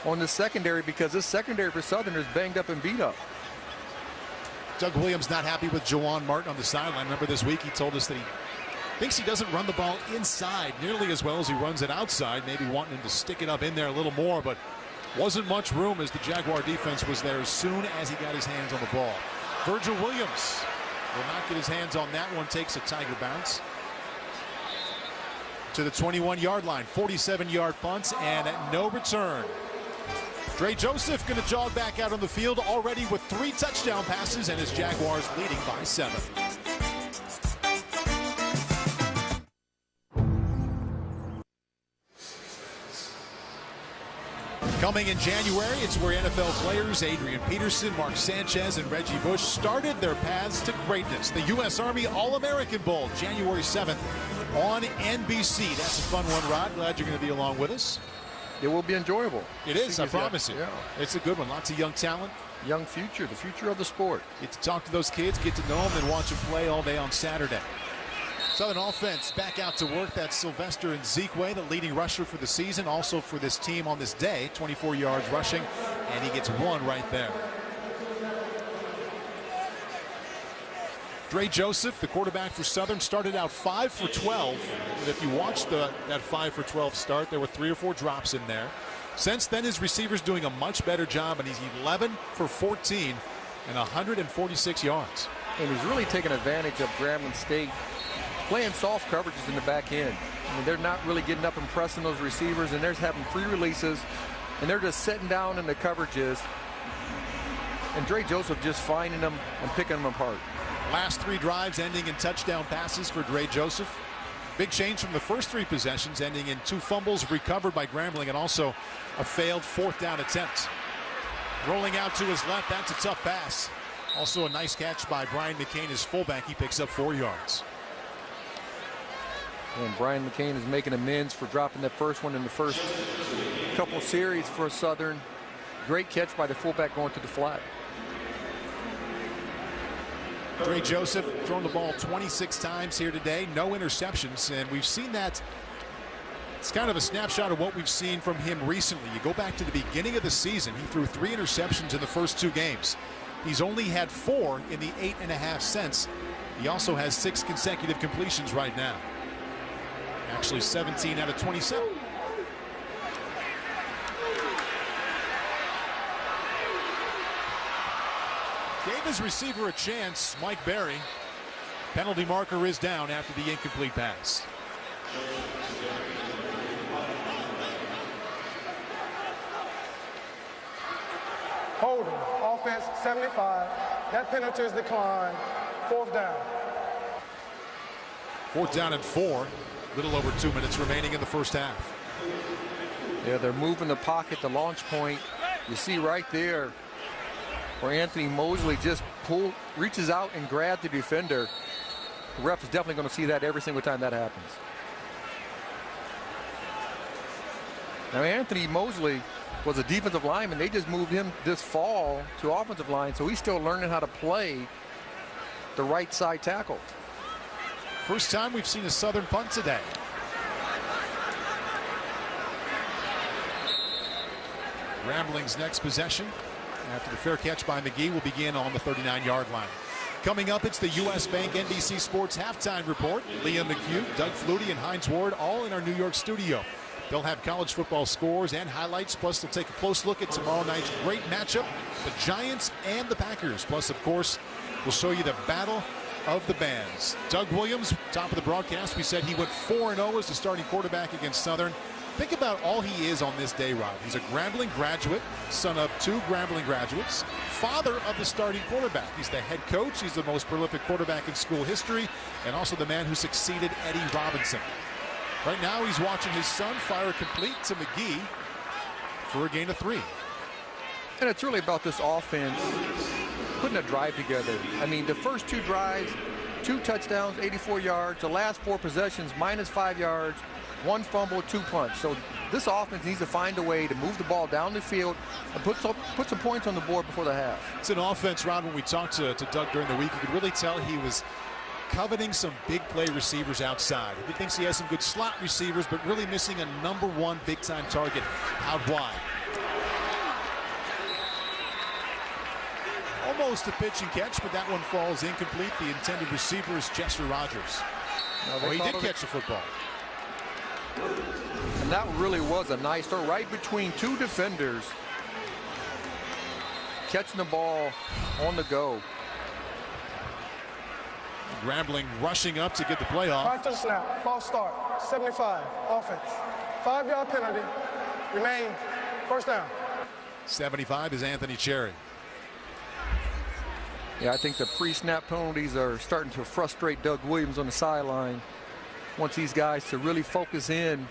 on the secondary, because this secondary for Southern is banged up and beat up. Doug Williams not happy with Jawan Martin on the sideline. Remember this week he told us that he thinks he doesn't run the ball inside nearly as well as he runs it outside, maybe wanting him to stick it up in there a little more, but wasn't much room as the Jaguar defense was there as soon as he got his hands on the ball. Virgil Williams will not get his hands on that one, takes a Tiger bounce to the 21-yard line. 47-yard punts and no return. Dre Joseph going to jog back out on the field already with 3 touchdown passes, and his Jaguars leading by 7. Coming in January, it's where NFL players Adrian Peterson, Mark Sanchez, and Reggie Bush started their paths to greatness. The U.S. Army All-American Bowl, January 7th on NBC. That's a fun one, Rod. Glad you're going to be along with us. It will be enjoyable. It is, I promise you. Yeah. It's a good one. Lots of young talent. Young future, the future of the sport. Get to talk to those kids, get to know them, and watch them play all day on Saturday. Southern offense back out to work. That's Sylvester Nzikwe, the leading rusher for the season. Also for this team on this day, 24 yards rushing, and he gets 1 right there. Dre Joseph, the quarterback for Southern, started out 5 for 12. And if you watch that 5 for 12 start, there were 3 or 4 drops in there. Since then, his receivers doing a much better job, and he's 11 for 14 and 146 yards. And he's really taken advantage of Grambling State playing soft coverages in the back end. I mean, they're not really getting up and pressing those receivers, and they're having free releases, and they're just sitting down in the coverages. And Dre Joseph just finding them and picking them apart. Last 3 drives ending in touchdown passes for Dre Joseph. Big change from the first 3 possessions, ending in 2 fumbles recovered by Grambling and also a failed 4th down attempt. Rolling out to his left, that's a tough pass. Also a nice catch by Brian McCain, his fullback. He picks up 4 yards. And Brian McCain is making amends for dropping that first one in the first couple series for Southern. Great catch by the fullback going to the flat. Dre Joseph thrown the ball 26 times here today, no interceptions, and we've seen that. It's kind of a snapshot of what we've seen from him recently. You go back to the beginning of the season, he threw 3 interceptions in the first 2 games. He's only had 4 in the 8.5 since. He also has 6 consecutive completions right now. Actually 17 out of 27. Gave his receiver a chance, Mike Berry. Penalty marker is down after the incomplete pass. Holding, offense 75. That penalty is declined. 4th down. 4th down and 4. Little over 2 minutes remaining in the first half. Yeah, they're moving the pocket, the launch point. You see right there where Anthony Mosley just reaches out and grabs the defender. The ref is definitely going to see that every single time that happens. Now, Anthony Mosley was a defensive lineman. They just moved him this fall to offensive line, so he's still learning how to play the right side tackle. First time we've seen a Southern punt today. Grambling's next possession after the fair catch by McGee will begin on the 39-yard line. Coming up, it's the U.S. Bank NBC Sports Halftime Report. Liam McHugh, Doug Flutie, and Heinz Ward all in our New York studio. They'll have college football scores and highlights, plus they'll take a close look at tomorrow night's great matchup, the Giants and the Packers. Plus, of course, we'll show you the battle of the bands. Doug Williams, top of the broadcast, we said he went 4-0 as the starting quarterback against Southern. Think about all he is on this day, Rob. He's a Grambling graduate, son of 2 Grambling graduates, father of the starting quarterback. He's the head coach. He's the most prolific quarterback in school history, and also the man who succeeded Eddie Robinson. Right now, he's watching his son fire complete to McGee for a gain of 3. And it's really about this offense putting a drive together. I mean, the first 2 drives, 2 touchdowns, 84 yards. The last 4 possessions, -5 yards, 1 fumble, 2 punts. So this offense needs to find a way to move the ball down the field and put some points on the board before the half. It's an offense, Ron, when we talked to Doug during the week, you could really tell he was coveting some big play receivers outside. He thinks he has some good slot receivers, but really missing a #1 big-time target out wide. Almost a pitch and catch, but that one falls incomplete. The intended receiver is Chester Rogers. He did catch the football. And that really was a nice throw right between 2 defenders. Catching the ball on the go. Grambling rushing up to get the play off. 5 to the snap, false start, 75, offense. 5-yard penalty, remain, first down. 75 is Anthony Cherry. Yeah, I think the pre-snap penalties are starting to frustrate Doug Williams on the sideline. Wants these guys to really focus in,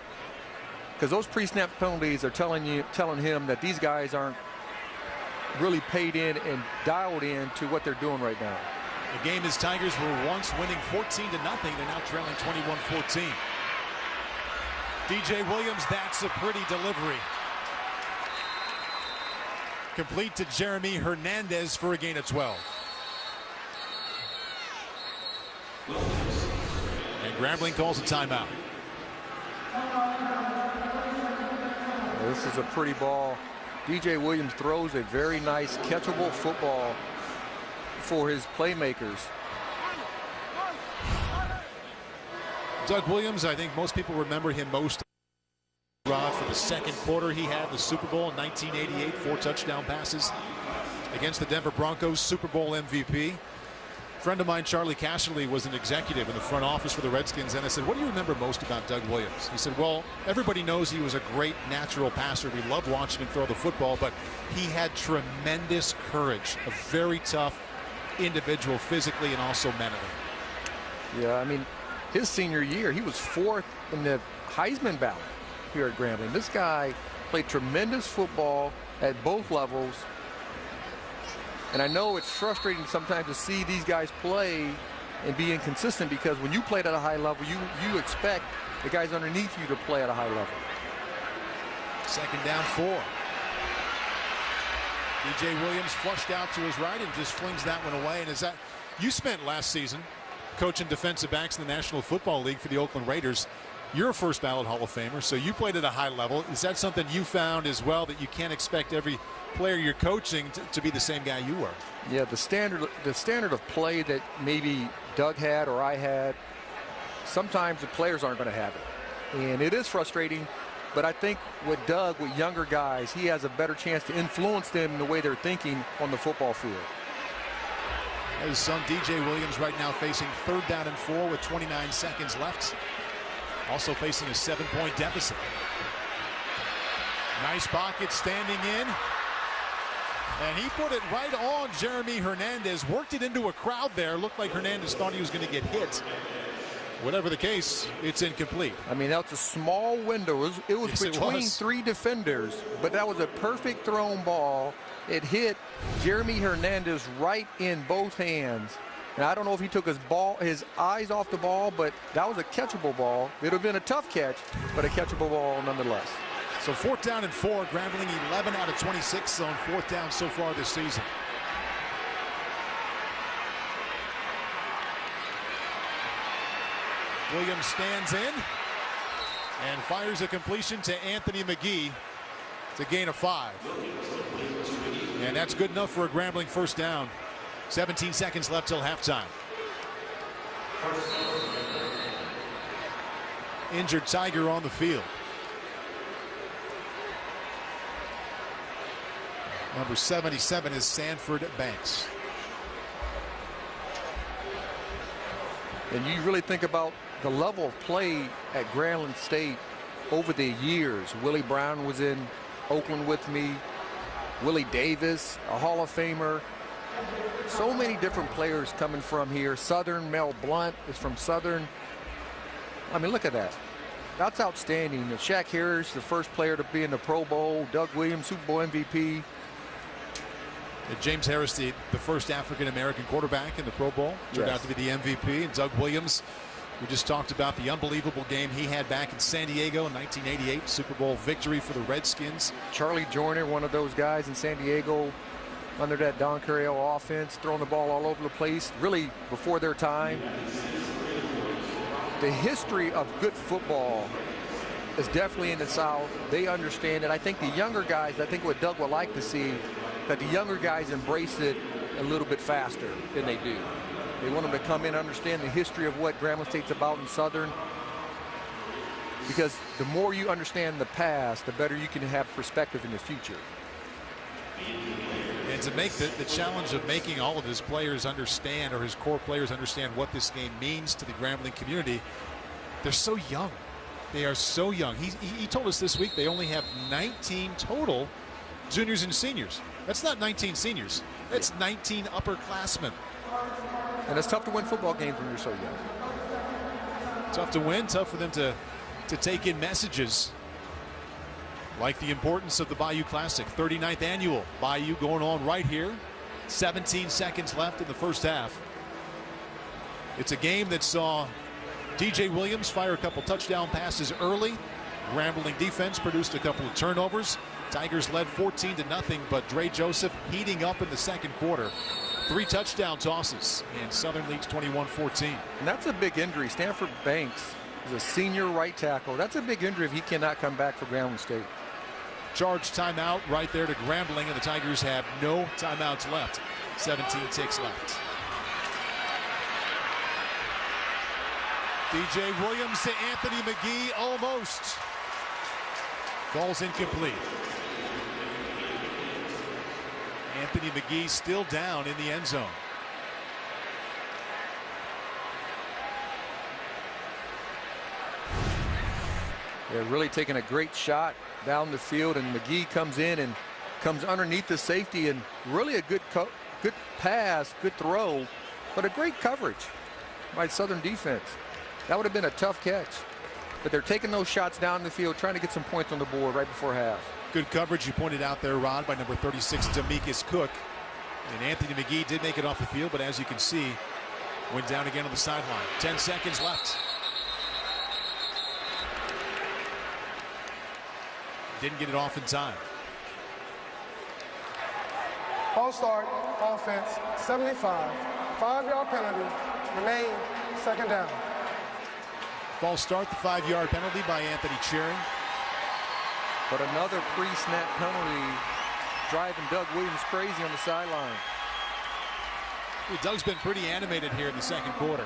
because those pre-snap penalties are telling him that these guys aren't really paid in and dialed in to what they're doing right now. The game is Tigers were once winning 14-0. They're now trailing 21-14. DJ Williams, that's a pretty delivery. Complete to Jeremy Hernandez for a gain of 12. And Grambling calls a timeout. This is a pretty ball. DJ Williams throws a very nice catchable football for his playmakers. Doug Williams, I think most people remember him most, Rod, for the second quarter he had the Super Bowl in 1988, 4 touchdown passes against the Denver Broncos, Super Bowl MVP. A friend of mine, Charlie Casserly, was an executive in the front office for the Redskins, and I said, what do you remember most about Doug Williams? He said, well, everybody knows he was a great natural passer. We loved watching him throw the football, but he had tremendous courage, a very tough individual physically and also mentally. Yeah, I mean, his senior year, he was 4th in the Heisman ballot here at Grambling. This guy played tremendous football at both levels. And I know it's frustrating sometimes to see these guys play and be inconsistent, because when you play at a high level, you expect the guys underneath you to play at a high level. Second down 4. DJ Williams flushed out to his right and just flings that one away. And is that, you spent last season coaching defensive backs in the National Football League for the Oakland Raiders. You're a first ballot Hall of Famer, so you played at a high level. Is that something you found as well, that you can't expect every player you're coaching to be the same guy you were? Yeah, the standard of play that maybe Doug had or I had, sometimes the players aren't going to have it. And it is frustrating, but I think with Doug, with younger guys, he has a better chance to influence them in the way they're thinking on the football field. His son DJ Williams right now facing 3rd down and 4 with 29 seconds left. Also facing a 7-point deficit. Nice pocket standing in. And he put it right on Jeremy Hernandez. Worked it into a crowd there. Looked like Hernandez thought he was going to get hit. Whatever the case, it's incomplete. I mean, that was a small window. It was Yes, between 3 defenders, but that was a perfect thrown ball. It hit Jeremy Hernandez right in both hands. And I don't know if he took his eyes off the ball, but that was a catchable ball. It would have been a tough catch, but a catchable ball nonetheless. So 4th down and 4, Grambling 11 out of 26 on 4th down so far this season. Williams stands in and fires a completion to Anthony McGee. It's a gain of 5. And that's good enough for a Grambling first down. 17 seconds left till halftime. Injured Tiger on the field. Number 77 is Sanford Banks. And you really think about the level of play at Grambling State. over the years. Willie Brown was in Oakland with me. Willie Davis, a Hall of Famer. So many different players coming from here. Southern, Mel Blount is from Southern. I mean, look at that. That's outstanding. Shaq Harris, the first player to be in the Pro Bowl. Doug Williams, Super Bowl MVP. James Harris, the first African-American quarterback in the Pro Bowl, turned out to be the MVP. And Doug Williams, we just talked about the unbelievable game he had back in San Diego in 1988, Super Bowl victory for the Redskins. Charlie Joyner, one of those guys in San Diego, under that Don Carriel offense, throwing the ball all over the place, really before their time. The history of good football is definitely in the South. They understand it. I think the younger guys, I think what Doug would like to see, that the younger guys embrace it a little bit faster than they do. They want them to come in and understand the history of what Grambling State's about in Southern. Because the more you understand the past, the better you can have perspective in the future. And to make the challenge of making all of his players understand, or his core players understand, what this game means to the Grambling community, they're so young. They are so young. He told us this week they only have 19 total juniors and seniors. That's not 19 seniors. That's 19 upperclassmen. And it's tough to win football games when you're so young. Tough to win, tough for them to take in messages like the importance of the Bayou Classic. 39th annual Bayou going on right here. 17 seconds left in the first half. It's a game that saw DJ Williams fire a couple touchdown passes early. Grambling defense produced a couple of turnovers. Tigers led 14-0, but Dre Joseph heating up in the second quarter. 3 touchdown tosses, and Southern leads 21-14. And that's a big injury. Stanford Banks is a senior right tackle. That's a big injury if he cannot come back for Grambling State. Charge timeout right there to Grambling, and the Tigers have no timeouts left. 17 ticks left. DJ Williams to Anthony McGee, almost. Ball's incomplete. Anthony McGee still down in the end zone. They're really taking a great shot down the field, and McGee comes in and comes underneath the safety, and really a good pass, good throw, but a great coverage by Southern defense. That would have been a tough catch, but they're taking those shots down the field, trying to get some points on the board right before half. Good coverage, you pointed out there, Rod, by number 36, Demekus Cook. And Anthony McGee did make it off the field, but as you can see, went down again on the sideline. 10 seconds left. Didn't get it off in time. False start, offense, 75. 5-yard penalty, remain second down. False start, the 5-yard penalty by Anthony Cherry. But another pre-snap penalty driving Doug Williams crazy on the sideline. Doug's been pretty animated here in the second quarter.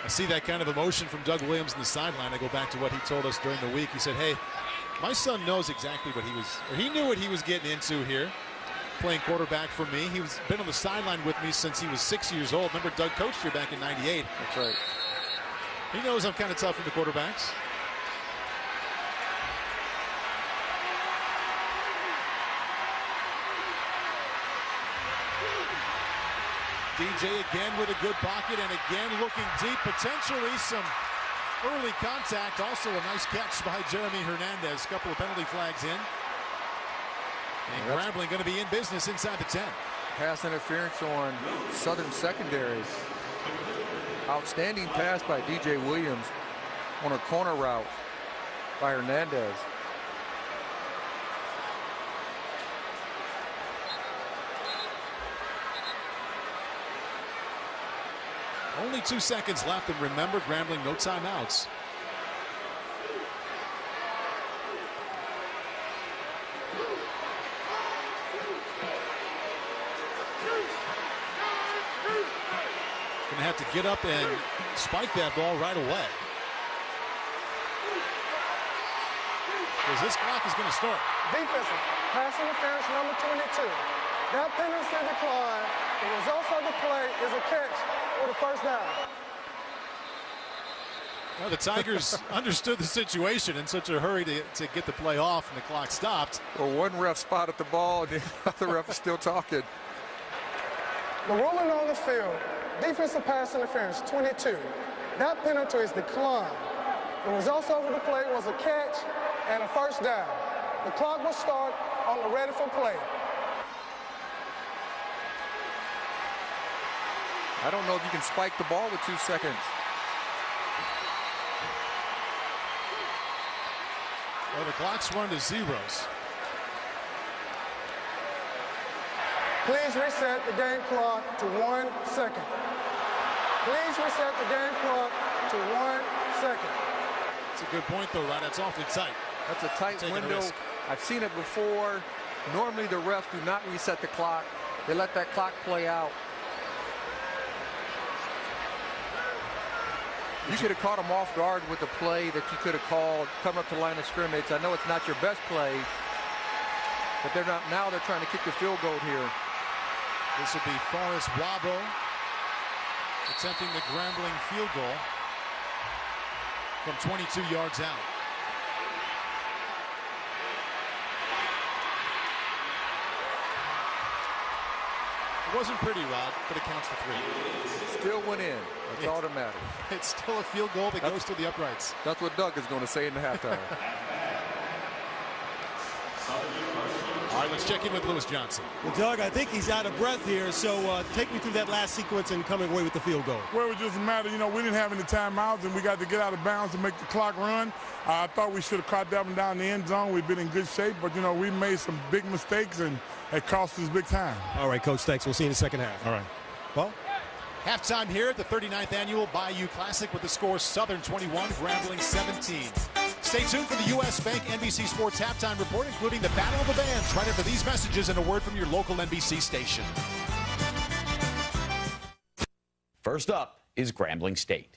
I see that kind of emotion from Doug Williams in the sideline. I go back to what he told us during the week. He said, hey, my son knows exactly what he knew what he was getting into here, playing quarterback for me. He's been on the sideline with me since he was 6 years old. Remember, Doug coached here back in '98. That's right. He knows I'm kind of tough with the quarterbacks. DJ again with a good pocket, and again looking deep, potentially some early contact. Also a nice catch by Jeremy Hernandez. Couple of penalty flags in. And Grambling going to be in business inside the 10. Pass interference on Southern secondary. Outstanding pass by DJ Williams on a corner route by Hernandez. Only 2 seconds left, and remember, Grambling, no timeouts. Gonna have to get up and spike that ball right away, because this clock is gonna start. Defensive, pass interference number 22. That penalty decline. The result of the play is a catch with a first down. Well, the Tigers understood the situation in such a hurry to get the play off, and the clock stopped. Well, one ref spotted the ball, and the other ref is still talking. The ruling on the field, defensive pass interference, 22. That penalty is declined. The results over the play was a catch and a first down. The clock will start on the ready for play. I don't know if you can spike the ball with 2 seconds. Well, the clock's run to zeros. Please reset the game clock to 1 second. Please reset the game clock to 1 second. That's a good point, though, Rod. That's awfully tight. That's a tight window. I've seen it before. Normally, the refs do not reset the clock. They let that clock play out. You could have caught them off guard with the play that you could have called, come up to line of scrimmage. I know it's not your best play, but they're not. Now they're trying to kick the field goal here. This will be Forrest Wabo attempting the Grambling field goal from 22 yards out. It wasn't pretty, Rod, but it counts for 3. It still went in. That's all that matters. It's still a field goal that goes to the uprights. That's what Doug is going to say in the halftime. All right, let's check in with Lewis Johnson. Well, Doug, I think he's out of breath here, so take me through that last sequence and coming away with the field goal. Well, it just matter, you know, we didn't have any timeouts, and we got to get out of bounds to make the clock run. I thought we should have caught that one down the end zone. We've been in good shape, but, you know, we made some big mistakes, and it cost us big time. All right, Coach, thanks. We'll see you in the second half. All right. Paul? Halftime here at the 39th Annual Bayou Classic with the score Southern 21, Grambling 17. Stay tuned for the U.S. Bank NBC Sports Halftime Report, including the Battle of the Bands, right after these messages and a word from your local NBC station. First up is Grambling State.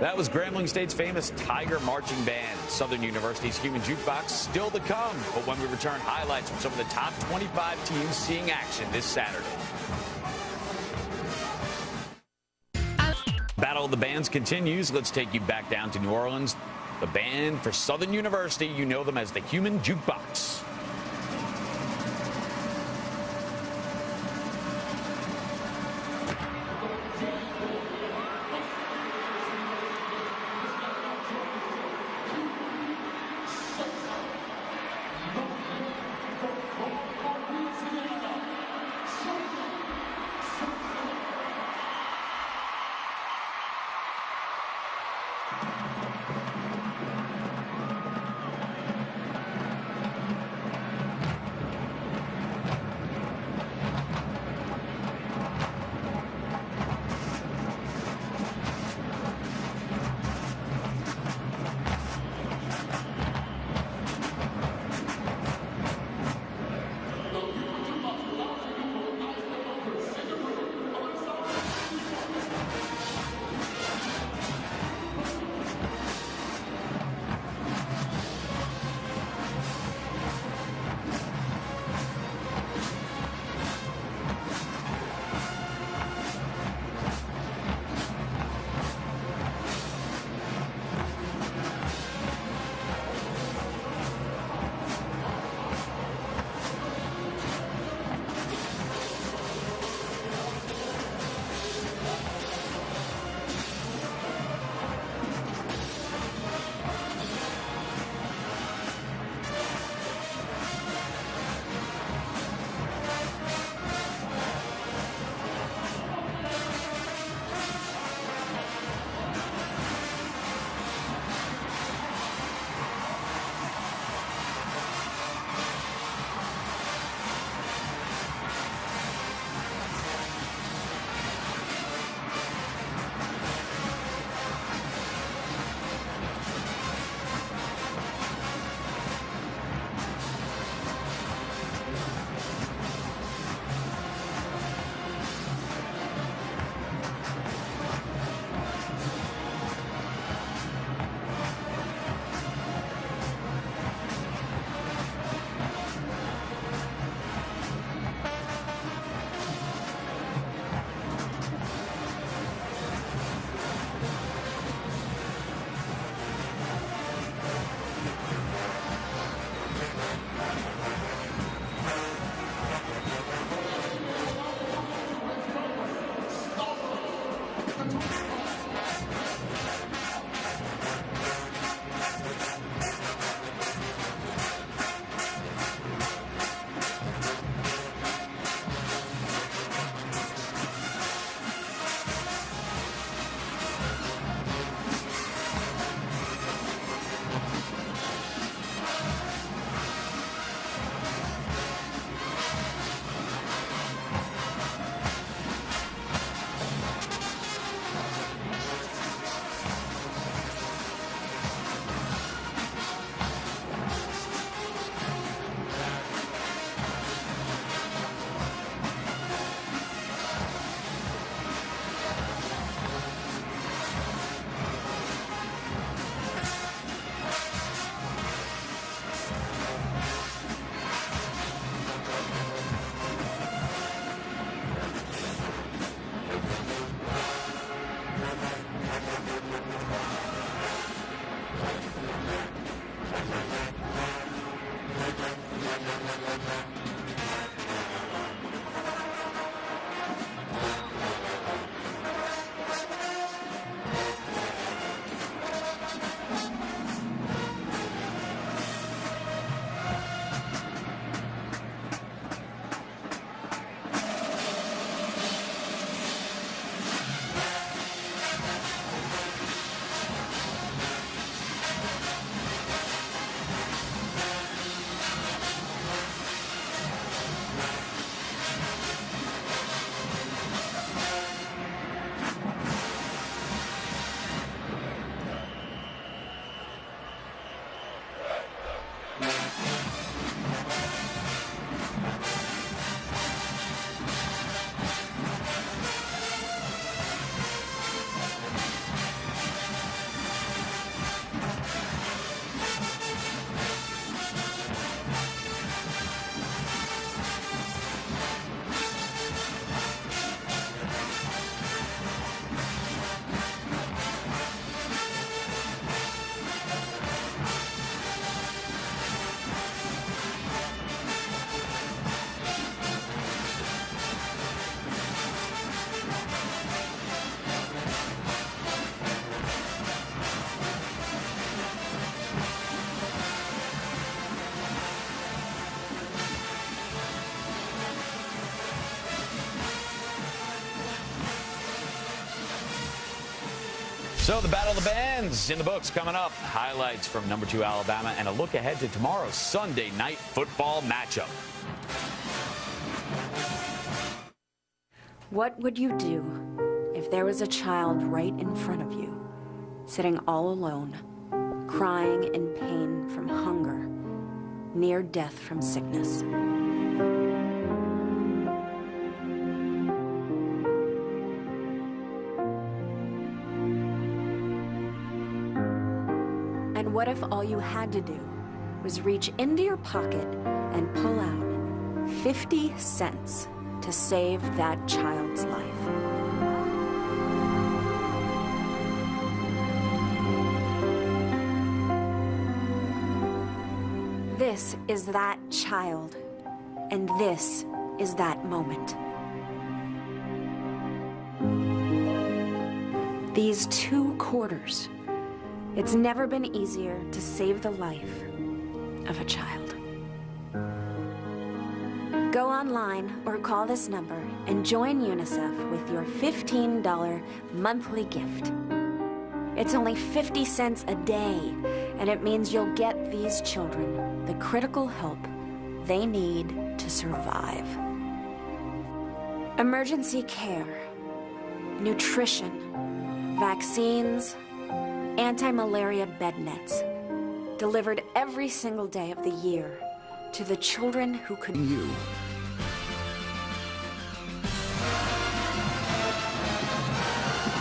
That was Grambling State's famous Tiger Marching Band. Southern University's Human Jukebox still to come. But when we return, highlights from some of the top 25 teams seeing action this Saturday. Battle of the Bands continues. Let's take you back down to New Orleans. The band for Southern University, you know them as the Human Jukebox. So the Battle of the Bands in the books coming up. Highlights from number 2 Alabama and a look ahead to tomorrow's Sunday night football matchup. What would you do if there was a child right in front of you, sitting all alone, crying in pain from hunger, near death from sickness? And what if all you had to do was reach into your pocket and pull out 50 cents to save that child's life? This is that child, and this is that moment. These 2 quarters. It's never been easier to save the life of a child. Go online or call this number and join UNICEF with your $15 monthly gift. It's only 50 cents a day, and it means you'll get these children the critical help they need to survive. Emergency care, nutrition, vaccines, anti-malaria bed nets, delivered every single day of the year to the children who could use.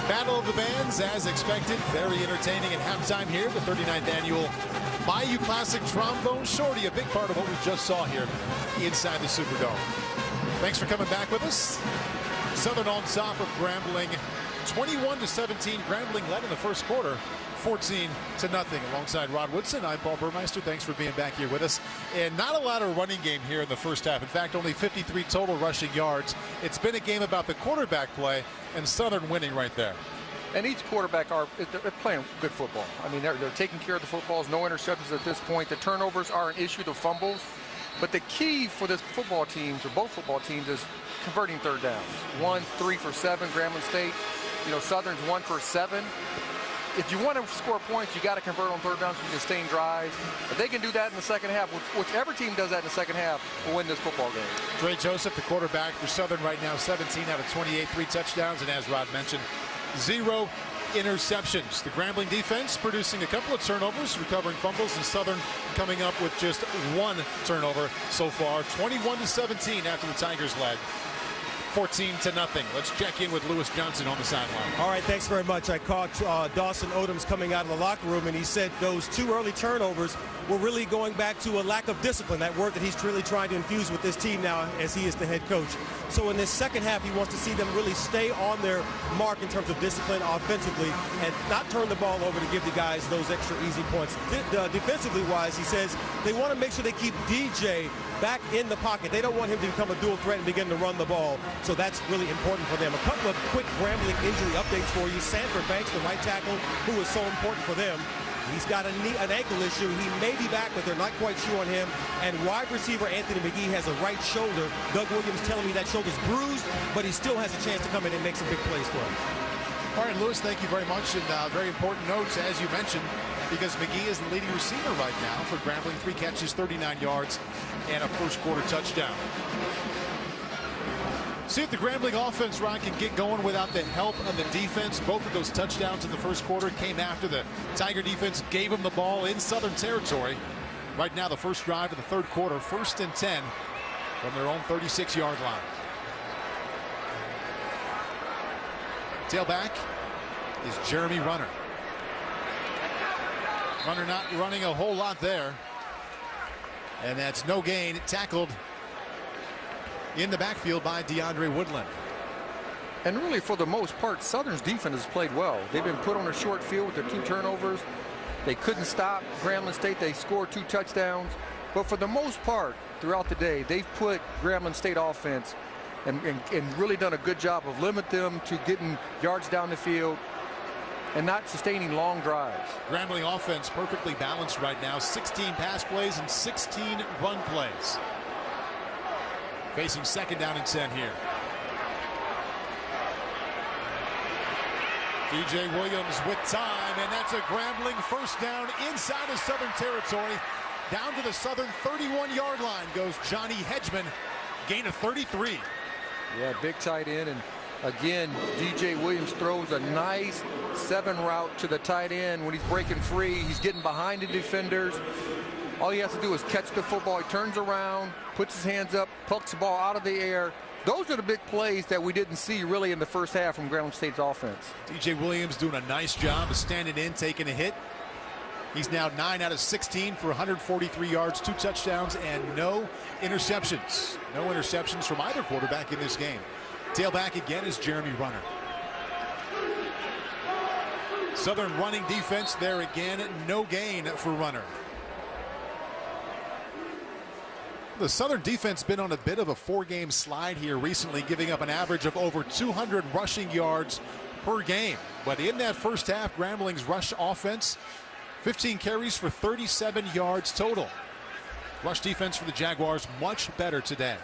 Battle of the Bands, as expected, very entertaining at halftime here, the 39th Annual Bayou Classic Trombone Shorty, a big part of what we just saw here inside the Superdome. Thanks for coming back with us. Southern on top of Grambling, 21-17. Grambling led in the first quarter, 14-0. Alongside Rod Woodson, I'm Paul Burmeister. Thanks for being back here with us. And not a lot of running game here in the first half. In fact, only 53 total rushing yards. It's been a game about the quarterback play, and Southern winning right there. And each quarterback they're playing good football. I mean, they're taking care of the footballs. No interceptions at this point. The turnovers are an issue. The fumbles. But the key for this football teams, or both football teams, is converting third downs. 1, 3 for 7. Grambling State, Southern's 1 for 7. If you want to score points, you got to convert on third downs so you can sustain drives. If they can do that in the second half, whichever team does that in the second half will win this football game. Dre Joseph, the quarterback for Southern right now, 17 out of 28, 3 touchdowns, and as Rod mentioned, 0 interceptions. The Grambling defense producing a couple of turnovers, recovering fumbles, and Southern coming up with just 1 turnover so far. 21-17 after the Tigers led. 14-0. Let's check in with Lewis Johnson on the sideline. All right, thanks very much. I caught Dawson Odoms coming out of the locker room, and he said those 2 early turnovers were really going back to a lack of discipline, that word that he's really trying to infuse with this team now as he is the head coach. So in this second half, he wants to see them really stay on their mark in terms of discipline offensively and not turn the ball over to give the guys those extra easy points. Defensively wise, he says they want to make sure they keep DJ back in the pocket. They don't want him to become a dual threat and begin to run the ball. So that's really important for them. A couple of quick Grambling injury updates for you. Sanford Banks, the right tackle, who is so important for them. He's got an ankle issue. He may be back, but they're not quite sure on him. And wide receiver Anthony McGee has a right shoulder. Doug Williams telling me that shoulder's bruised, but he still has a chance to come in and make some big plays for him. All right, Lewis, thank you very much. And very important notes, as you mentioned, because McGee is the leading receiver right now for Grambling. 3 catches, 39 yards, and a first quarter touchdown. See if the Grambling offense, Ron, can get going without the help of the defense. Both of those touchdowns in the first quarter came after the Tiger defense gave them the ball in Southern territory. Right now, the first drive of the third quarter, 1st and 10 from their own 36-yard line. Tailback is Jeremy Runner. Runner not running a whole lot there. And that's no gain. Tackled in the backfield by DeAndre Woodland. And really, for the most part, Southern's defense has played well. They've been put on a short field with their 2 turnovers. They couldn't stop Grambling State. They scored 2 touchdowns. But for the most part, throughout the day, they've put Grambling State offense and really done a good job of limiting them to getting yards down the field and not sustaining long drives. Grambling offense perfectly balanced right now. 16 pass plays and 16 run plays. Facing 2nd down and 10 here. DJ Williams with time, and that's a Grambling first down inside of Southern territory. Down to the Southern 31-yard line goes Johnny Hedgeman, gain of 33. Yeah, big tight end, and again, DJ Williams throws a nice 7 route to the tight end. When he's breaking free, he's getting behind the defenders. All he has to do is catch the football. He turns around, puts his hands up, plucks the ball out of the air. Those are the big plays that we didn't see really in the first half from Grambling State's offense. DJ Williams doing a nice job of standing in, taking a hit. He's now 9 out of 16 for 143 yards, 2 touchdowns, and no interceptions. No interceptions from either quarterback in this game. Tailback again is Jeremy Runner. Southern running defense there again, no gain for Runner. The Southern defense been on a bit of a 4-game slide here recently, giving up an average of over 200 rushing yards per game. But in that first half, Grambling's rush offense, 15 carries for 37 yards total. Rush defense for the Jaguars much better today.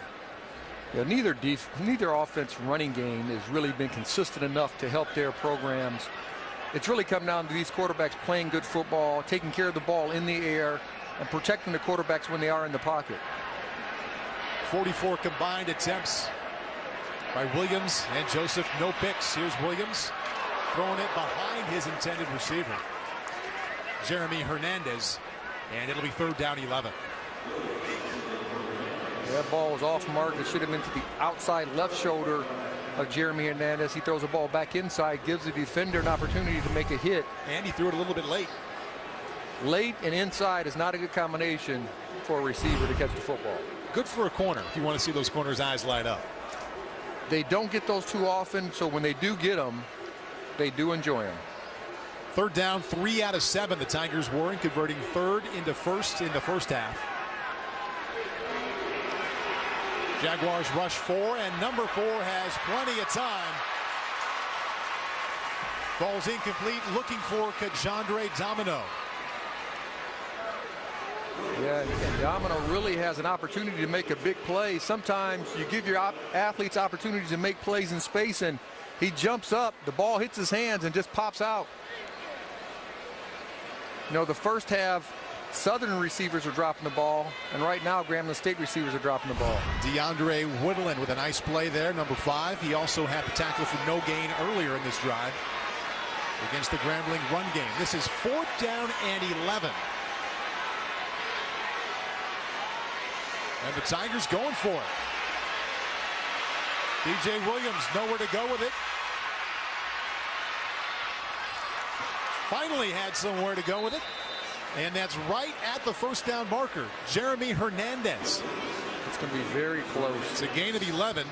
Yeah, neither offense running game has really been consistent enough to help their programs. It's really come down to these quarterbacks playing good football, taking care of the ball in the air, and protecting the quarterbacks when they are in the pocket. 44 combined attempts by Williams and Joseph. No picks. Here's Williams throwing it behind his intended receiver, Jeremy Hernandez, and it'll be 3rd down 11. That ball was off mark. It should have been to the outside left shoulder of Jeremy Hernandez. He throws the ball back inside, gives the defender an opportunity to make a hit. And he threw it a little bit late. Late and inside is not a good combination for a receiver to catch the football. Good for a corner if you want to see those corners' eyes light up. They don't get those too often, so when they do get them, they do enjoy them. 3rd down, 3 out of 7 the Tigers were in, converting 3rd into 1st in the first half. Jaguars rush 4, and number 4 has plenty of time. Ball's incomplete, looking for Kajandre Domino. Yeah, and Domino really has an opportunity to make a big play. Sometimes you give your athletes opportunities to make plays in space, and he jumps up, the ball hits his hands and just pops out. You know, the first half, Southern receivers are dropping the ball, and right now Grambling State receivers are dropping the ball. DeAndre Woodland with a nice play there, number 5. He also had the tackle for no gain earlier in this drive against the Grambling run game. This is 4th down and 11. And the Tigers going for it. DJ Williams nowhere to go with it. Finally had somewhere to go with it. And that's right at the 1st down marker, Jeremy Hernandez. It's going to be very close. It's a gain of 11,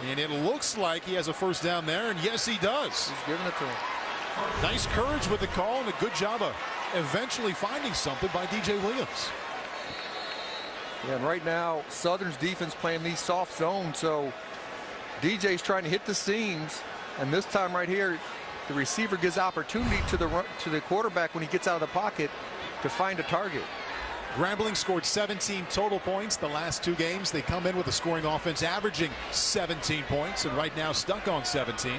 and it looks like he has a 1st down there, and yes, he does. He's giving it to him. Nice courage with the call, and a good job of eventually finding something by DJ Williams. Yeah, and right now, Southern's defense playing these soft zones, so DJ's trying to hit the seams, and this time right here, the receiver gives opportunity to the quarterback when he gets out of the pocket to find a target. Grambling scored 17 total points the last 2 games. They come in with a scoring offense averaging 17 points, and right now stuck on 17.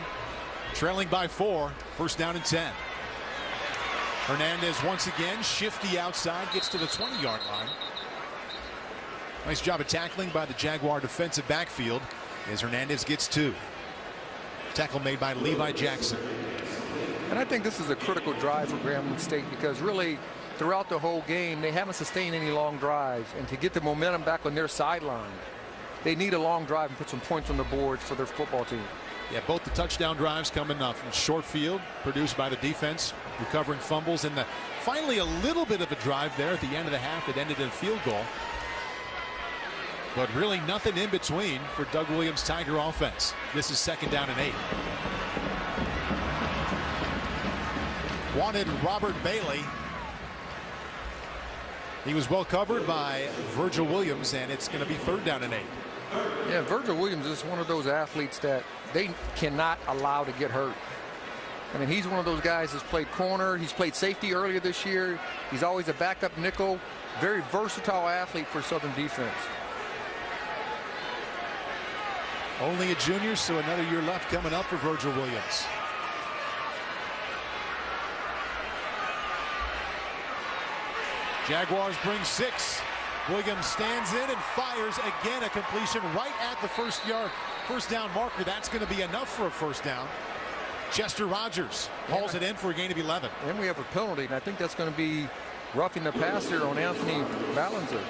Trailing by 4, 1st down and 10. Hernandez once again, shifty outside, gets to the 20-yard line. Nice job of tackling by the Jaguar defensive backfield as Hernandez gets 2. Tackle made by Levi Jackson. And I think this is a critical drive for Grambling State because really throughout the whole game they haven't sustained any long drives, and to get the momentum back on their sideline they need a long drive and put some points on the board for their football team. Yeah, both the touchdown drives coming from short field produced by the defense, recovering fumbles, and finally a little bit of a drive there at the end of the half that ended in a field goal. But really nothing in between for Doug Williams' Tiger offense. This is 2nd down and 8. Wanted Robert Bailey. He was well covered by Virgil Williams, and it's going to be 3rd down and 8. Yeah, Virgil Williams is one of those athletes that they cannot allow to get hurt. I mean, he's one of those guys that's played corner. He's played safety earlier this year. He's always a backup nickel. Very versatile athlete for Southern defense. Only a junior, so another year left coming up for Virgil Williams. Jaguars bring 6. Williams stands in and fires again, a completion right at the first down marker. That's going to be enough for a first down. Chester Rogers hauls it in for a gain of 11. And we have a penalty, and I think that's going to be roughing the passer on Anthony Ballinger.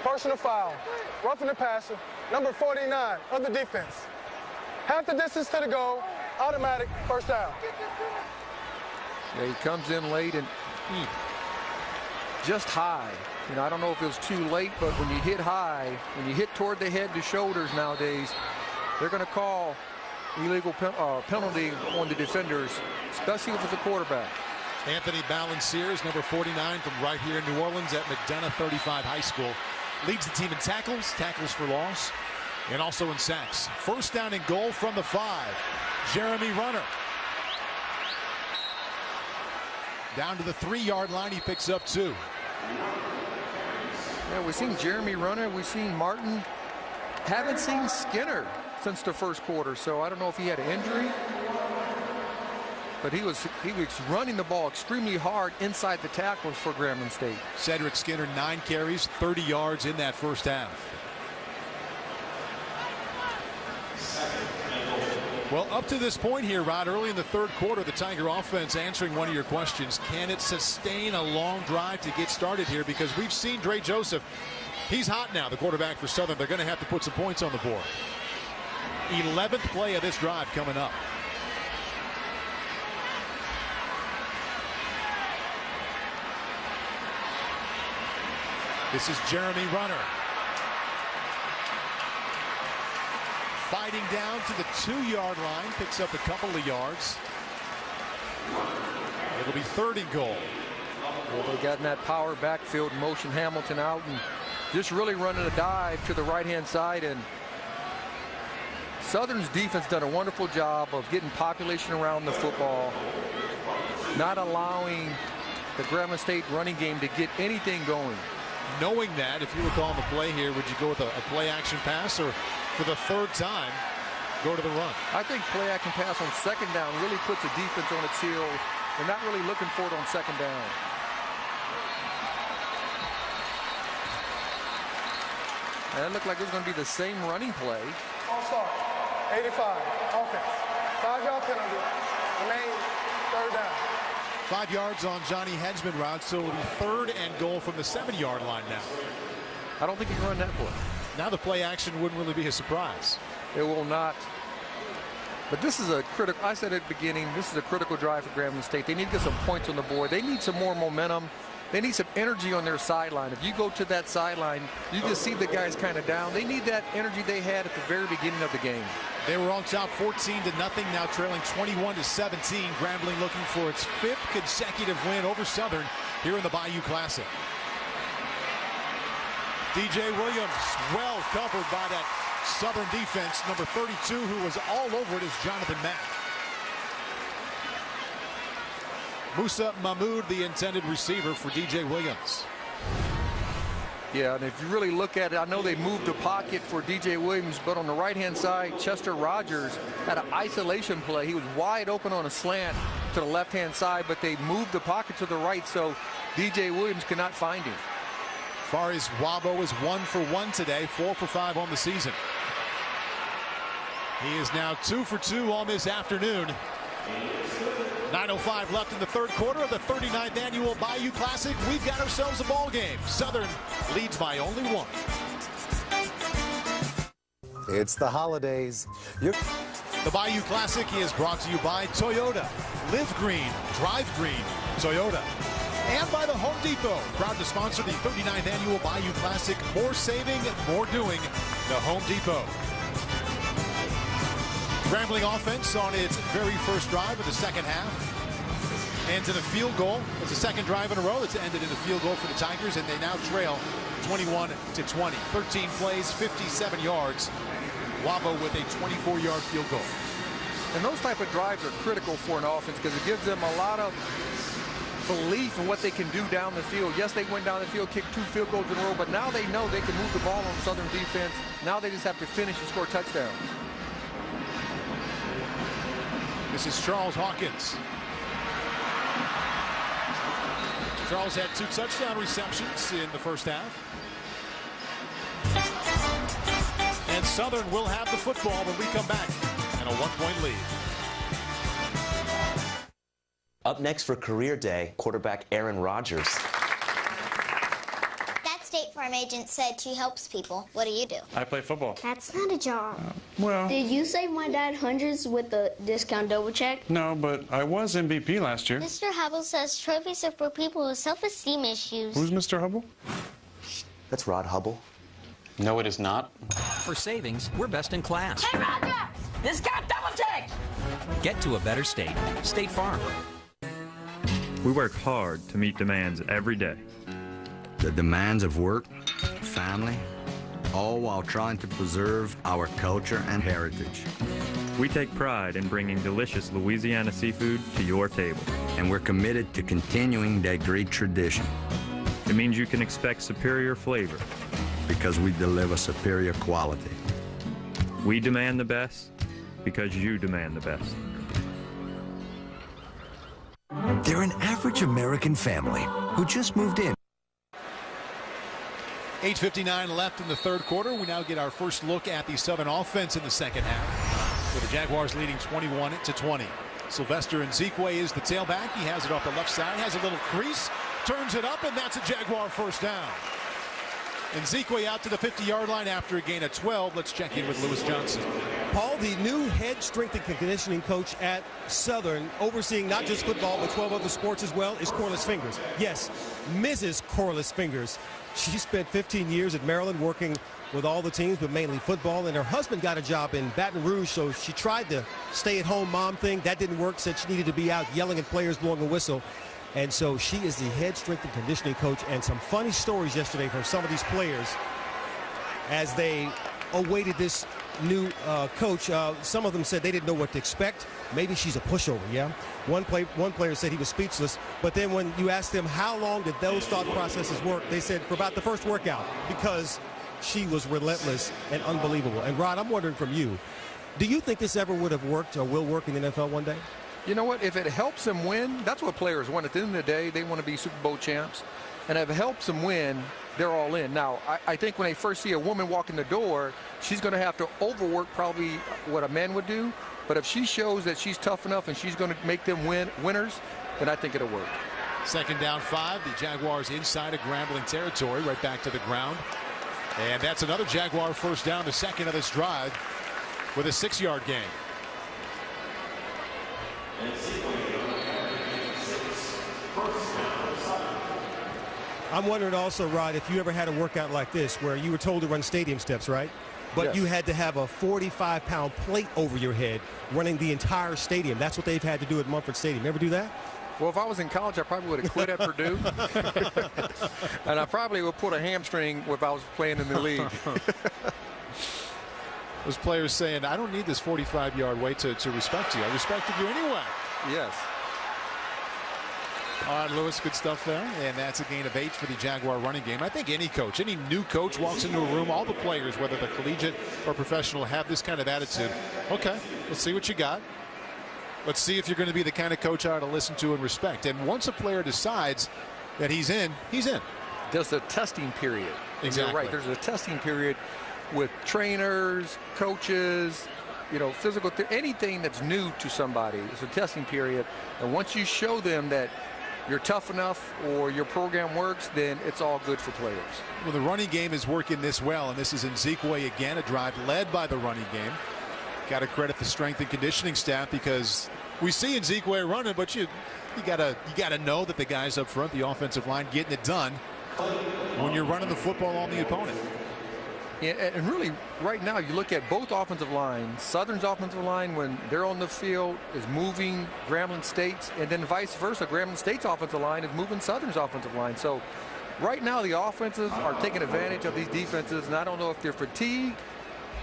Personal foul, roughing the passer, number 49 of the defense. Half the distance to the goal, automatic first down. Yeah, he comes in late and just high. You know, I don't know if it was too late, but when you hit high, when you hit toward the head to shoulders nowadays, they're going to call illegal penalty on the defenders, especially if it's a quarterback. Anthony Ballinger, number 49 from right here in New Orleans at McDonough 35 High School. Leads the team in tackles for loss, and also in sacks. First down and goal from the 5. Jeremy Runner. Down to the 3-yard line, he picks up 2. Yeah, we've seen Jeremy Runner, we've seen Martin. Haven't seen Skinner since the first quarter, so I don't know if he had an injury. But he was running the ball extremely hard inside the tackles for Grambling State. Cedric Skinner, 9 carries, 30 yards in that first half. Well, up to this point here, Rod, early in the third quarter, the Tiger offense answering one of your questions. Can it sustain a long drive to get started here? Because we've seen Dre Joseph. He's hot now, the quarterback for Southern. They're going to have to put some points on the board. 11th play of this drive coming up. This is Jeremy Runner. Fighting down to the 2-yard line, picks up a couple of yards. It'll be 3rd and goal. Well, they got in that power backfield, motion Hamilton out, and just really running a dive to the right-hand side. And Southern's defense done a wonderful job of getting population around the football, not allowing the Grambling State running game to get anything going. Knowing that, if you were calling the play here, would you go with a play-action pass, or for the 3rd time, go to the run? I think play-action pass on 2nd down really puts the defense on its heels. They're not really looking for it on 2nd down. And it looked like it was going to be the same running play. On start, 85, offense. 5-yard penalty, remain 3rd down. 5 yards on Johnny Hedgeman, Rod, so it'll be 3rd and goal from the 7-yard line now. I don't think he can run that play. Now the play action wouldn't really be a surprise. It will not. But this is a critical, I said at the beginning, this is a critical drive for Grambling State. They need to get some points on the board. They need some more momentum. They need some energy on their sideline. If you go to that sideline, you just see the guys kind of down. They need that energy they had at the very beginning of the game. They were on top 14-0, now trailing 21-17. Grambling looking for its 5th consecutive win over Southern here in the Bayou Classic. DJ Williams, well covered by that Southern defense. Number 32, who was all over it, is Jonathan Mack. Musa Mahmoud, the intended receiver for DJ Williams. Yeah, and if you really look at it, I know they moved the pocket for DJ Williams, but on the right-hand side, Chester Rogers had an isolation play. He was wide open on a slant to the left-hand side, but they moved the pocket to the right, so DJ Williams could not find him. Faris Wabo is 1 for 1 today, 4 for 5 on the season. He is now 2 for 2 on this afternoon. 9:05 left in the 3rd quarter of the 39th Annual Bayou Classic. We've got ourselves a ball game. Southern leads by only 1. It's the holidays. The Bayou Classic is brought to you by Toyota. Live green, drive green, Toyota. And by the Home Depot, proud to sponsor the 39th Annual Bayou Classic. More saving, more doing. The Home Depot. Grambling offense on its very first drive of the 2nd half. Ends in a field goal. It's the 2nd drive in a row that's ended in a field goal for the Tigers, and they now trail 21-20. 13 plays, 57 yards. Wabo with a 24-yard field goal. And those type of drives are critical for an offense because it gives them a lot of belief in what they can do down the field. Yes, they went down the field, kicked 2 field goals in a row, but now they know they can move the ball on Southern defense. Now they just have to finish and score touchdowns. This is Charles Hawkins. Charles had 2 touchdown receptions in the first half. And Southern will have the football when we come back, and a 1-point lead. Up next for Career Day, quarterback Aaron Rodgers. That State Farm agent said she helps people. What do you do? I play football. That's not a job. Well, Did you save my dad hundreds with the discount double check? no, but I was MVP last year. Mr. Hubble says trophies are for people with self-esteem issues. Who's Mr. Hubble? That's Rod Hubble. No, it is not. For savings, we're best in class. Hey, Roger! Discount double check! Get to a better state. State Farm. We work hard to meet demands every day. The demands of work, family, all while trying to preserve our culture and heritage. We take pride in bringing delicious Louisiana seafood to your table. And we're committed to continuing that great tradition. It means you can expect superior flavor. Because we deliver superior quality. We demand the best because you demand the best. They're an average American family who just moved in. 8:59 left in the third quarter. We now get our first look at the Southern offense in the second half, with the Jaguars leading 21-20. Sylvester Nzikwe is the tailback. He has it off the left side, has a little crease, turns it up, and that's a Jaguar first down. Nzikwe out to the 50-yard line after a gain of 12. Let's check in with Lewis Johnson. Paul, the new head strength and conditioning coach at Southern, overseeing not just football but 12 other sports as well, is Corliss Fingers. Yes, Mrs. Corliss Fingers. She spent 15 years at Maryland working with all the teams, but mainly football, and her husband got a job in Baton Rouge, so she tried the stay-at-home mom thing. That didn't work, said she needed to be out yelling at players, blowing a whistle. And so she is the head strength and conditioning coach, and some funny stories yesterday from some of these players as they awaited this new coach. Some of them said they didn't know what to expect. Maybe she's a pushover, yeah? One player said he was speechless, but then when you asked them how long did those thought processes work, they said for about the first workout, because she was relentless and unbelievable. And Rod, I'm wondering from you, do you think this ever would have worked or will work in the NFL one day? You know what? If it helps them win, that's what players want. At the end of the day, they want to be Super Bowl champs. And if it helps them win, they're all in. Now, I think when they first see a woman walk in the door, she's going to have to overwork probably what a man would do. But if she shows that she's tough enough and she's going to make them winners, then I think it'll work. Second down 5. The Jaguars inside of Grambling territory, right back to the ground. And that's another Jaguar first down, the second of this drive, with a 6-yard gain. I'm wondering also, Rod, if you ever had a workout like this where you were told to run stadium steps, right? But Yes. you had to have a 45-pound plate over your head running the entire stadium. That's what they've had to do at Mumford Stadium. Ever do that? Well, if I was in college, I probably would have quit at Purdue. And I probably would put a hamstring if I was playing in the league. Those players saying, I don't need this 45-yard wait to respect you. I respected you anyway. Yes. All right, Lewis, good stuff there. And that's a gain of 8 for the Jaguar running game. I think any coach, any new coach walks into a room, all the players, whether they're collegiate or professional, have this kind of attitude. Okay, let's see what you got. Let's see if you're going to be the kind of coach I ought to listen to and respect. And once a player decides that he's in, he's in. There's a testing period. Exactly. You're right. There's a testing period with trainers, coaches, you know, physical, anything that's new to somebody. It's a testing period. And once you show them that you're tough enough or your program works, then it's all good for players. Well, the running game is working this well, and this is Nzikwe again, a drive led by the running game. Got to credit the strength and conditioning staff, because we see Nzikwe running, but you gotta know that the guys up front, the offensive line, getting it done when you're running the football on the opponent. Yeah, and really, right now, you look at both offensive lines. Southern's offensive line, when they're on the field, is moving Grambling State's, and then vice versa. Grambling State's offensive line is moving Southern's offensive line. So right now, the offenses are taking advantage of these defenses, and I don't know if they're fatigued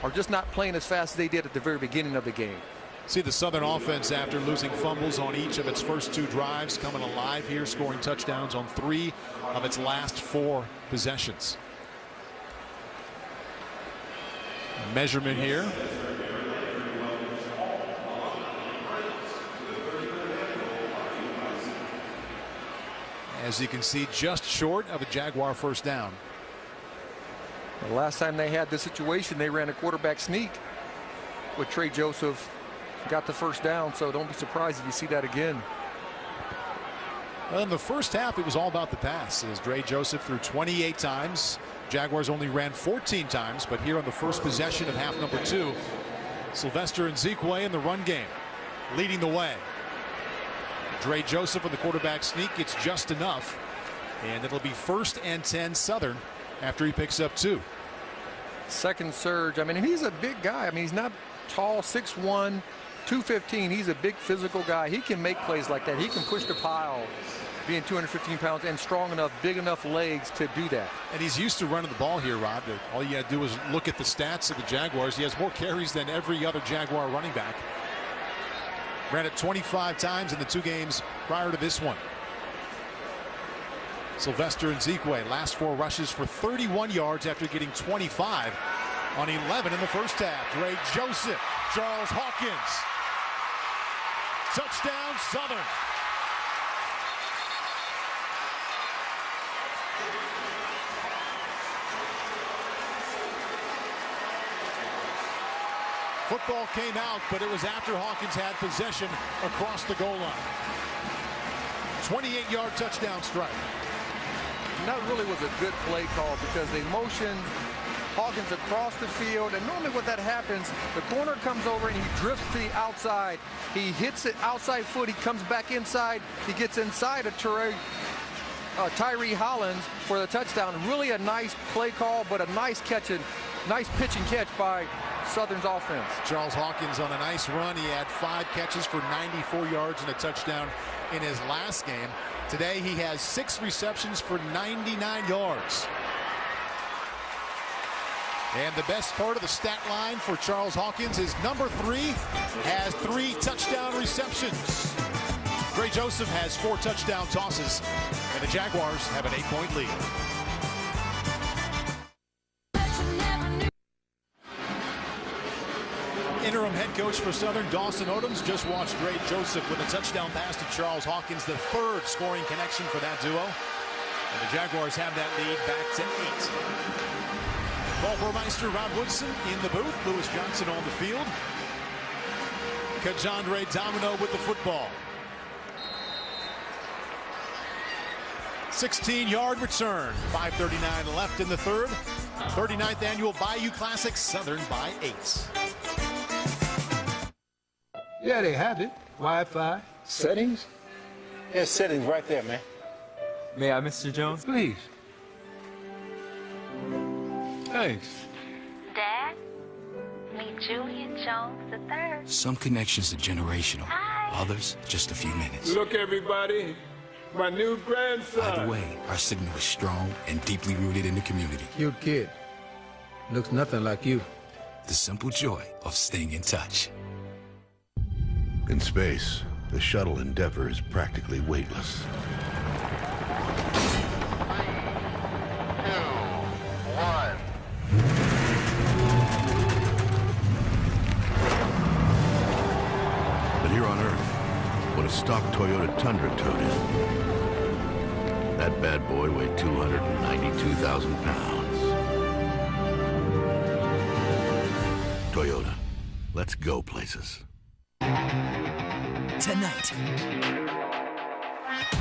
or just not playing as fast as they did at the very beginning of the game. See the Southern offense, after losing fumbles on each of its first 2 drives, coming alive here, scoring touchdowns on 3 of its last 4 possessions. Measurement here. As you can see, just short of a Jaguar first down. The last time they had this situation, they ran a quarterback sneak with Trey Joseph, got the first down, so don't be surprised if you see that again. Well, in the first half, it was all about the pass as Trey Joseph threw 28 times. Jaguars only ran 14 times, but here on the first possession of half number 2, Sylvester and Ezekwe in the run game, leading the way. Trey Joseph on the quarterback sneak gets just enough, and it'll be 1st and 10 Southern after he picks up 2. Second surge. I mean, he's a big guy. I mean, he's not tall, 6'1", 215. He's a big physical guy. He can make plays like that. He can push the pile, being 215 pounds and strong enough, big enough legs to do that. And he's used to running the ball here, Rob. All you got to do is look at the stats of the Jaguars. He has more carries than every other Jaguar running back. Ran it 25 times in the 2 games prior to this one. Sylvester and Ezekwe, last 4 rushes for 31 yards after getting 25 on 11 in the first half. Trey Joseph, Charles Hawkins. Touchdown, Southern. Football came out, but it was after Hawkins had possession across the goal line. 28-yard touchdown strike. And that really was a good play call because they motioned Hawkins across the field, and normally what that happens, the corner comes over and he drifts to the outside. He hits it outside foot, he comes back inside, he gets inside of Tyree Hollins for the touchdown. Really a nice play call, but a nice catch, and nice pitch and catch by Southern's offense. Charles Hawkins on a nice run. He had 5 catches for 94 yards and a touchdown in his last game. Today he has 6 receptions for 99 yards. And the best part of the stat line for Charles Hawkins is number 3 has 3 touchdown receptions. Trey Joseph has 4 touchdown tosses, and the Jaguars have an 8-point lead. Interim head coach for Southern, Dawson Odoms, just watched Trey Joseph with a touchdown pass to Charles Hawkins, the 3rd scoring connection for that duo. And the Jaguars have that lead back to 8. Ball Burmeister, Ron Woodson in the booth. Lewis Johnson on the field. Kajandre Domino with the football. 16-yard return. 5:39 left in the 3rd. 39th Annual Bayou Classic, Southern by 8. Yeah, they have it. Wi-Fi. Settings? Yeah, settings right there, man. May I, Mr. Jones? Please. Thanks. Dad, meet Julian Jones III. Some connections are generational. Hi. Others, just a few minutes. Look, everybody. My new grandson. Either way, our signal is strong and deeply rooted in the community. Cute kid. Looks nothing like you. The simple joy of staying in touch. In space, the shuttle Endeavour is practically weightless. 3, 2, 1. But here on Earth, what a stock Toyota Tundra towed in. That bad boy weighed 292,000 pounds. Toyota, let's go places. Tonight,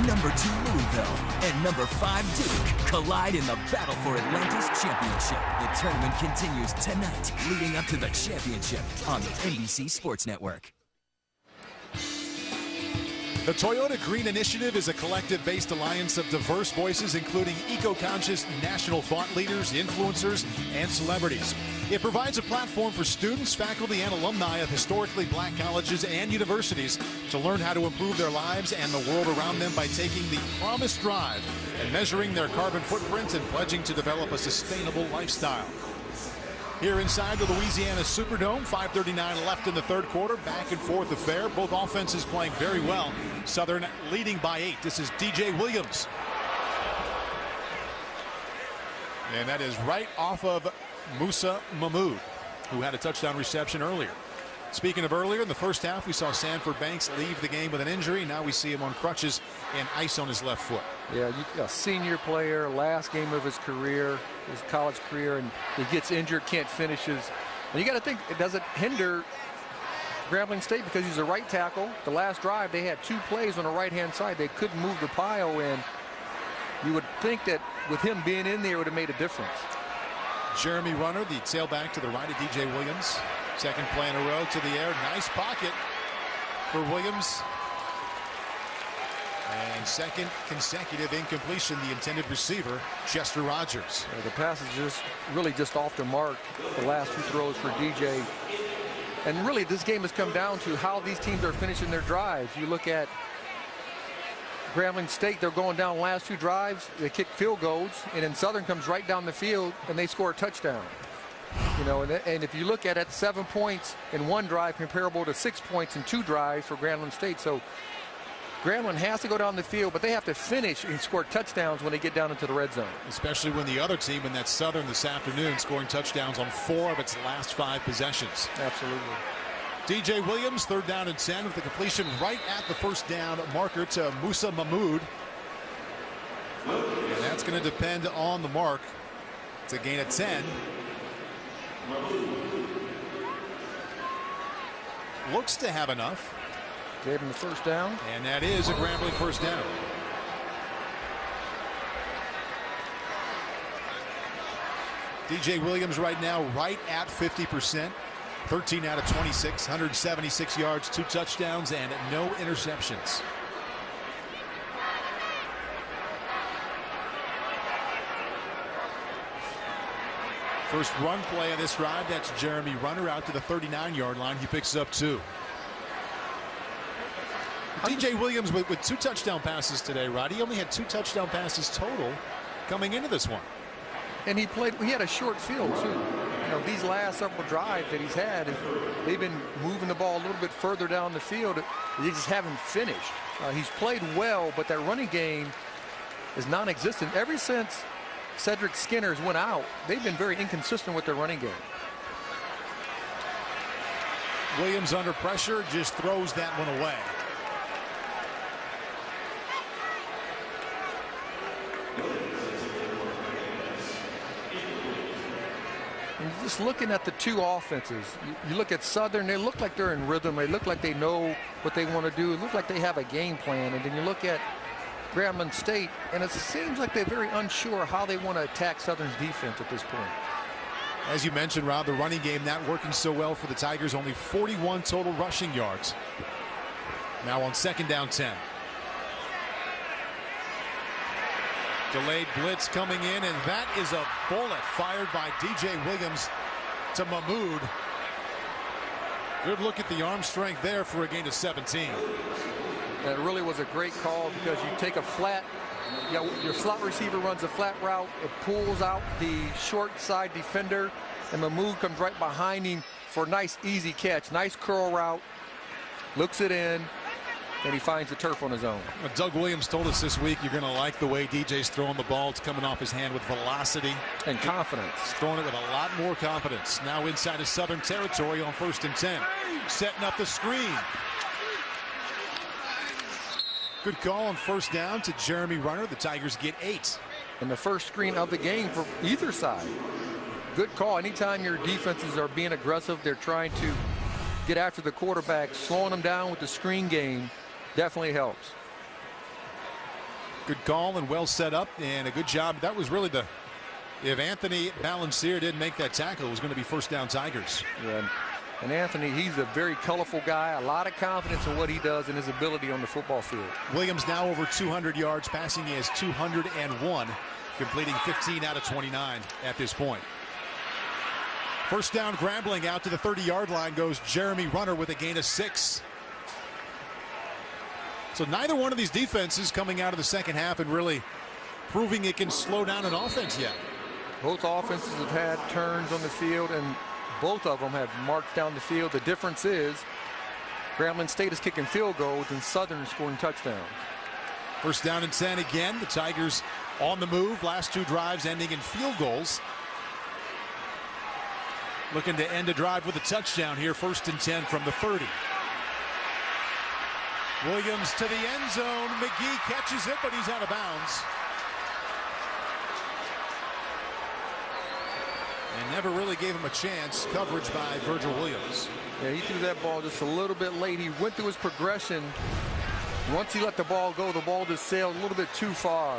number 2 Louisville and number 5 Duke collide in the battle for Atlanta's championship. The tournament continues tonight, leading up to the championship on the NBC Sports Network. The Toyota Green Initiative is a collective-based alliance of diverse voices, including eco-conscious national thought leaders, influencers, and celebrities. It provides a platform for students, faculty, and alumni of historically black colleges and universities to learn how to improve their lives and the world around them by taking the promised drive and measuring their carbon footprint and pledging to develop a sustainable lifestyle. Here inside the Louisiana Superdome, 5:39 left in the 3rd quarter. Back and forth affair. Both offenses playing very well. Southern leading by 8. This is DJ Williams. And that is right off of Musa Mahmoud, who had a touchdown reception earlier. Speaking of earlier, in the first half, we saw Sanford Banks leave the game with an injury. Now we see him on crutches and ice on his left foot. Yeah, a senior player, last game of his career, his college career, and he gets injured, can't finish his. And you got to think, it doesn't hinder Grambling State because he's a right tackle. The last drive, they had 2 plays on the right-hand side. They couldn't move the pile in. You would think that with him being in there, it would have made a difference. Jeremy Runner, the tailback to the right of DJ Williams. Second play in a row to the air. Nice pocket for Williams. And second consecutive incompletion, the intended receiver, Chester Rogers. Yeah, the pass is really just off the mark, the last 2 throws for DJ. And really, this game has come down to how these teams are finishing their drives. You look at Grambling State, they're going down the last 2 drives. They kick field goals, and then Southern comes right down the field, and they score a touchdown. You know, and if you look at it, 7 points in 1 drive comparable to 6 points in 2 drives for Grambling State. So Grambling has to go down the field, but they have to finish and score touchdowns when they get down into the red zone. Especially when the other team, and that's Southern this afternoon, scoring touchdowns on 4 of its last 5 possessions. Absolutely. DJ Williams, 3rd down and 10 with the completion right at the first down marker to Musa Mahmood. And that's going to depend on the mark. It's a gain of 10. Looks to have enough. Gave him the first down. And that is a Grambling first down. DJ Williams right now right at 50%. 13 out of 26, 176 yards, 2 touchdowns, and no interceptions. First run play of this drive, that's Jeremy Runner out to the 39-yard line. He picks up 2. DJ Williams with 2 touchdown passes today, Rod. He only had 2 touchdown passes total coming into this one. And he had a short field, too. You know, these last several drives that he's had, they've been moving the ball a little bit further down the field. They just haven't finished. He's played well, but that running game is non-existent. Ever since Cedric Skinner's went out, they've been very inconsistent with their running game. Williams under pressure just throws that one away. Just looking at the 2 offenses, you look at Southern, they look like they're in rhythm. They look like they know what they want to do. It looks like they have a game plan. And then you look at Grambling State, and it seems like they're very unsure how they want to attack Southern's defense at this point. As you mentioned, Rob, the running game not working so well for the Tigers. Only 41 total rushing yards. Now on 2nd down 10. Delayed blitz coming in, and that is a bullet fired by DJ Williams to Mahmood. Good look at the arm strength there for a gain of 17. That really was a great call because you take a flat, your slot receiver runs a flat route, it pulls out the short side defender, and Mahmood comes right behind him for a nice easy catch. Nice curl route, looks it in, and he finds the turf on his own. Doug Williams told us this week you're going to like the way DJ's throwing the ball. It's coming off his hand with velocity and confidence. He's throwing it with a lot more confidence. Now inside his Southern territory on 1st and 10. Setting up the screen. Good call on 1st down to Jeremy Runner. The Tigers get 8. And the first screen of the game for either side. Good call. Anytime your defenses are being aggressive, they're trying to get after the quarterback, slowing them down with the screen game definitely helps. Good call and well set up and a good job. That was really if Anthony Balancier didn't make that tackle, it was going to be 1st down Tigers. Yeah. And Anthony, he's a very colorful guy, a lot of confidence in what he does and his ability on the football field. Williams now over 200 yards passing. He has 201, completing 15 out of 29 at this point. 1st down Grambling. Out to the 30-yard line goes Jeremy Runner with a gain of 6. So neither one of these defenses coming out of the second half and really proving it can slow down an offense yet. Both offenses have had turns on the field, and both of them have marched down the field. The difference is Grambling State is kicking field goals and Southern is scoring touchdowns. 1st down and 10 again. The Tigers on the move. Last 2 drives ending in field goals. looking to end a drive with a touchdown here, 1st and 10 from the 30. Williams to the end zone. McGee catches it, but he's out of bounds. And never really gave him a chance. Coverage by Virgil Williams. Yeah, he threw that ball just a little bit late. He went through his progression. Once he let the ball go, the ball just sailed a little bit too far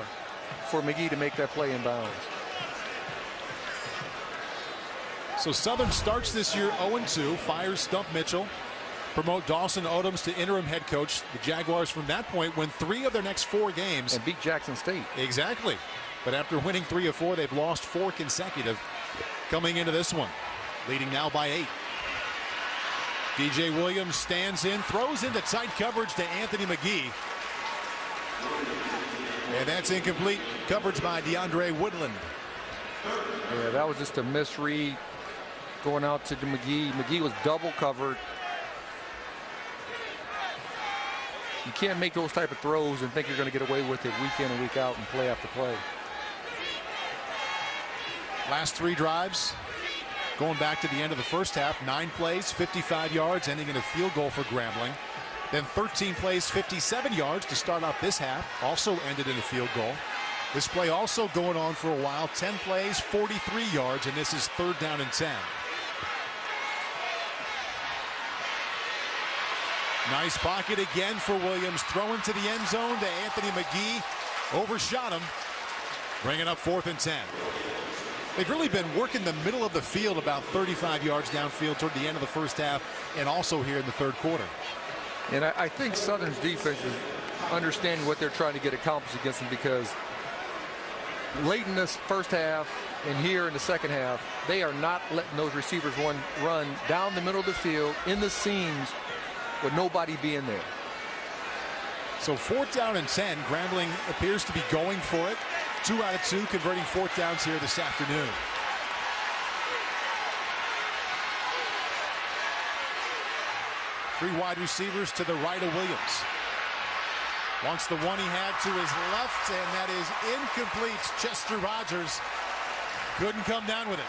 for McGee to make that play in bounds. So Southern starts this year 0-2, fires Stump Mitchell, promote Dawson Odoms to interim head coach. The Jaguars from that point win 3 of their next 4 games. And beat Jackson State. Exactly. But after winning 3 of 4, they've lost 4 consecutive coming into this one. Leading now by 8. DJ Williams stands in, throws into tight coverage to Anthony McGee. And that's incomplete. Coverage by DeAndre Woodland. Yeah, that was just a misread going out to McGee. McGee was double covered. You can't make those type of throws and think you're going to get away with it week in and week out and play after play. Last 3 drives, going back to the end of the first half, 9 plays, 55 yards, ending in a field goal for Grambling. Then 13 plays, 57 yards to start off this half, also ended in a field goal. This play also going on for a while, 10 plays, 43 yards, and this is 3rd down and 10. Nice pocket again for Williams, throwing to the end zone to Anthony McGee. Overshot him, bringing up 4th and 10. They've really been working the middle of the field about 35 yards downfield toward the end of the first half and also here in the 3rd quarter. And I think Southern's defense is understanding what they're trying to get accomplished against them, because late in this first half and here in the second half, they are not letting those receivers run down the middle of the field in the seams with nobody being there. So 4th down and 10. Grambling appears to be going for it. 2 out of 2 converting 4th downs here this afternoon. Three wide receivers to the right of Williams. Wants the one he had to his left, and that is incomplete. Chester Rogers couldn't come down with it.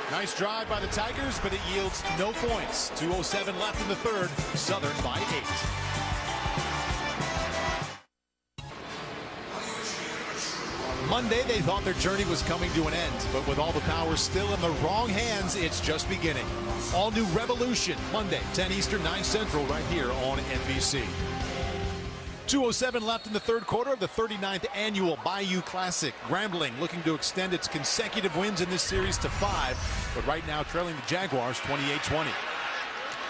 Nice drive by the Tigers, but it yields no points. 2:07 left in the 3rd. Southern by 8. Monday, they thought their journey was coming to an end, but with all the power still in the wrong hands, it's just beginning. All new Revolution, Monday, 10 Eastern, 9 Central, right here on NBC. 2:07 left in the 3rd quarter of the 39th Annual Bayou Classic. Grambling looking to extend its consecutive wins in this series to 5, but right now trailing the Jaguars 28-20.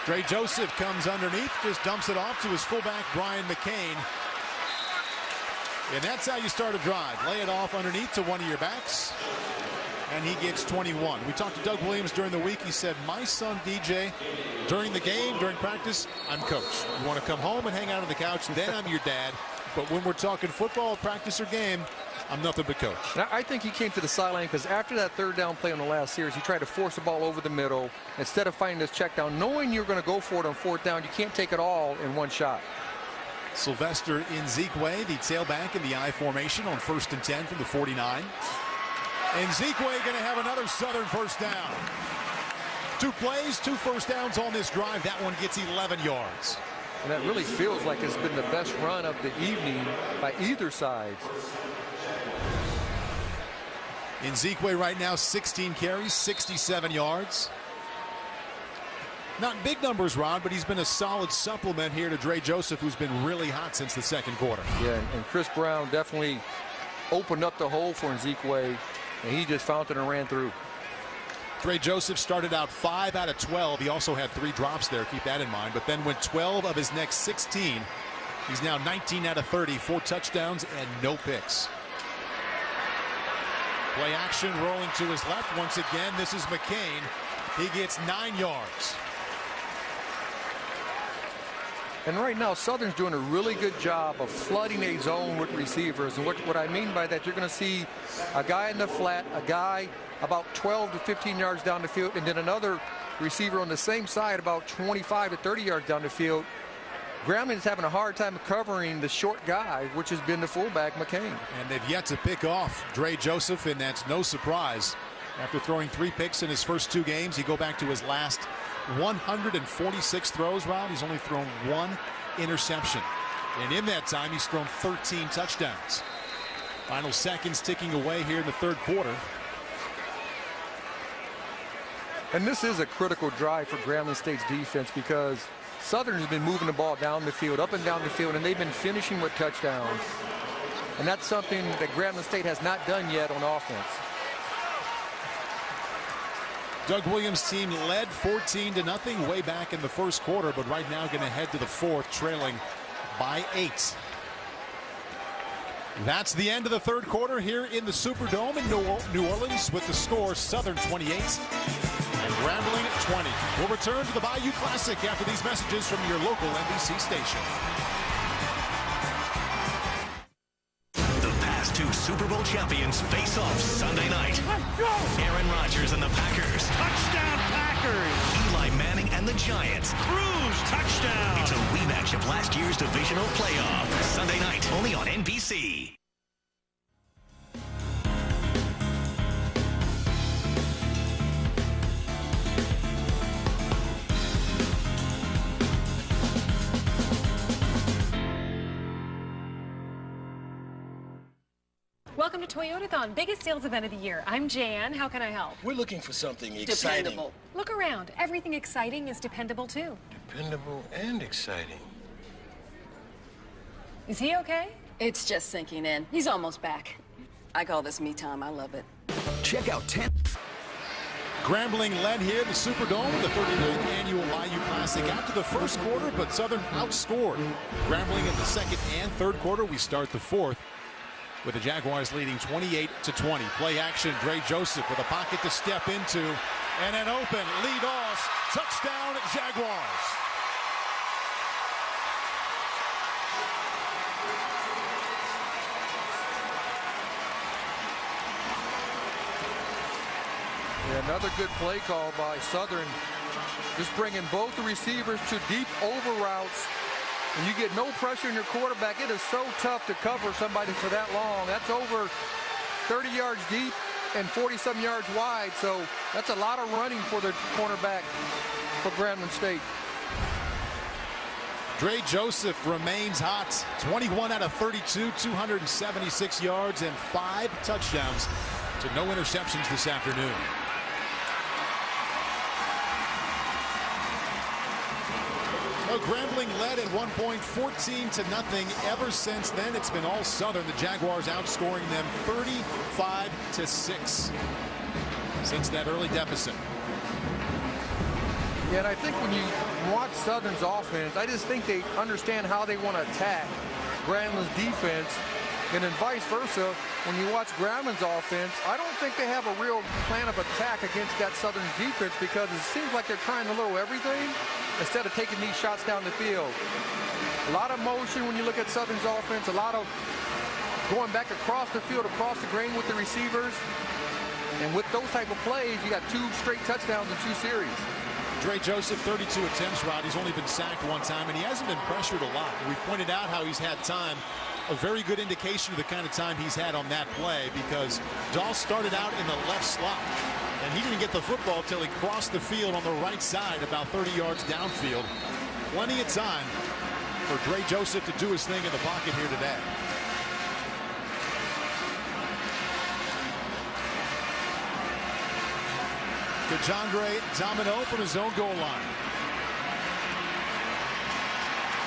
Dre Joseph comes underneath, just dumps it off to his fullback, Brian McCain. And that's how you start a drive. Lay it off underneath to one of your backs, and he gets 21. We talked to Doug Williams during the week. He said, my son DJ, during the game, during practice, I'm coach. You want to come home and hang out on the couch, then I'm your dad. But when we're talking football, practice, or game, I'm nothing but coach. Now, I think he came to the sideline because after that 3rd down play on the last series, he tried to force the ball over the middle instead of finding this check down. Knowing you're going to go for it on 4th down, you can't take it all in one shot. Sylvester Nzikwe, the tailback in the I formation on 1st and 10 from the 49. And Nzikwe going to have another Southern 1st down. 2 plays, 2 first downs on this drive. That one gets 11 yards. And that really feels like it's been the best run of the evening by either side. Nzikwe right now 16 carries, 67 yards. Not big numbers, Ron, but he's been a solid supplement here to Dre Joseph, who's been really hot since the 2nd quarter. Yeah, and Chris Brown definitely opened up the hole for Nzikwe, and he just found it and ran through. Dre Joseph started out 5 out of 12. He also had 3 drops there, keep that in mind, but then went 12 of his next 16. He's now 19 out of 30, 4 touchdowns and no picks. Play action rolling to his left. Once again, this is McCain. He gets 9 yards. And right now, Southern's doing a really good job of flooding a zone with receivers. And what I mean by that, you're going to see a guy in the flat, a guy about 12 to 15 yards down the field, and then another receiver on the same side about 25 to 30 yards down the field. Grambling is having a hard time covering the short guy, which has been the fullback, McCain. And they've yet to pick off Dre Joseph, and that's no surprise. After throwing 3 picks in his first 2 games, you go back to his last 146 throws, Rod. He's only thrown 1 interception. And in that time, he's thrown 13 touchdowns. Final seconds ticking away here in the third quarter. And this is a critical drive for Grambling State's defense because Southern has been moving the ball down the field, up and down the field, and they've been finishing with touchdowns. And that's something that Grambling State has not done yet on offense. Doug Williams' team led 14-0 way back in the first quarter, but right now going to head to the fourth, trailing by 8. That's the end of the third quarter here in the Superdome in New Orleans with the score Southern 28 and Grambling 20. We'll return to the Bayou Classic after these messages from your local NBC station. The past 2 Super Bowl champions face off Sunday night. Aaron Rodgers and the Packers. Touchdown Packers. Eli Manning and the Giants. Cruz touchdown. It's a rematch of last year's divisional playoff. Sunday night, only on NBC. Welcome to Toyotathon, biggest sales event of the year. I'm Jan. How can I help? We're looking for something exciting. Dependable. Look around. Everything exciting is dependable, too. Dependable and exciting. Is he okay? It's just sinking in. He's almost back. I call this me time. I love it. Check out 10. Grambling led here in the Superdome, the 39th Annual Bayou Classic after the first quarter, but Southern outscored Grambling in the second and third quarter. We start the fourth with the Jaguars leading 28-20. Play action, Dre Joseph with a pocket to step into, and an open lead off. Touchdown, Jaguars. Yeah, another good play call by Southern. Just bringing both the receivers to deep over routes. And you get no pressure on your quarterback. It is so tough to cover somebody for that long. That's over 30 yards deep and 40-some yards wide. So that's a lot of running for the cornerback for Grambling State. Dre Joseph remains hot. 21 out of 32, 276 yards and 5 touchdowns to no interceptions this afternoon. Well, Grambling led at one point 14-0. Ever since then, it's been all Southern. The Jaguars outscoring them 35-6 since that early deficit. Yeah, and I think when you watch Southern's offense, I just think they understand how they want to attack Grambling's defense. And then vice versa, when you watch Grambling's offense, I don't think they have a real plan of attack against that Southern defense because it seems like they're trying a little everything instead of taking these shots down the field. A lot of motion when you look at Southern's offense, a lot of going back across the field, across the grain with the receivers. And with those type of plays, you got 2 straight touchdowns in 2 series. Dre Joseph, 32 attempts, Rod. He's only been sacked 1 time, and he hasn't been pressured a lot. We pointed out how he's had time. A very good indication of the kind of time he's had on that play because Dahl started out in the left slot, and he didn't get the football till he crossed the field on the right side about 30 yards downfield. Plenty of time for Dre Joseph to do his thing in the pocket here today. DeJandre Domino from his own goal line.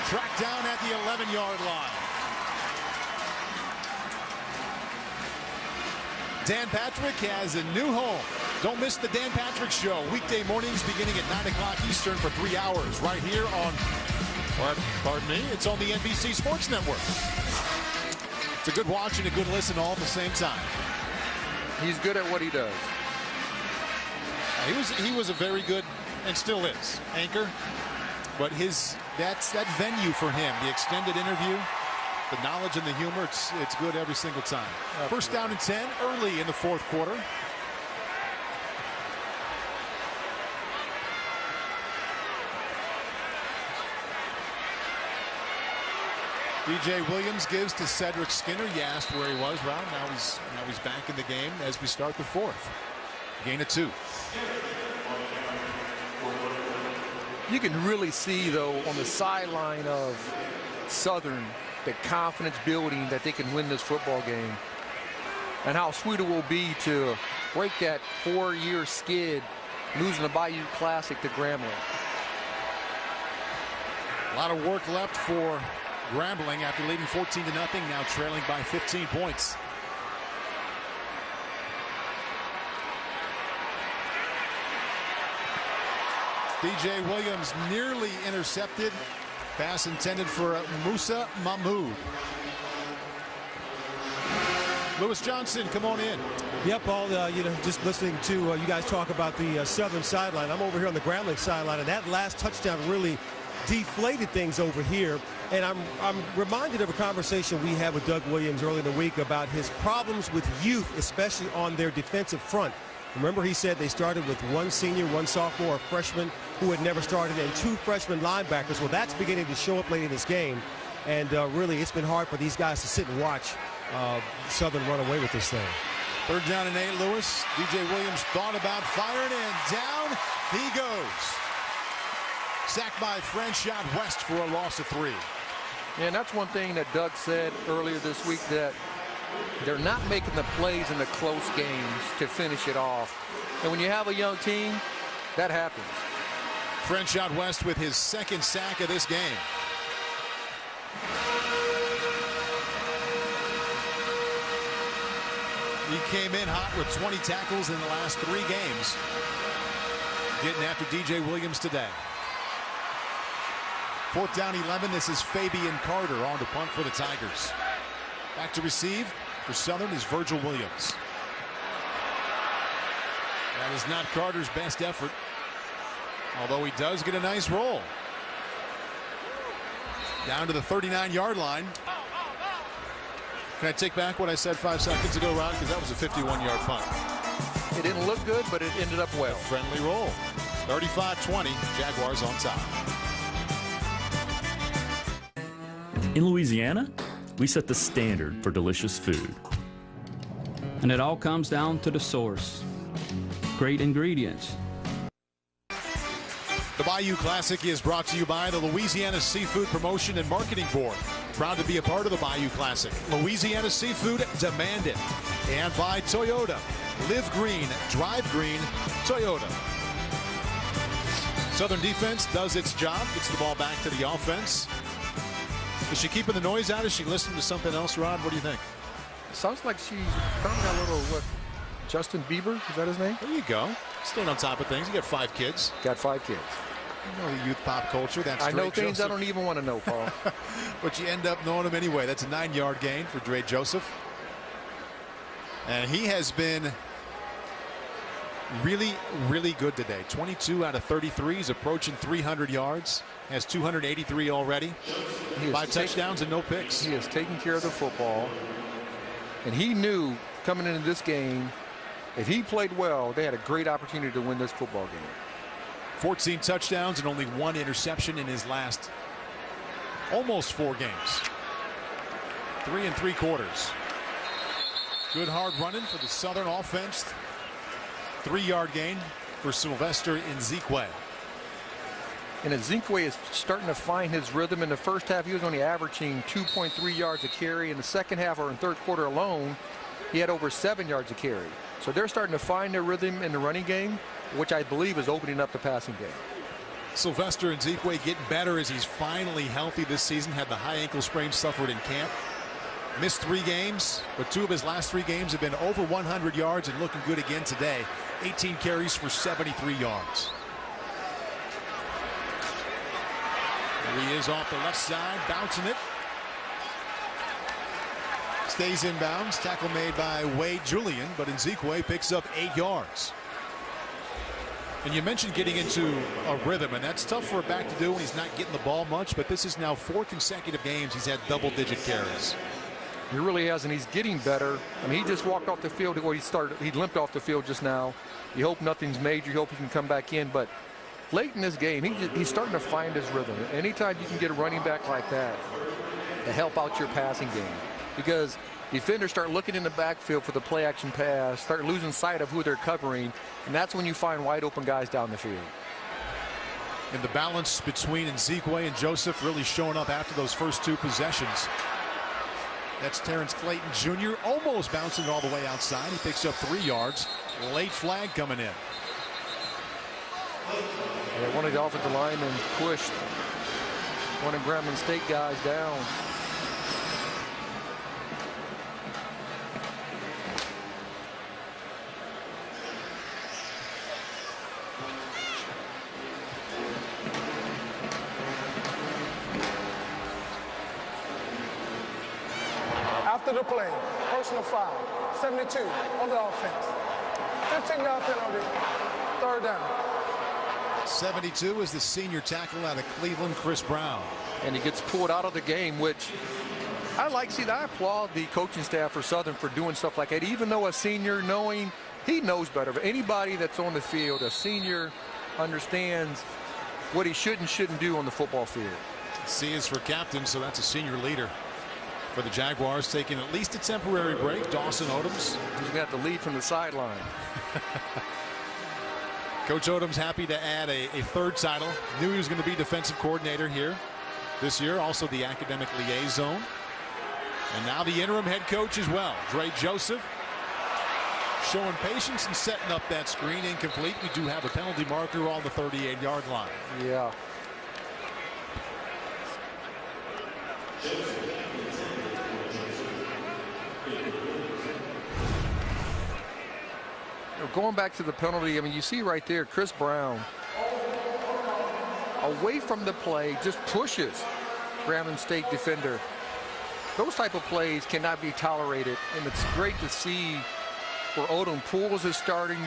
Tracked down at the 11-yard line. Dan Patrick has a new home. Don't miss the Dan Patrick Show. Weekday mornings beginning at 9 o'clock Eastern for 3 hours right here on, pardon me, it's on the NBC Sports Network. It's a good watch and a good listen all at the same time. He's good at what he does. He was a very good, and still is, anchor. But that's that venue for him, the extended interview, the knowledge and the humor, it's good every single time. Absolutely. First down and 10 early in the fourth quarter. DJ Williams gives to Cedric Skinner. You asked where he was, Rob. Now he's back in the game as we start the fourth. Gain of 2. You can really see, though, on the sideline of Southern, the confidence building that they can win this football game. And how sweet it will be to break that 4-year skid, losing the Bayou Classic to Grambling. A lot of work left for Grambling after leading 14-0, now trailing by 15 points. DJ Williams nearly intercepted. Pass intended for Musa Mahmoud. Lewis Johnson, come on in. Yep, Paul, just listening to you guys talk about the Southern sideline. I'm over here on the Grambling sideline, and that last touchdown really deflated things over here. And I'm reminded of a conversation we had with Doug Williams earlier in the week about his problems with youth, especially on their defensive front. Remember, he said they started with 1 senior, 1 sophomore, a freshman who had never started, and 2 freshman linebackers. Well, that's beginning to show up late in this game. And really, it's been hard for these guys to sit and watch Southern run away with this thing. 3rd down and 8, Lewis. DJ Williams thought about firing, and down he goes. Sacked by Franchot West for a loss of 3. Yeah, and that's one thing that Doug said earlier this week, that they're not making the plays in the close games to finish it off. And when you have a young team, that happens. Franchot West with his 2nd sack of this game. He came in hot with 20 tackles in the last 3 games. Getting after DJ Williams today. 4th down 11. This is Fabian Carter on to punt for the Tigers. Back to receive for Southern is Virgil Williams. That is not Carter's best effort, although he does get a nice roll. Down to the 39-yard line. Can I take back what I said 5 seconds ago, Ron? Because that was a 51-yard punt. It didn't look good, but it ended up well. Friendly roll. 35-20, Jaguars on top. In Louisiana, we set the standard for delicious food. And it all comes down to the source. Great ingredients. The Bayou Classic is brought to you by the Louisiana Seafood Promotion and Marketing Board. Proud to be a part of the Bayou Classic. Louisiana Seafood, demand it. And by Toyota. Live green, drive green, Toyota. Southern defense does its job, gets the ball back to the offense. Is she keeping the noise out? Is she listening to something else, Rod? What do you think? Sounds like she's probably got a little, Justin Bieber? Is that his name? There you go. Staying on top of things. You got 5 kids. Got 5 kids. You know the youth pop culture. That's I know Dre things Joseph. I don't even want to know, Paul. But you end up knowing them anyway. That's a 9-yard gain for Dre Joseph. And he has been really, really good today. 22 out of 33. He's approaching 300 yards. Has 283 already. 5 touchdowns and no picks. He is taking care of the football. And he knew coming into this game, if he played well, they had a great opportunity to win this football game. 14 touchdowns and only 1 interception in his last almost 4 games. 3 3/4. Good hard running for the Southern offense. 3-yard gain for Sylvester Nzikwe. And Nzikwe is starting to find his rhythm. In the first half, he was only averaging 2.3 yards a carry. In the second half, or in third quarter alone, he had over 7 yards a carry. So they're starting to find their rhythm in the running game, which I believe is opening up the passing game. Sylvester Nzikwe getting better as he's finally healthy this season. Had the high ankle sprain suffered in camp. Missed 3 games, but 2 of his last 3 games have been over 100 yards and looking good again today. 18 carries for 73 yards. There he is off the left side, bouncing it. Stays inbounds. Tackle made by Wade Julian, but Nzikwe picks up 8 yards. And you mentioned getting into a rhythm, and that's tough for a back to do when he's not getting the ball much, but this is now 4 consecutive games he's had double-digit carries. He really has, and he's getting better. I mean, he just walked off the field. Well, he limped off the field just now. You hope nothing's major. You hope he can come back in, but late in this game, he's starting to find his rhythm. Anytime you can get a running back like that to help out your passing game, because defenders start looking in the backfield for the play action pass, start losing sight of who they're covering, and that's when you find wide open guys down the field. And the balance between Ezekwe and Joseph really showing up after those first two possessions. That's Terrence Clayton Jr. almost bouncing all the way outside. He picks up 3 yards. Late flag coming in. Yeah, one of the offensive linemen pushed one of Grambling State guys down. After the play, personal foul, 72 on the offense. 15-yard penalty, 3rd down. 72 is the senior tackle out of Cleveland, Chris Brown. And he gets pulled out of the game, which I applaud the coaching staff for Southern for doing stuff like that, even though a senior, knowing he knows better. But anybody that's on the field, a senior understands what he should and shouldn't do on the football field. C is for captain, so that's a senior leader for the Jaguars, taking at least a temporary break. Dawson Odoms. He's going to have to lead from the sideline. Coach Odoms happy to add a 3rd title. Knew he was going to be defensive coordinator here this year, also the academic liaison. And now the interim head coach as well. Dre Joseph showing patience and setting up that screen. Incomplete. We do have a penalty marker on the 38-yard line. Yeah. Going back to the penalty, I mean, you see right there, Chris Brown away from the play, just pushes Grambling State defender. Those type of plays cannot be tolerated, and it's great to see where Odom pulls his starting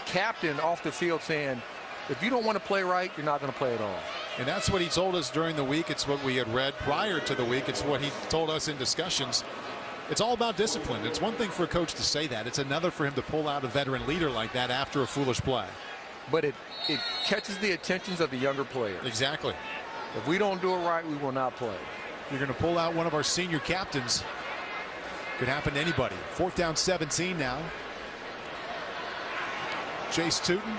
captain off the field saying, if you don't want to play right, you're not going to play at all. And that's what he told us during the week. It's what we had read prior to the week. It's what he told us in discussions. It's all about discipline. It's one thing for a coach to say that. It's another for him to pull out a veteran leader like that after a foolish play. But it catches the attentions of the younger players. Exactly. If we don't do it right, we will not play. You're going to pull out one of our senior captains. Could happen to anybody. 4th down 17 now. Chase Tootin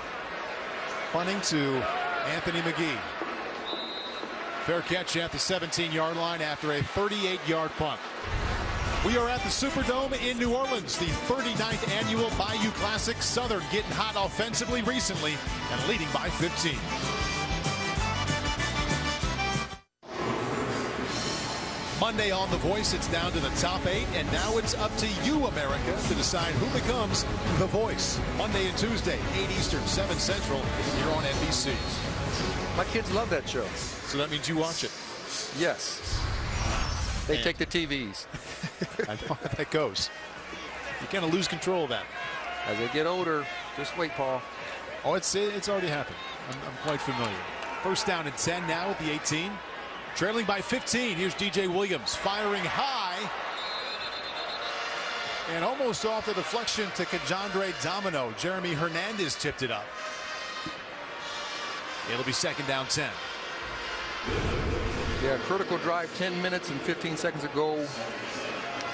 punting to Anthony McGee. Fair catch at the 17-yard line after a 38-yard punt. We are at the Superdome in New Orleans, the 39th Annual Bayou Classic. Southern getting hot offensively recently and leading by 15. Monday on The Voice, it's down to the top 8, and now it's up to you, America, to decide who becomes The Voice. Monday and Tuesday, 8 Eastern, 7 Central, here on NBC. My kids love that show. So that means you watch it? Yes. They take the TVs. I know how that goes. You kind of lose control of that. As they get older, just wait, Paul. Oh, it's already happened. I'm quite familiar. 1st down and 10 now at the 18. Trailing by 15. Here's DJ Williams firing high. And almost off the deflection to Kajandre Domino. Jeremy Hernandez tipped it up. It'll be 2nd down 10. Yeah, critical drive, 10 minutes and 15 seconds ago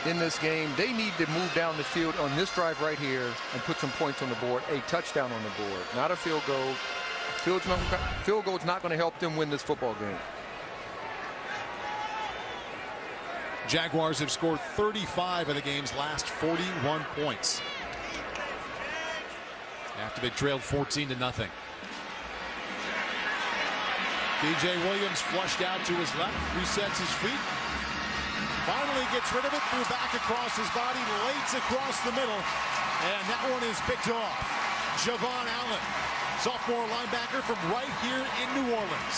in this game. They need to move down the field on this drive right here and put some points on the board. A touchdown on the board, not a field goal. Field goal's not going to help them win this football game. Jaguars have scored 35 of the game's last 41 points after they trailed 14-0. DJ Williams flushed out to his left, resets his feet, finally gets rid of it, threw back across his body, lates across the middle, and that one is picked off. Javon Allen, sophomore linebacker from right here in New Orleans.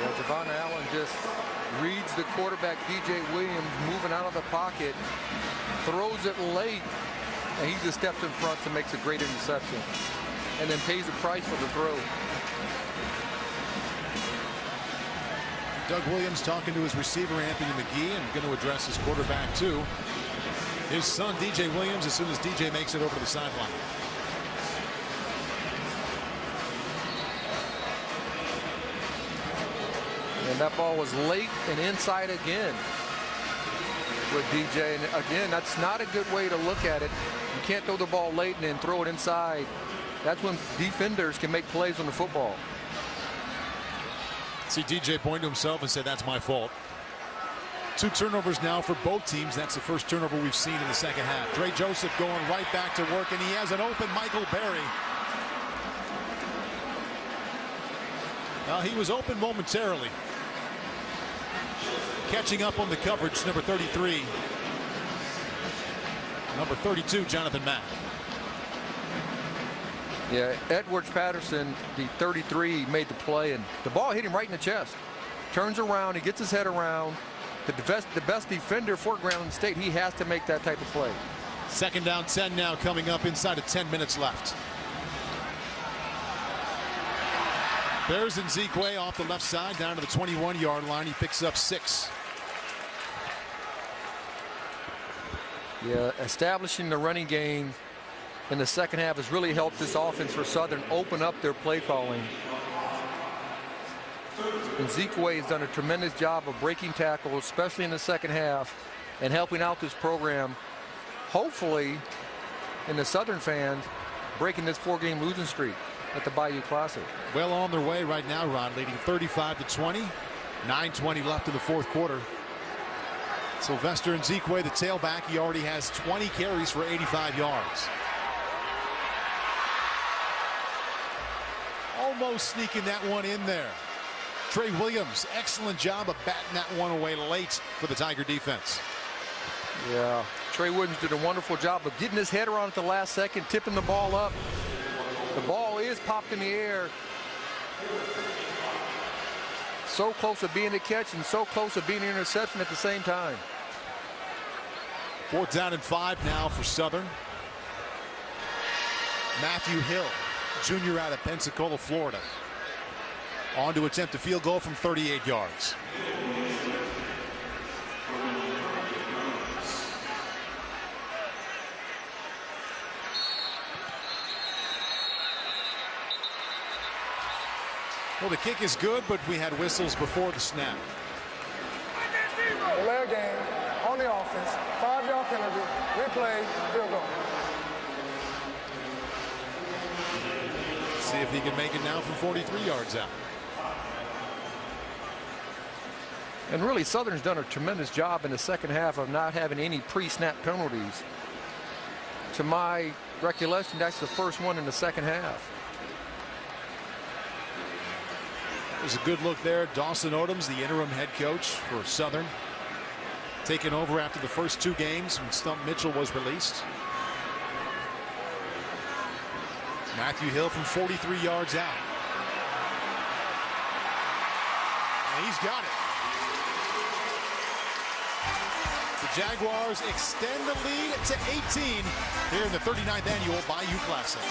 Yeah, Javon Allen just reads the quarterback, DJ Williams, moving out of the pocket, throws it late, and he just steps in front and makes a great interception. And then pays the price for the throw. Doug Williams talking to his receiver, Anthony McGee, and going to address his quarterback, too. His son, DJ Williams, as soon as DJ makes it over to the sideline. And that ball was late and inside again with DJ. And again, that's not a good way to look at it. You can't throw the ball late and then throw it inside. That's when defenders can make plays on the football. See DJ point to himself and say, that's my fault. 2 turnovers now for both teams. That's the first turnover we've seen in the second half. Dre Joseph going right back to work, and he has an open Michael Berry. Well, he was open momentarily. Catching up on the coverage, number 33. Number 32, Jonathan Mack. Yeah, Edwards Patterson, the 33, made the play, and the ball hit him right in the chest. Turns around, he gets his head around. The best defender for Grambling State, he has to make that type of play. Second down 10 now, coming up inside of 10 minutes left. Bears and Zekwe off the left side down to the 21-yard line. He picks up 6. Yeah, establishing the running game in the second half has really helped this offense for Southern open up their play calling. And Zekwe has done a tremendous job of breaking tackles, especially in the second half, and helping out this program. Hopefully, in the Southern fans, breaking this 4-game losing streak at the Bayou Classic. Well on their way right now, Ron, leading 35-20. 9:20 left in the fourth quarter. Sylvester Zekwe, the tailback, he already has 20 carries for 85 yards. Almost sneaking that one in there. Trey Williams, excellent job of batting that one away late for the Tiger defense. Yeah, Trey Williams did a wonderful job of getting his head around at the last second, tipping the ball up. The ball is popped in the air. So close to being a catch and so close to being an interception at the same time. 4th down and 5 now for Southern. Matthew Hill, junior out of Pensacola, Florida. On to attempt a field goal from 38 yards. Well, the kick is good, but we had whistles before the snap. Delay game on the offense, 5-yard penalty, replay, field goal. See if he can make it now from 43 yards out. And really, Southern's done a tremendous job in the second half of not having any pre-snap penalties. To my recollection, that's the first one in the second half. There's a good look there. Dawson Odoms, the interim head coach for Southern, taking over after the first 2 games when Stump Mitchell was released. Matthew Hill from 43 yards out. And he's got it. The Jaguars extend the lead to 18 here in the 39th Annual Bayou Classic.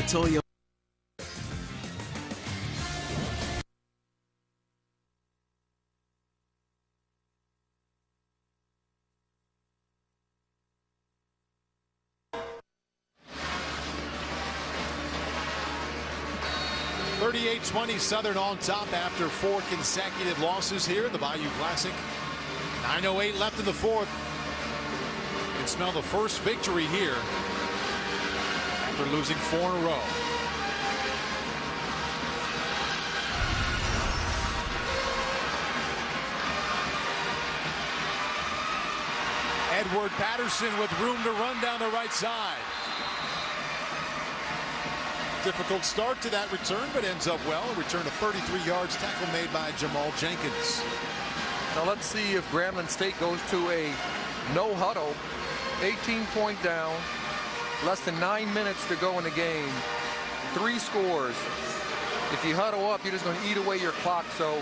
Toyota. (38-20) Southern on top after 4 consecutive losses here in the Bayou Classic. 9:08 left in the fourth. You can smell the first victory here. After losing 4 in a row. Edward Patterson with room to run down the right side. Difficult start to that return, but ends up well. A return of 33 yards, tackle made by Jamal Jenkins. Now let's see if Grambling State goes to a no huddle, 18-point down. Less than 9 minutes to go in the game. 3 scores. If you huddle up, you're just going to eat away your clock. So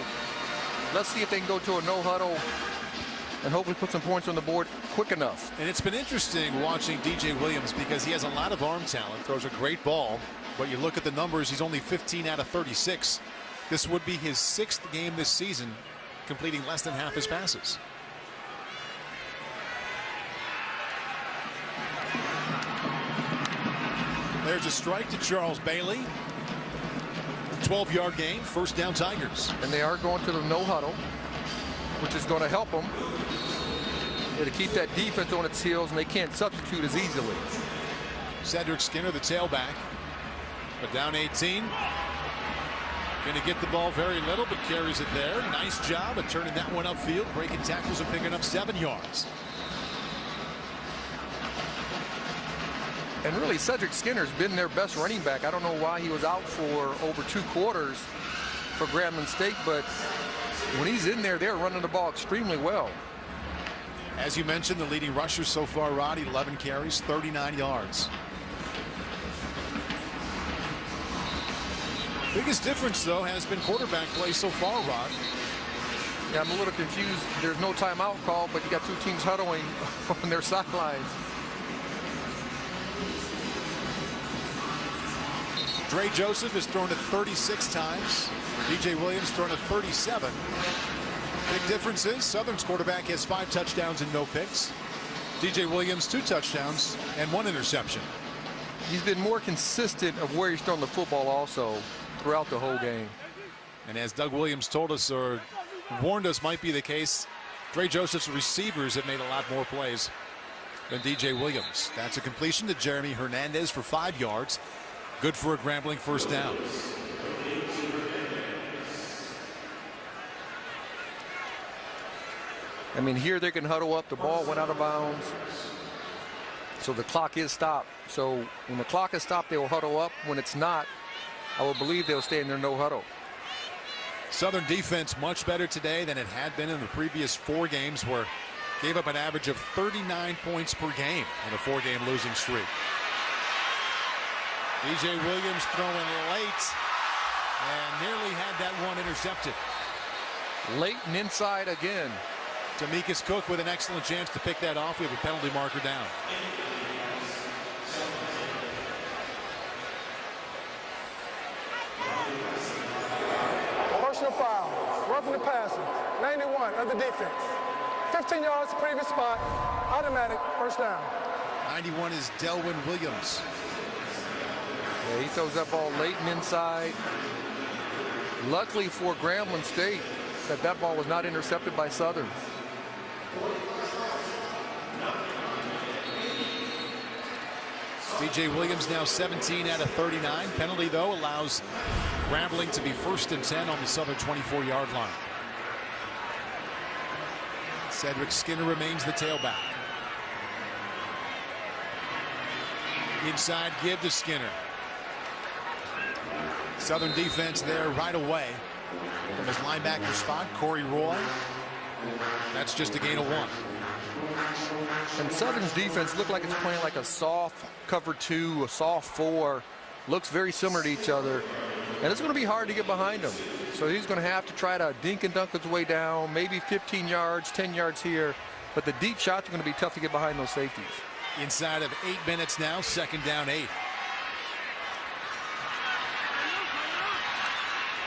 let's see if they can go to a no huddle and hopefully put some points on the board quick enough. And it's been interesting watching DJ Williams because he has a lot of arm talent, throws a great ball, but you look at the numbers, he's only 15 out of 36. This would be his 6th game this season, completing less than half his passes. There's a strike to Charles Bailey. 12-yard gain, first down Tigers. And they are going to the no huddle, which is going to help them to keep that defense on its heels, and they can't substitute as easily. Cedric Skinner, the tailback, but down 18. Going to get the ball very little, but carries it there. Nice job of turning that one upfield, breaking tackles and picking up 7 yards. And really, Cedric Skinner's been their best running back. I don't know why he was out for over 2 quarters for Grambling State, but when he's in there, they're running the ball extremely well. As you mentioned, the leading rusher so far, Rod, 11 carries, 39 yards. Biggest difference, though, has been quarterback play so far, Rod. Yeah, I'm a little confused. There's no timeout call, but you got 2 teams huddling on their sidelines. Dre Joseph has thrown it 36 times. DJ Williams thrown it 37. Big difference is Southern's quarterback has 5 touchdowns and no picks. DJ Williams 2 touchdowns and 1 interception. He's been more consistent of where he's thrown the football also throughout the whole game. And as Doug Williams told us or warned us might be the case, Dre Joseph's receivers have made a lot more plays than DJ Williams. That's a completion to Jeremy Hernandez for 5 yards. Good for a Grambling first down. I mean, here they can huddle up. The ball went out of bounds, so the clock is stopped. So when the clock is stopped, they will huddle up. When it's not, I will believe they'll stay in their no huddle. Southern defense much better today than it had been in the previous 4 games, where gave up an average of 39 points per game in a 4-game losing streak. DJ Williams throwing late and nearly had that one intercepted. Late and inside again. Demekus Cook with an excellent chance to pick that off. We have a penalty marker down. Personal foul, roughing the passer, 91 of the defense. 15 yards, previous spot, automatic, first down. 91 is Delwyn Williams. Yeah, he throws that ball late and inside. Luckily for Grambling State that ball was not intercepted by Southern. DJ Williams now 17 out of 39. Penalty, though, allows Grambling to be 1st and 10 on the Southern 24-yard line. Cedric Skinner remains the tailback. Inside give to Skinner. Southern defense there right away. From his linebacker spot, Corey Roy. That's just a gain of 1. And Southern's defense looked like it's playing like a soft cover 2, a soft 4. Looks very similar to each other. And it's going to be hard to get behind him. So he's going to have to try to dink and dunk his way down, maybe 15 yards, 10 yards here. But the deep shots are going to be tough to get behind those safeties. Inside of 8 minutes now, 2nd down 8.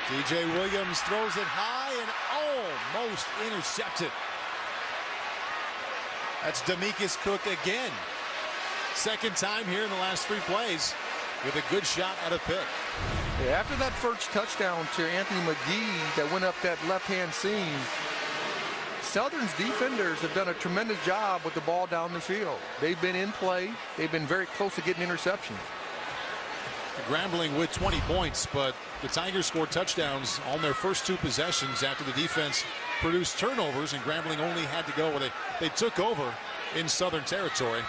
DJ Williams throws it high and almost intercepted. That's Demekus Cook again. 2nd time here in the last 3 plays with a good shot at a pick. Yeah, after that first touchdown to Anthony McGee that went up that left-hand seam, Southern's defenders have done a tremendous job with the ball down the field. They've been in play. They've been very close to getting interceptions. Grambling with 20 points, but the Tigers scored touchdowns on their first 2 possessions after the defense produced turnovers, and Grambling only had to go where they took over in Southern territory.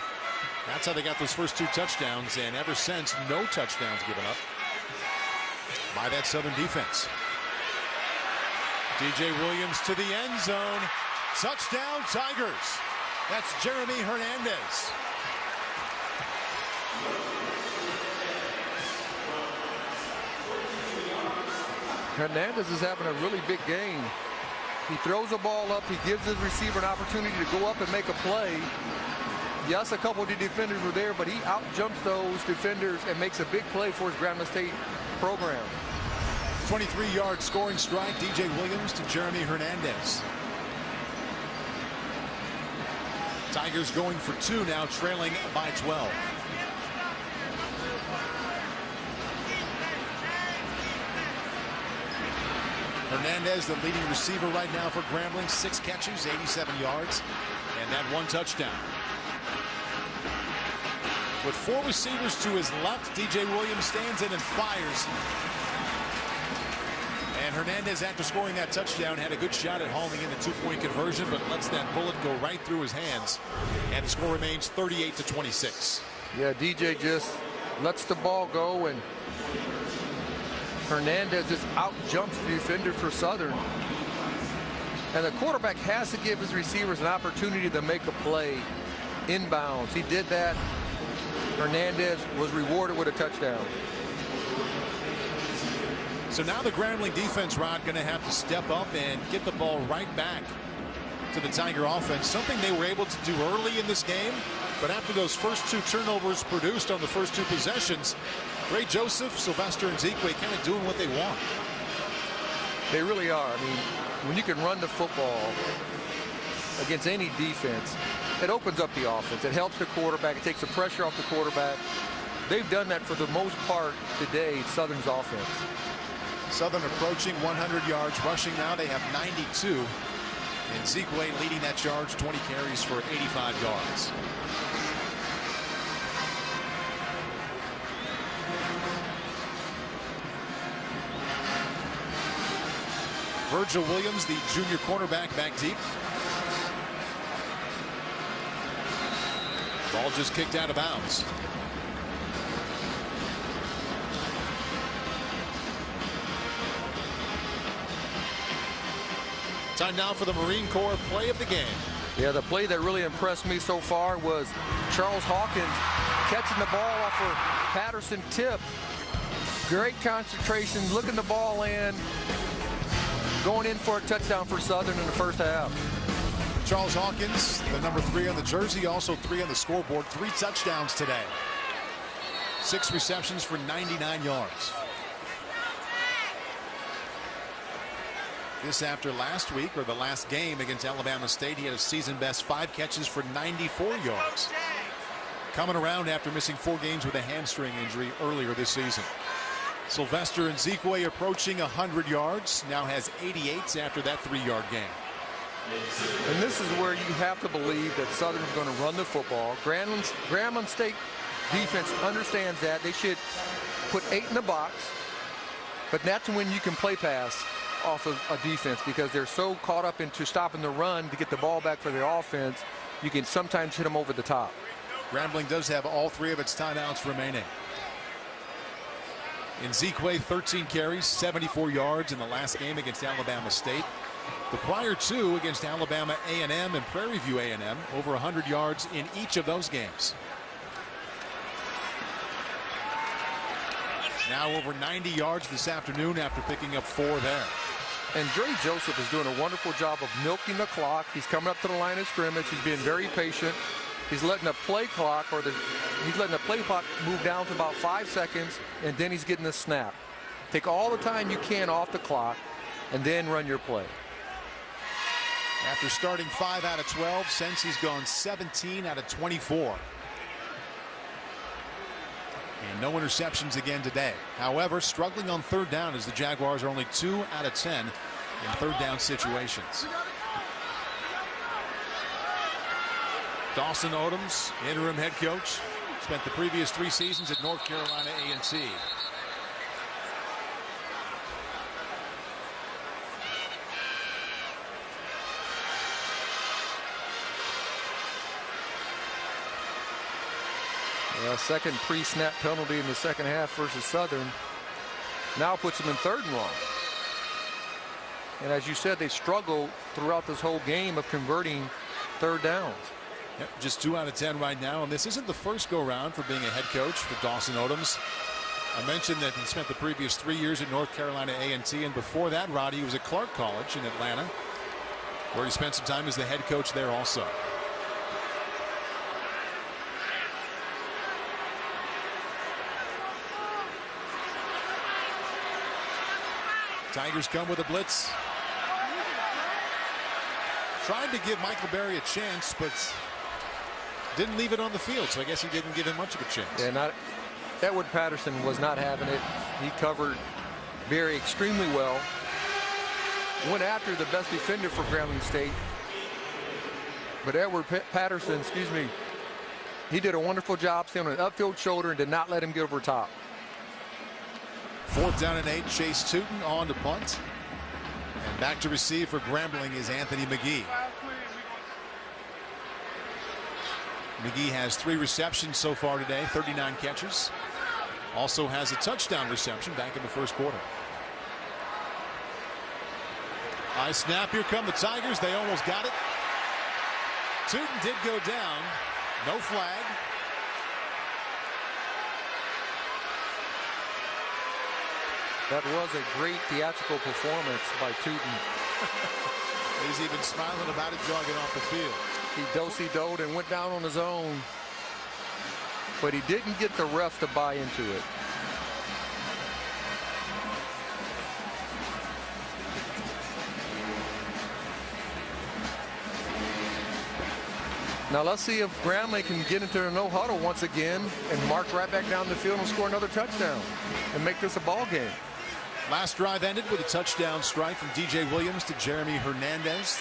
That's how they got those first 2 touchdowns, and ever since, no touchdowns given up by that Southern defense. DJ Williams to the end zone. Touchdown Tigers. That's Jeremy Hernandez. Hernandez is having a really big game. He throws the ball up. He gives his receiver an opportunity to go up and make a play. Yes, a couple of the defenders were there, but he out-jumps those defenders and makes a big play for his Grambling State program. 23-yard scoring strike, DJ Williams to Jeremy Hernandez. Tigers going for 2 now, trailing by 12. Hernandez, the leading receiver right now for Grambling, 6 catches, 87 yards, and that 1 touchdown. With 4 receivers to his left, DJ Williams stands in and fires. And Hernandez, after scoring that touchdown, had a good shot at hauling in the 2-point conversion, but lets that bullet go right through his hands. And the score remains 38-26. Yeah, DJ just lets the ball go, and Hernandez just out-jumps the defender for Southern. And the quarterback has to give his receivers an opportunity to make a play inbounds. He did that. Hernandez was rewarded with a touchdown. So now the Grambling defense, Rod, going to have to step up and get the ball right back to the Tiger offense. Something they were able to do early in this game, but after those first 2 turnovers produced on the first 2 possessions, Ray Joseph, Sylvester, and Zeke kind of doing what they want. They really are. I mean, when you can run the football against any defense, it opens up the offense. It helps the quarterback. It takes the pressure off the quarterback. They've done that for the most part today, Southern's offense. Southern approaching 100 yards rushing now. They have 92. And Zeke leading that charge, 20 carries for 85 yards. Virgil Williams, the junior cornerback, back deep. Ball just kicked out of bounds. Time now for the Marine Corps play of the game. Yeah, the play that really impressed me so far was Charles Hawkins catching the ball off of Patterson tip. Great concentration, looking the ball in, going in for a touchdown for Southern in the first half. Charles Hawkins, the number 3 on the jersey, also 3 on the scoreboard. 3 touchdowns today. 6 receptions for 99 yards. This after last week, or the last game against Alabama State, he had a season best 5 catches for 94 yards. Coming around after missing 4 games with a hamstring injury earlier this season. Sylvester and Zekwe approaching 100 yards, now has 88 after that 3-yard game. And this is where you have to believe that Southern is going to run the football. Grambling State defense understands that. They should put 8 in the box, but that's when you can play pass off of a defense, because they're so caught up into stopping the run to get the ball back for their offense. You can sometimes hit them over the top. Grambling does have all 3 of its timeouts remaining. In Zekwe, 13 carries, 74 yards in the last game against Alabama State. The prior 2 against Alabama A&M and Prairie View A&M, over 100 yards in each of those games. Now over 90 yards this afternoon after picking up 4 there. And Dre Joseph is doing a wonderful job of milking the clock. He's coming up to the line of scrimmage. He's being very patient. He's letting the play clock move down to about 5 seconds, and then he's getting the snap. Take all the time you can off the clock, and then run your play. After starting 5 out of 12, since he's gone 17 out of 24. And no interceptions again today. However, struggling on 3rd down as the Jaguars are only 2 out of 10 in 3rd down situations. Dawson Odoms, interim head coach, spent the previous 3 seasons at North Carolina A&T. Second pre-snap penalty in the second half versus Southern now puts them in 3rd and long. And as you said, they struggled throughout this whole game of converting 3rd downs. Yep, just 2 out of 10 right now, and this isn't the first go-round for being a head coach for Dawson Odoms. I mentioned that he spent the previous 3 years at North Carolina A&T, and before that, Rod, he was at Clark College in Atlanta. where he spent some time as the head coach there also. Tigers come with a blitz. Tried to give Michael Berry a chance, but didn't leave it on the field, so I guess he didn't give him much of a chance. Yeah, Edward Patterson was not having it. He covered Berry extremely well. Went after the best defender for Grambling State. But Edward Patterson, he did a wonderful job staying on an upfield shoulder and did not let him get over top. 4th down and 8. Chase Tootin on to punt. And back to receive for Grambling is Anthony McGee. McGee has 3 receptions so far today, 39 catches. Also has a touchdown reception back in the first quarter. High snap. Here come the Tigers. They almost got it. Tootin did go down. No flag. That was a great theatrical performance by Tootin. He's even smiling about it, jogging off the field. He do-si-doed and went down on his own. But he didn't get the ref to buy into it. Now let's see if Grambling can get into the no huddle once again and march right back down the field and score another touchdown and make this a ball game. Last drive ended with a touchdown strike from DJ Williams to Jeremy Hernandez.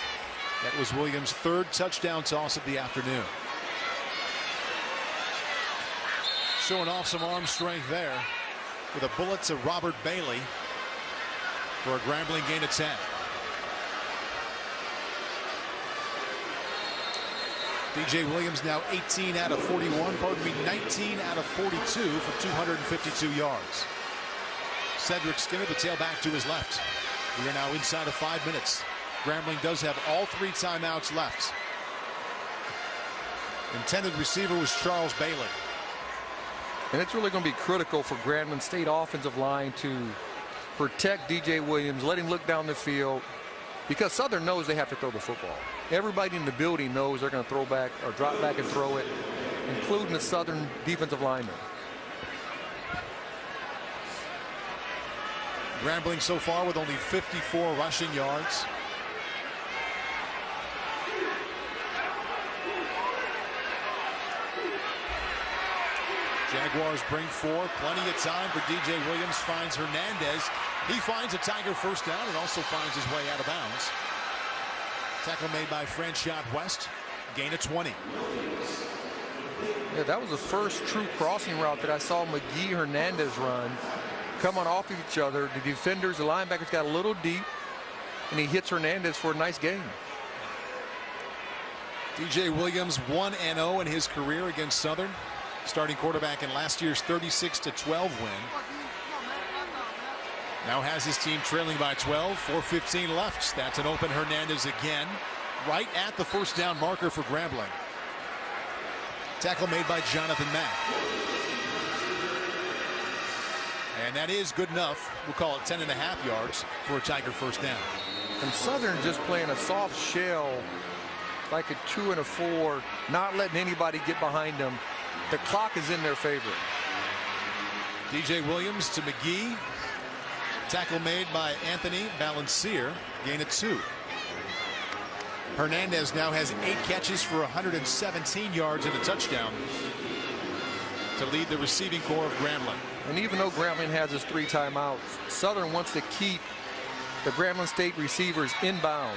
That was Williams' 3rd touchdown toss of the afternoon. Showing off some arm strength there with a bullet to Robert Bailey for a Grambling gain of 10. DJ Williams now 18 out of 41, 19 out of 42 for 252 yards. Cedric Skinner, the tailback, to his left. We are now inside of 5 minutes. Grambling does have all 3 timeouts left. Intended receiver was Charles Bailey. And it's really going to be critical for Grambling State offensive line to protect DJ Williams, let him look down the field, because Southern knows they have to throw the football. Everybody in the building knows they're going to throw back or drop back and throw it, including the Southern defensive linemen. Grambling so far with only 54 rushing yards. Jaguars bring 4. Plenty of time for DJ Williams. Finds Hernandez. He finds a Tiger first down and also finds his way out of bounds. Tackle made by Franchot West. Gain of 20. Yeah, that was the first true crossing route that I saw McGee Hernandez run. Coming off of each other. The defenders, the linebackers got a little deep, and he hits Hernandez for a nice gain. DJ Williams 1-0 in his career against Southern. Starting quarterback in last year's 36-12 win. Now has his team trailing by 12. 4:15 left. That's an open Hernandez again. Right at the first down marker for Grambling. Tackle made by Jonathan Mack. And that is good enough. We'll call it 10.5 yards for a Tiger first down. And Southern just playing a soft shell, like a 2 and a 4, not letting anybody get behind them. The clock is in their favor. DJ Williams to McGee. Tackle made by Anthony Balancier. Gain of 2. Hernandez now has 8 catches for 117 yards and a touchdown to lead the receiving corps of Grambling. And even though Grambling has his 3 timeouts, Southern wants to keep the Grambling State receivers inbounds.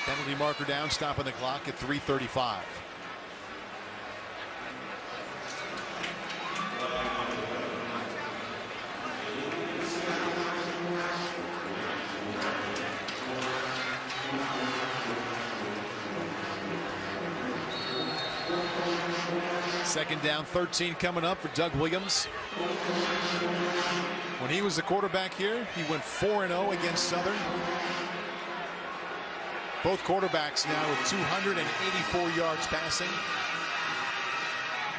Penalty marker down, stopping the clock at 3:35. Second down, 13 coming up for Doug Williams. When he was the quarterback here, he went 4-0 against Southern. Both quarterbacks now with 284 yards passing.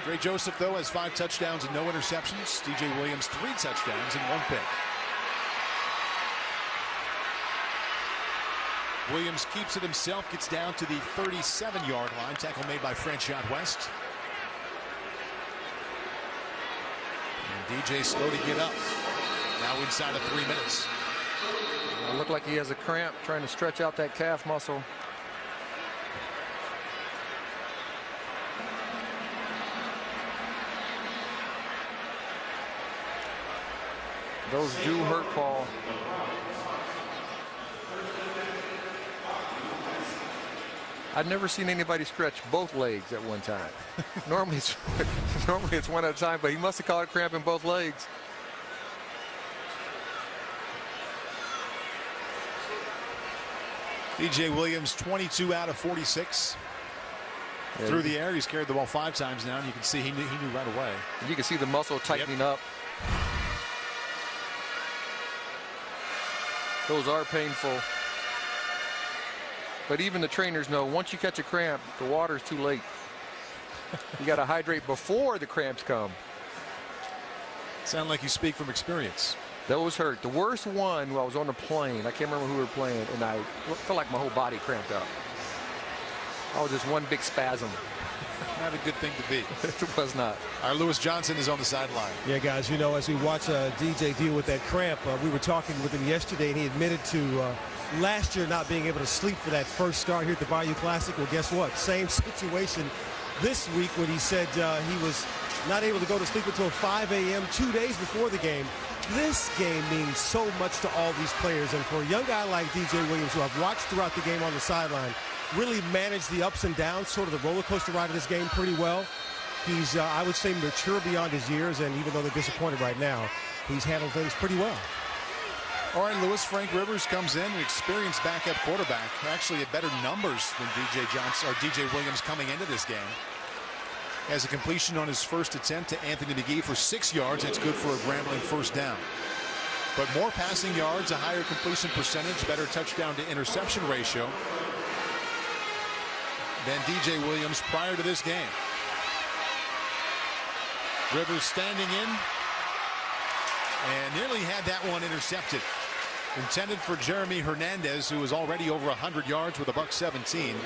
Dre Joseph, though, has 5 touchdowns and no interceptions. DJ Williams, 3 touchdowns and 1 pick. Williams keeps it himself, gets down to the 37-yard line. Tackle made by French out west. And DJ slow to get up. Now inside of 3 minutes. It looked like he has a cramp trying to stretch out that calf muscle. Those do hurt, Paul. I've never seen anybody stretch both legs at one time. normally it's one at a time, but he must have caught a cramp in both legs. DJ Williams, 22 out of 46. Yeah, through the air. He's carried the ball 5 times now, and you can see he knew right away. You can see the muscle tightening up. Those are painful. But even the trainers know once you catch a cramp, the water's too late. You got to hydrate before the cramps come. Sound like you speak from experience. Those hurt. The worst one, I was on the plane. I can't remember who we were playing, and I felt like my whole body cramped up. Oh, just one big spasm. Not a good thing to be. It was not. Our Lewis Johnson is on the sideline. Yeah, guys, you know, as we watch DJ deal with that cramp, we were talking with him yesterday, and he admitted to last year not being able to sleep for that first start here at the Bayou Classic. Well, guess what? Same situation this week when he said he was not able to go to sleep until 5 a.m. 2 days before the game. This game means so much to all these players, and for a young guy like DJ Williams, who I've watched throughout the game on the sideline, really managed the ups and downs, sort of the roller coaster ride of this game pretty well. He's, I would say, mature beyond his years, and even though they're disappointed right now, he's handled things pretty well. All right, Lewis, Frank Rivers comes in, an experienced backup quarterback, actually had better numbers than DJ Williams coming into this game. Has a completion on his first attempt to Anthony McGee for 6 yards. That's good for a Grambling first down. But more passing yards, a higher completion percentage, better touchdown to interception ratio than DJ Williams prior to this game. Rivers standing in and nearly had that one intercepted. Intended for Jeremy Hernandez, who is already over 100 yards with a $117.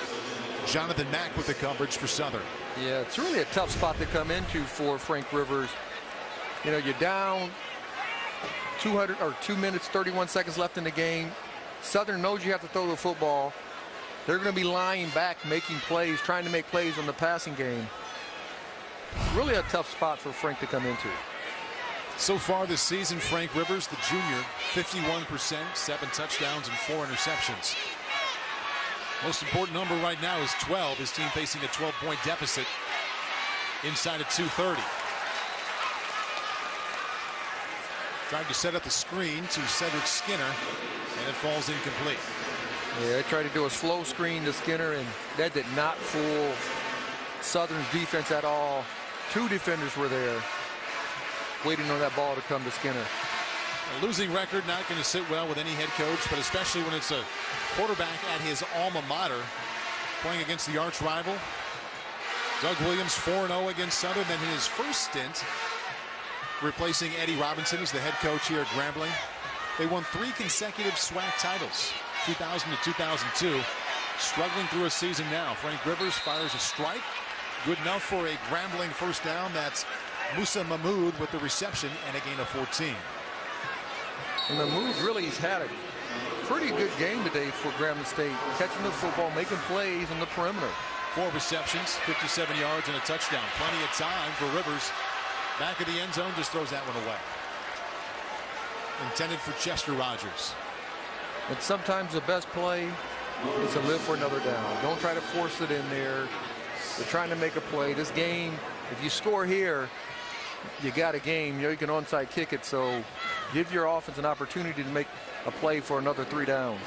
Jonathan Mack with the coverage for Southern. Yeah, it's really a tough spot to come into for Frank Rivers. You know, you're down 2 minutes, 31 seconds left in the game. Southern knows you have to throw the football. They're going to be lying back, making plays, trying to make plays on the passing game. Really a tough spot for Frank to come into. So far this season, Frank Rivers, the junior, 51%, 7 touchdowns and 4 interceptions. Most important number right now is 12. His team facing a 12-point deficit inside of 2:30. Tried to set up the screen to Cedric Skinner, and it falls incomplete. Yeah, they tried to do a slow screen to Skinner, and that did not fool Southern's defense at all. 2 defenders were there waiting on that ball to come to Skinner. A losing record not going to sit well with any head coach, but especially when it's a quarterback at his alma mater playing against the arch rival. Doug Williams 4-0 against Southern, then his first stint replacing Eddie Robinson as the head coach here at Grambling. They won 3 consecutive SWAC titles, 2000 to 2002. Struggling through a season now. Frank Rivers fires a strike. Good enough for a Grambling first down. That's Musa Mahmoud with the reception and a gain of 14. And Mahmoud really has had a pretty good game today for Grambling State. Catching the football, making plays on the perimeter. 4 receptions, 57 yards and a touchdown. Plenty of time for Rivers. Back of the end zone, just throws that one away. Intended for Chester Rogers. And sometimes the best play is to live for another down. Don't try to force it in there. They're trying to make a play. This game, if you score here, you got a game. You know, you can onside kick it, so give your offense an opportunity to make a play for another 3 downs.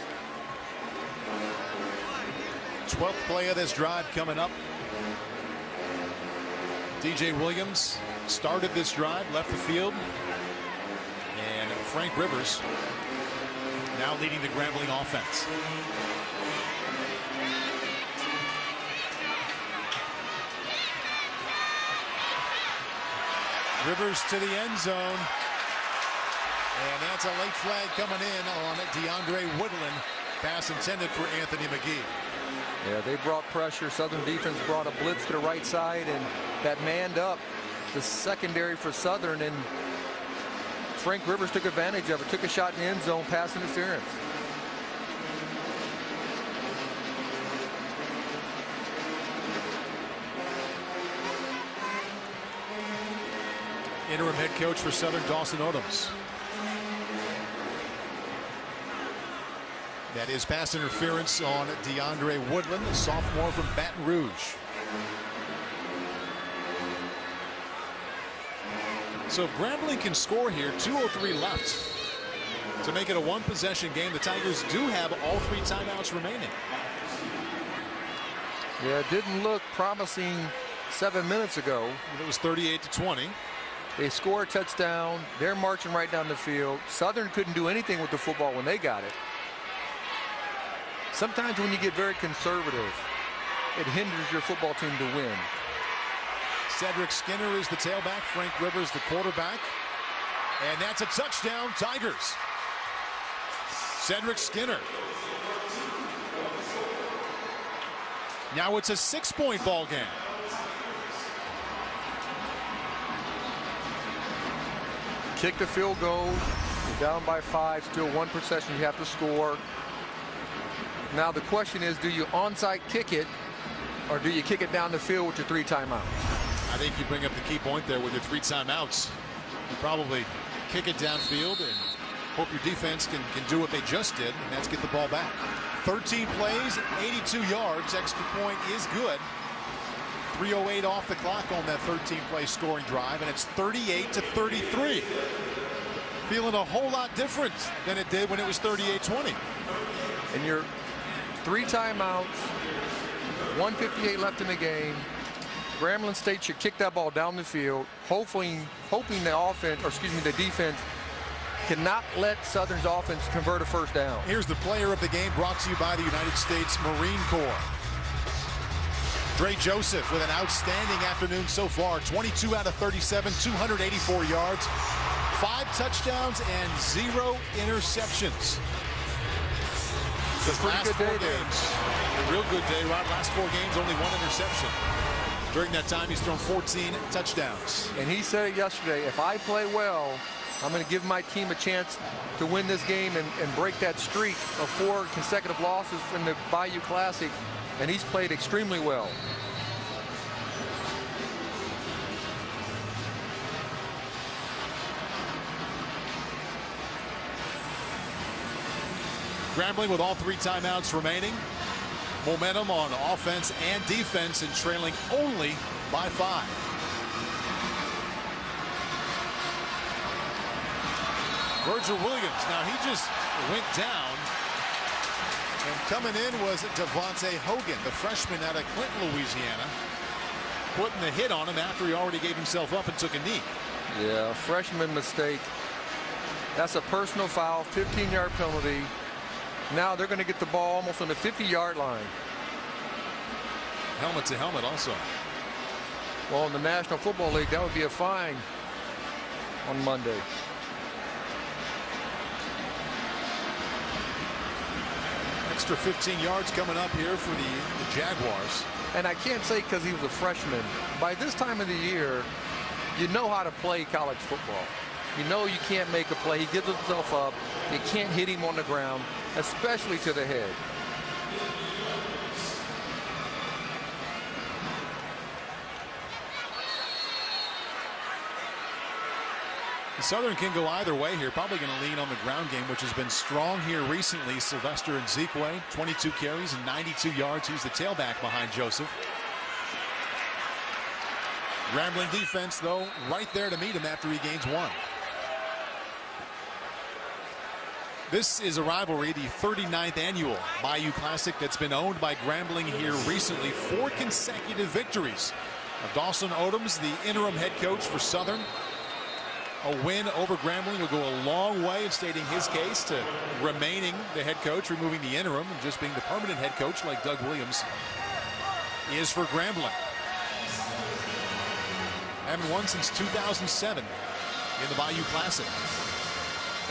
12th play of this drive coming up. DJ Williams started this drive, left the field, and Frank Rivers now leading the Grambling offense. Rivers to the end zone. And that's a late flag coming in on DeAndre Woodland. Pass intended for Anthony McGee. Yeah, they brought pressure. Southern defense brought a blitz to the right side, and that manned up the secondary for Southern, and Frank Rivers took advantage of it, took a shot in the end zone, pass interference. Interim head coach for Southern, Dawson Odoms. That is pass interference on DeAndre Woodland, a sophomore from Baton Rouge. So if Grambling can score here, 2:03 left to make it a one-possession game. The Tigers do have all 3 timeouts remaining. Yeah, it didn't look promising 7 minutes ago. It was 38-20. They score a touchdown. They're marching right down the field. Southern couldn't do anything with the football when they got it. Sometimes when you get very conservative, it hinders your football team to win. Cedric Skinner is the tailback. Frank Rivers the quarterback. And that's a touchdown, Tigers. Cedric Skinner. Now it's a 6-point ball game. Kick the field goal. You're down by 5. Still 1 possession you have to score. Now the question is, do you onside kick it, or do you kick it down the field with your 3 timeouts? I think you bring up the key point there with your 3 timeouts. You probably kick it downfield and hope your defense can do what they just did, and that's get the ball back. 13 plays, 82 yards. Extra point is good. 3:08 off the clock on that 13-play scoring drive, and it's 38-33. Feeling a whole lot different than it did when it was 38-20. And your 3 timeouts, 1:58 left in the game. Grambling State should kick that ball down the field, hoping the offense, or excuse me, the defense cannot let Southern's offense convert a first down. Here's the player of the game, brought to you by the United States Marine Corps. Dre Joseph with an outstanding afternoon so far. 22 out of 37, 284 yards, 5 touchdowns, and 0 interceptions. It's a pretty last good 4 day games. A real good day, Rod. Last 4 games, only 1 interception. During that time, he's thrown 14 touchdowns. And he said it yesterday, if I play well, I'm going to give my team a chance to win this game and break that streak of 4 consecutive losses from the Bayou Classic. And he's played extremely well. Grambling with all 3 timeouts remaining. Momentum on offense and defense, and trailing only by 5. Virgil Williams, now he just went down. And coming in was Devontae Hogan, the freshman out of Clinton, Louisiana, putting the hit on him after he already gave himself up and took a knee. Yeah, a freshman mistake. That's a personal foul, 15-yard penalty. Now they're going to get the ball almost on the 50-yard line. Helmet to helmet also. Well, in the National Football League, that would be a fine on Monday. Extra 15 yards coming up here for the Jaguars. And I can't say because he was a freshman. By this time of the year, you know how to play college football. You know you can't make a play. He gives himself up. You can't hit him on the ground, especially to the head. Southern can go either way here. Probably going to lean on the ground game, which has been strong here recently. Sylvester and Zekwe, 22 carries and 92 yards. He's the tailback behind Joseph. Grambling defense, though, right there to meet him after he gains 1. This is a rivalry, the 39th annual Bayou Classic, that's been owned by Grambling here recently. 4 consecutive victories of Dawson Odoms, the interim head coach for Southern. A win over Grambling will go a long way in stating his case to remaining the head coach, removing the interim, and just being the permanent head coach like Doug Williams is for Grambling. Haven't won since 2007 in the Bayou Classic.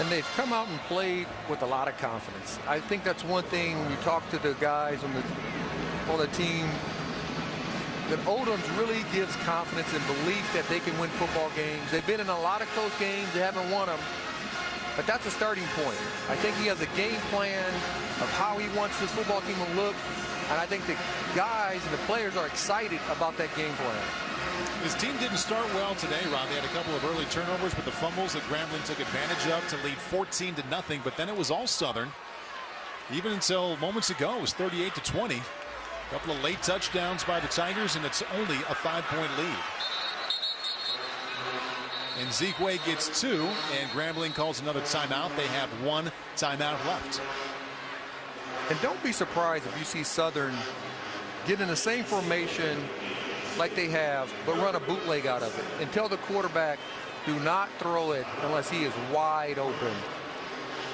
And they've come out and played with a lot of confidence. I think that's one thing when you talk to the guys on the team, that Odoms really gives confidence and belief that they can win football games. They've been in a lot of close games. They haven't won them. But that's a starting point. I think he has a game plan of how he wants this football team to look. And I think the guys and the players are excited about that game plan. His team didn't start well today, Rob. They had a couple of early turnovers with the fumbles that Grambling took advantage of to lead 14-0. But then it was all Southern. Even until moments ago, it was 38-20. A couple of late touchdowns by the Tigers, and it's only a 5-point lead. And Zekwe gets 2, and Grambling calls another timeout. They have 1 timeout left. And don't be surprised if you see Southern get in the same formation like they have, but run a bootleg out of it. And tell the quarterback, do not throw it unless he is wide open.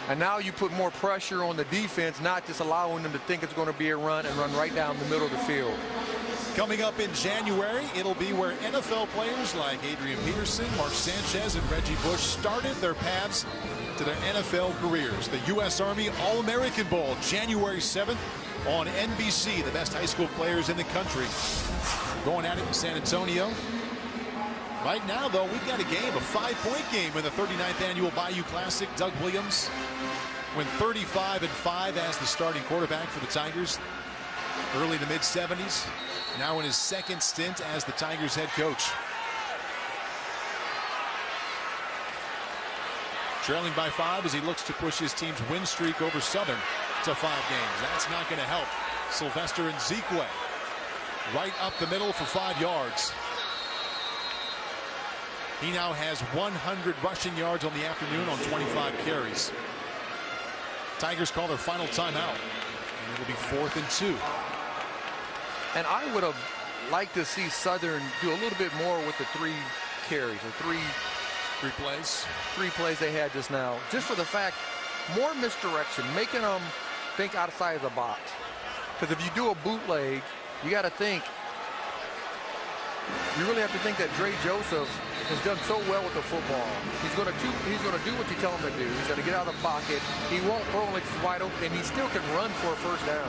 And now you put more pressure on the defense, not just allowing them to think it's going to be a run and run right down the middle of the field. Coming up in January, it'll be where NFL players like Adrian Peterson, Mark Sanchez, and Reggie Bush started their paths to their NFL careers. The U.S. Army All-American Bowl, January 7th on NBC. The best high school players in the country going at it in San Antonio. Right now, though, we've got a game, a 5-point game in the 39th Annual Bayou Classic. Doug Williams went 35-5 as the starting quarterback for the Tigers. Early to mid-70s. Now in his second stint as the Tigers head coach. Trailing by 5 as he looks to push his team's win streak over Southern to 5 games. That's not going to help. Sylvester and Zekwe right up the middle for 5 yards. He now has 100 rushing yards on the afternoon on 25 carries. Tigers call their final timeout. And it'll be 4th and 2. And I would have liked to see Southern do a little bit more with the 3 carries or 3 plays they had just now. Just for the fact, more misdirection, making them think outside of the box. Because if you do a bootleg, you got to think. You really have to think that Dre Joseph has done so well with the football. He's going to do what you tell him to do. He's going to get out of the pocket. He won't throw him like he's wide open, and he still can run for a first down.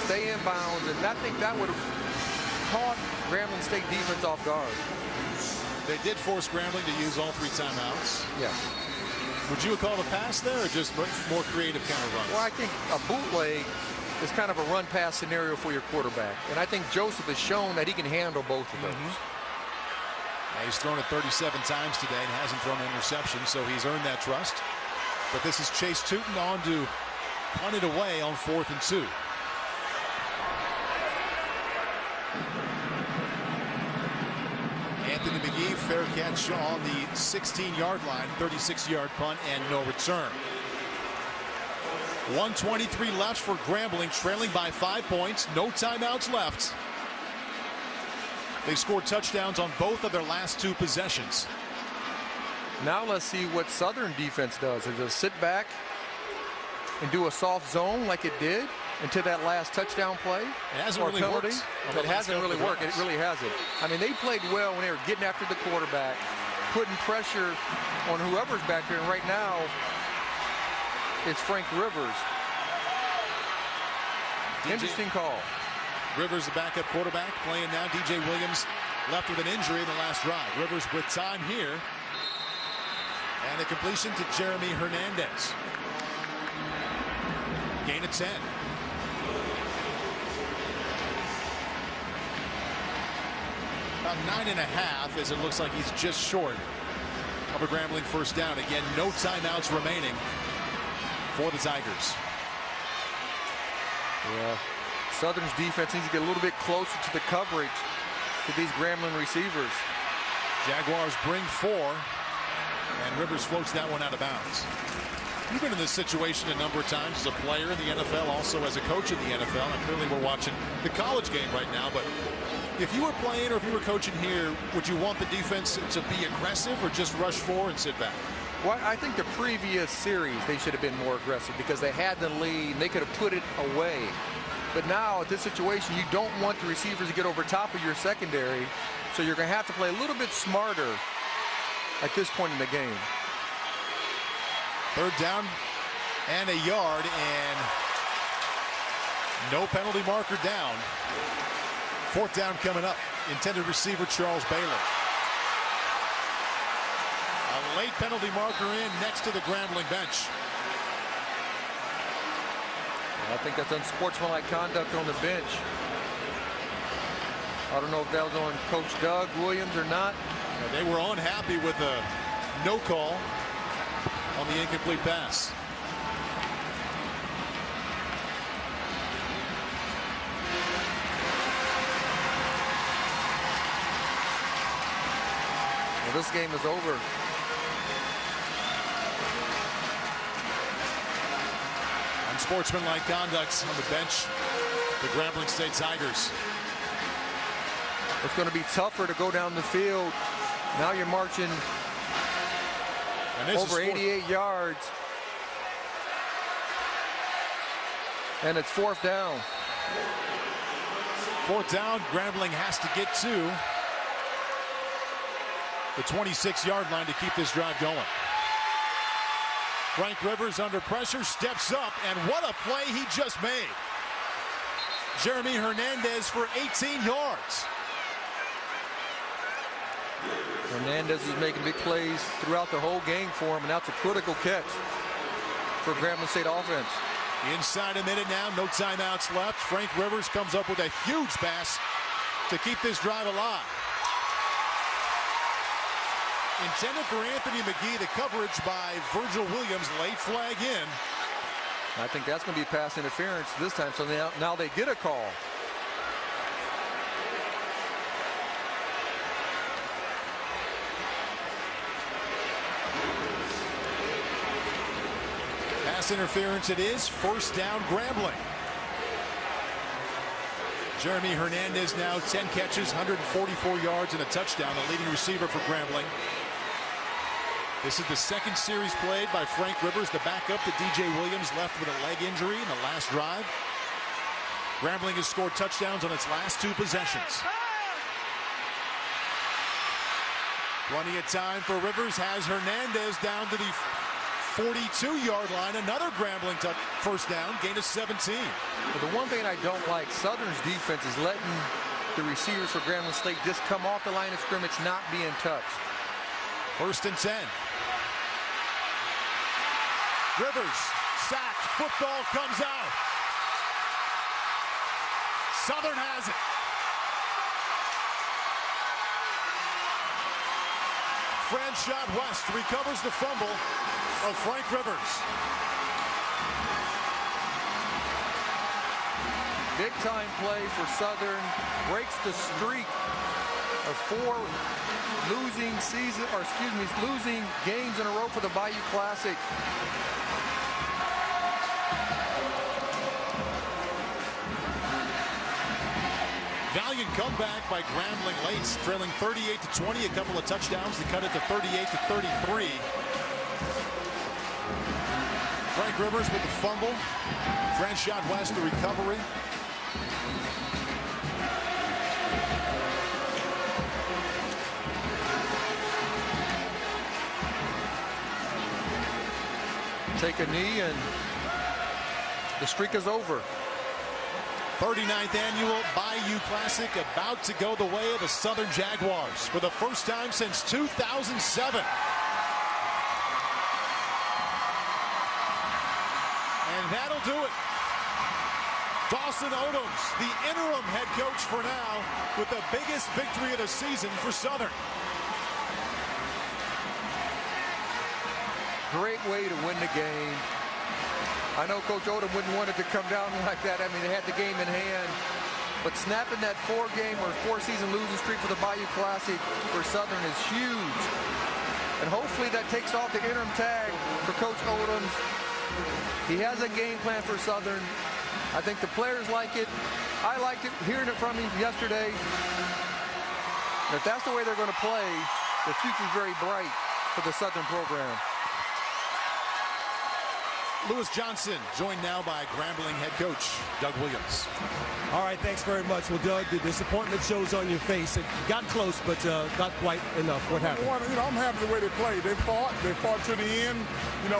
Stay in bounds, and I think that would have caught Grambling State defense off guard. They did force Grambling to use all 3 timeouts. Yes. Would you have called a pass there, or just more creative kind of runs? Well, I think a bootleg is kind of a run-pass scenario for your quarterback. And I think Joseph has shown that he can handle both of those. Yeah, he's thrown it 37 times today and hasn't thrown an interception, so he's earned that trust. But this is Chase Tootin on to punt it away on 4th and 2. Anthony McGee, fair catch on the 16-yard line, 36-yard punt, and no return. 1:23 left for Grambling, trailing by 5 points. No timeouts left. They scored touchdowns on both of their last 2 possessions. Now let's see what Southern defense does. Is it sit back and do a soft zone like it did until that last touchdown play? It hasn't really worked. It hasn't really worked. It really hasn't. I mean, they played well when they were getting after the quarterback, putting pressure on whoever's back there. And right now, it's Frank Rivers. Interesting call. Rivers, the backup quarterback, playing now. DJ Williams left with an injury in the last drive. Rivers with time here. And a completion to Jeremy Hernandez. Gain of 10. About 9.5, as it looks like he's just short of a Grambling first down. Again, no timeouts remaining for the Tigers. Yeah. Southern's defense needs to get a little bit closer to the coverage to these Grambling receivers. Jaguars bring 4, and Rivers floats that one out of bounds. You've been in this situation a number of times as a player in the NFL, also as a coach in the NFL. And clearly we're watching the college game right now, but if you were playing or if you were coaching here, would you want the defense to be aggressive or just rush 4 and sit back? Well, I think the previous series they should have been more aggressive because they had the lead and they could have put it away. But now at this situation, you don't want the receivers to get over top of your secondary, so you're going to have to play a little bit smarter at this point in the game. Third down and a yard, and no penalty marker down. Fourth down coming up. Intended receiver Charles Bailey. A late penalty marker in next to the Grambling bench. I think that's unsportsmanlike conduct on the bench. I don't know if that was on Coach Doug Williams or not. They were unhappy with the no call on the incomplete pass. Well, this game is over. Unsportsmanlike conduct on the bench. The Grambling State Tigers. It's going to be tougher to go down the field. Now you're marching over 88 yards. And it's fourth down. Fourth down, Grambling has to get to the 26-yard line to keep this drive going. Frank Rivers under pressure, steps up, and what a play he just made. Jeremy Hernandez for 18 yards. Hernandez is making big plays throughout the whole game for him, and that's a critical catch for Grambling State offense. Inside a minute now, no timeouts left. Frank Rivers comes up with a huge pass to keep this drive alive. Intended for Anthony McGee, the coverage by Virgil Williams, late flag in. I think that's going to be pass interference this time, so now they get a call. Pass interference it is. First down, Grambling. Jeremy Hernandez now 10 catches, 144 yards and a touchdown, the leading receiver for Grambling. This is the second series played by Frank Rivers, the backup to DJ Williams, left with a leg injury in the last drive. Grambling has scored touchdowns on its last two possessions. Plenty of time for Rivers, has Hernandez down to the 42-yard line. Another Grambling first down, gain of 17. But the one thing I don't like, Southern's defense is letting the receivers for Grambling State just come off the line of scrimmage, not being touched. First and 10. Rivers sacked, football comes out. Southern has it. Franchot West recovers the fumble of Frank Rivers. Big time play for Southern, breaks the streak of 4 losing games in a row for the Bayou Classic. Valiant comeback by Grambling late, trailing 38-20, a couple of touchdowns to cut it to 38-33. Frank Rivers with the fumble. Franchot West the recovery. Take a knee and the streak is over. 39th Annual Bayou Classic about to go the way of the Southern Jaguars for the first time since 2007. And that'll do it. Dawson Odoms, the interim head coach for now, with the biggest victory of the season for Southern. Great way to win the game. I know Coach Odom wouldn't want it to come down like that. I mean, they had the game in hand. But snapping that 4-season losing streak for the Bayou Classic for Southern is huge. And hopefully that takes off the interim tag for Coach Odom. He has a game plan for Southern. I think the players like it. I liked it, hearing it from him yesterday. And if that's the way they're going to play, the future's very bright for the Southern program. Lewis Johnson, joined now by Grambling head coach Doug Williams. All right, thanks very much. Well, Doug, the disappointment shows on your face. It got close, but not quite enough. What happened? I'm happy the way they played. They fought to the end.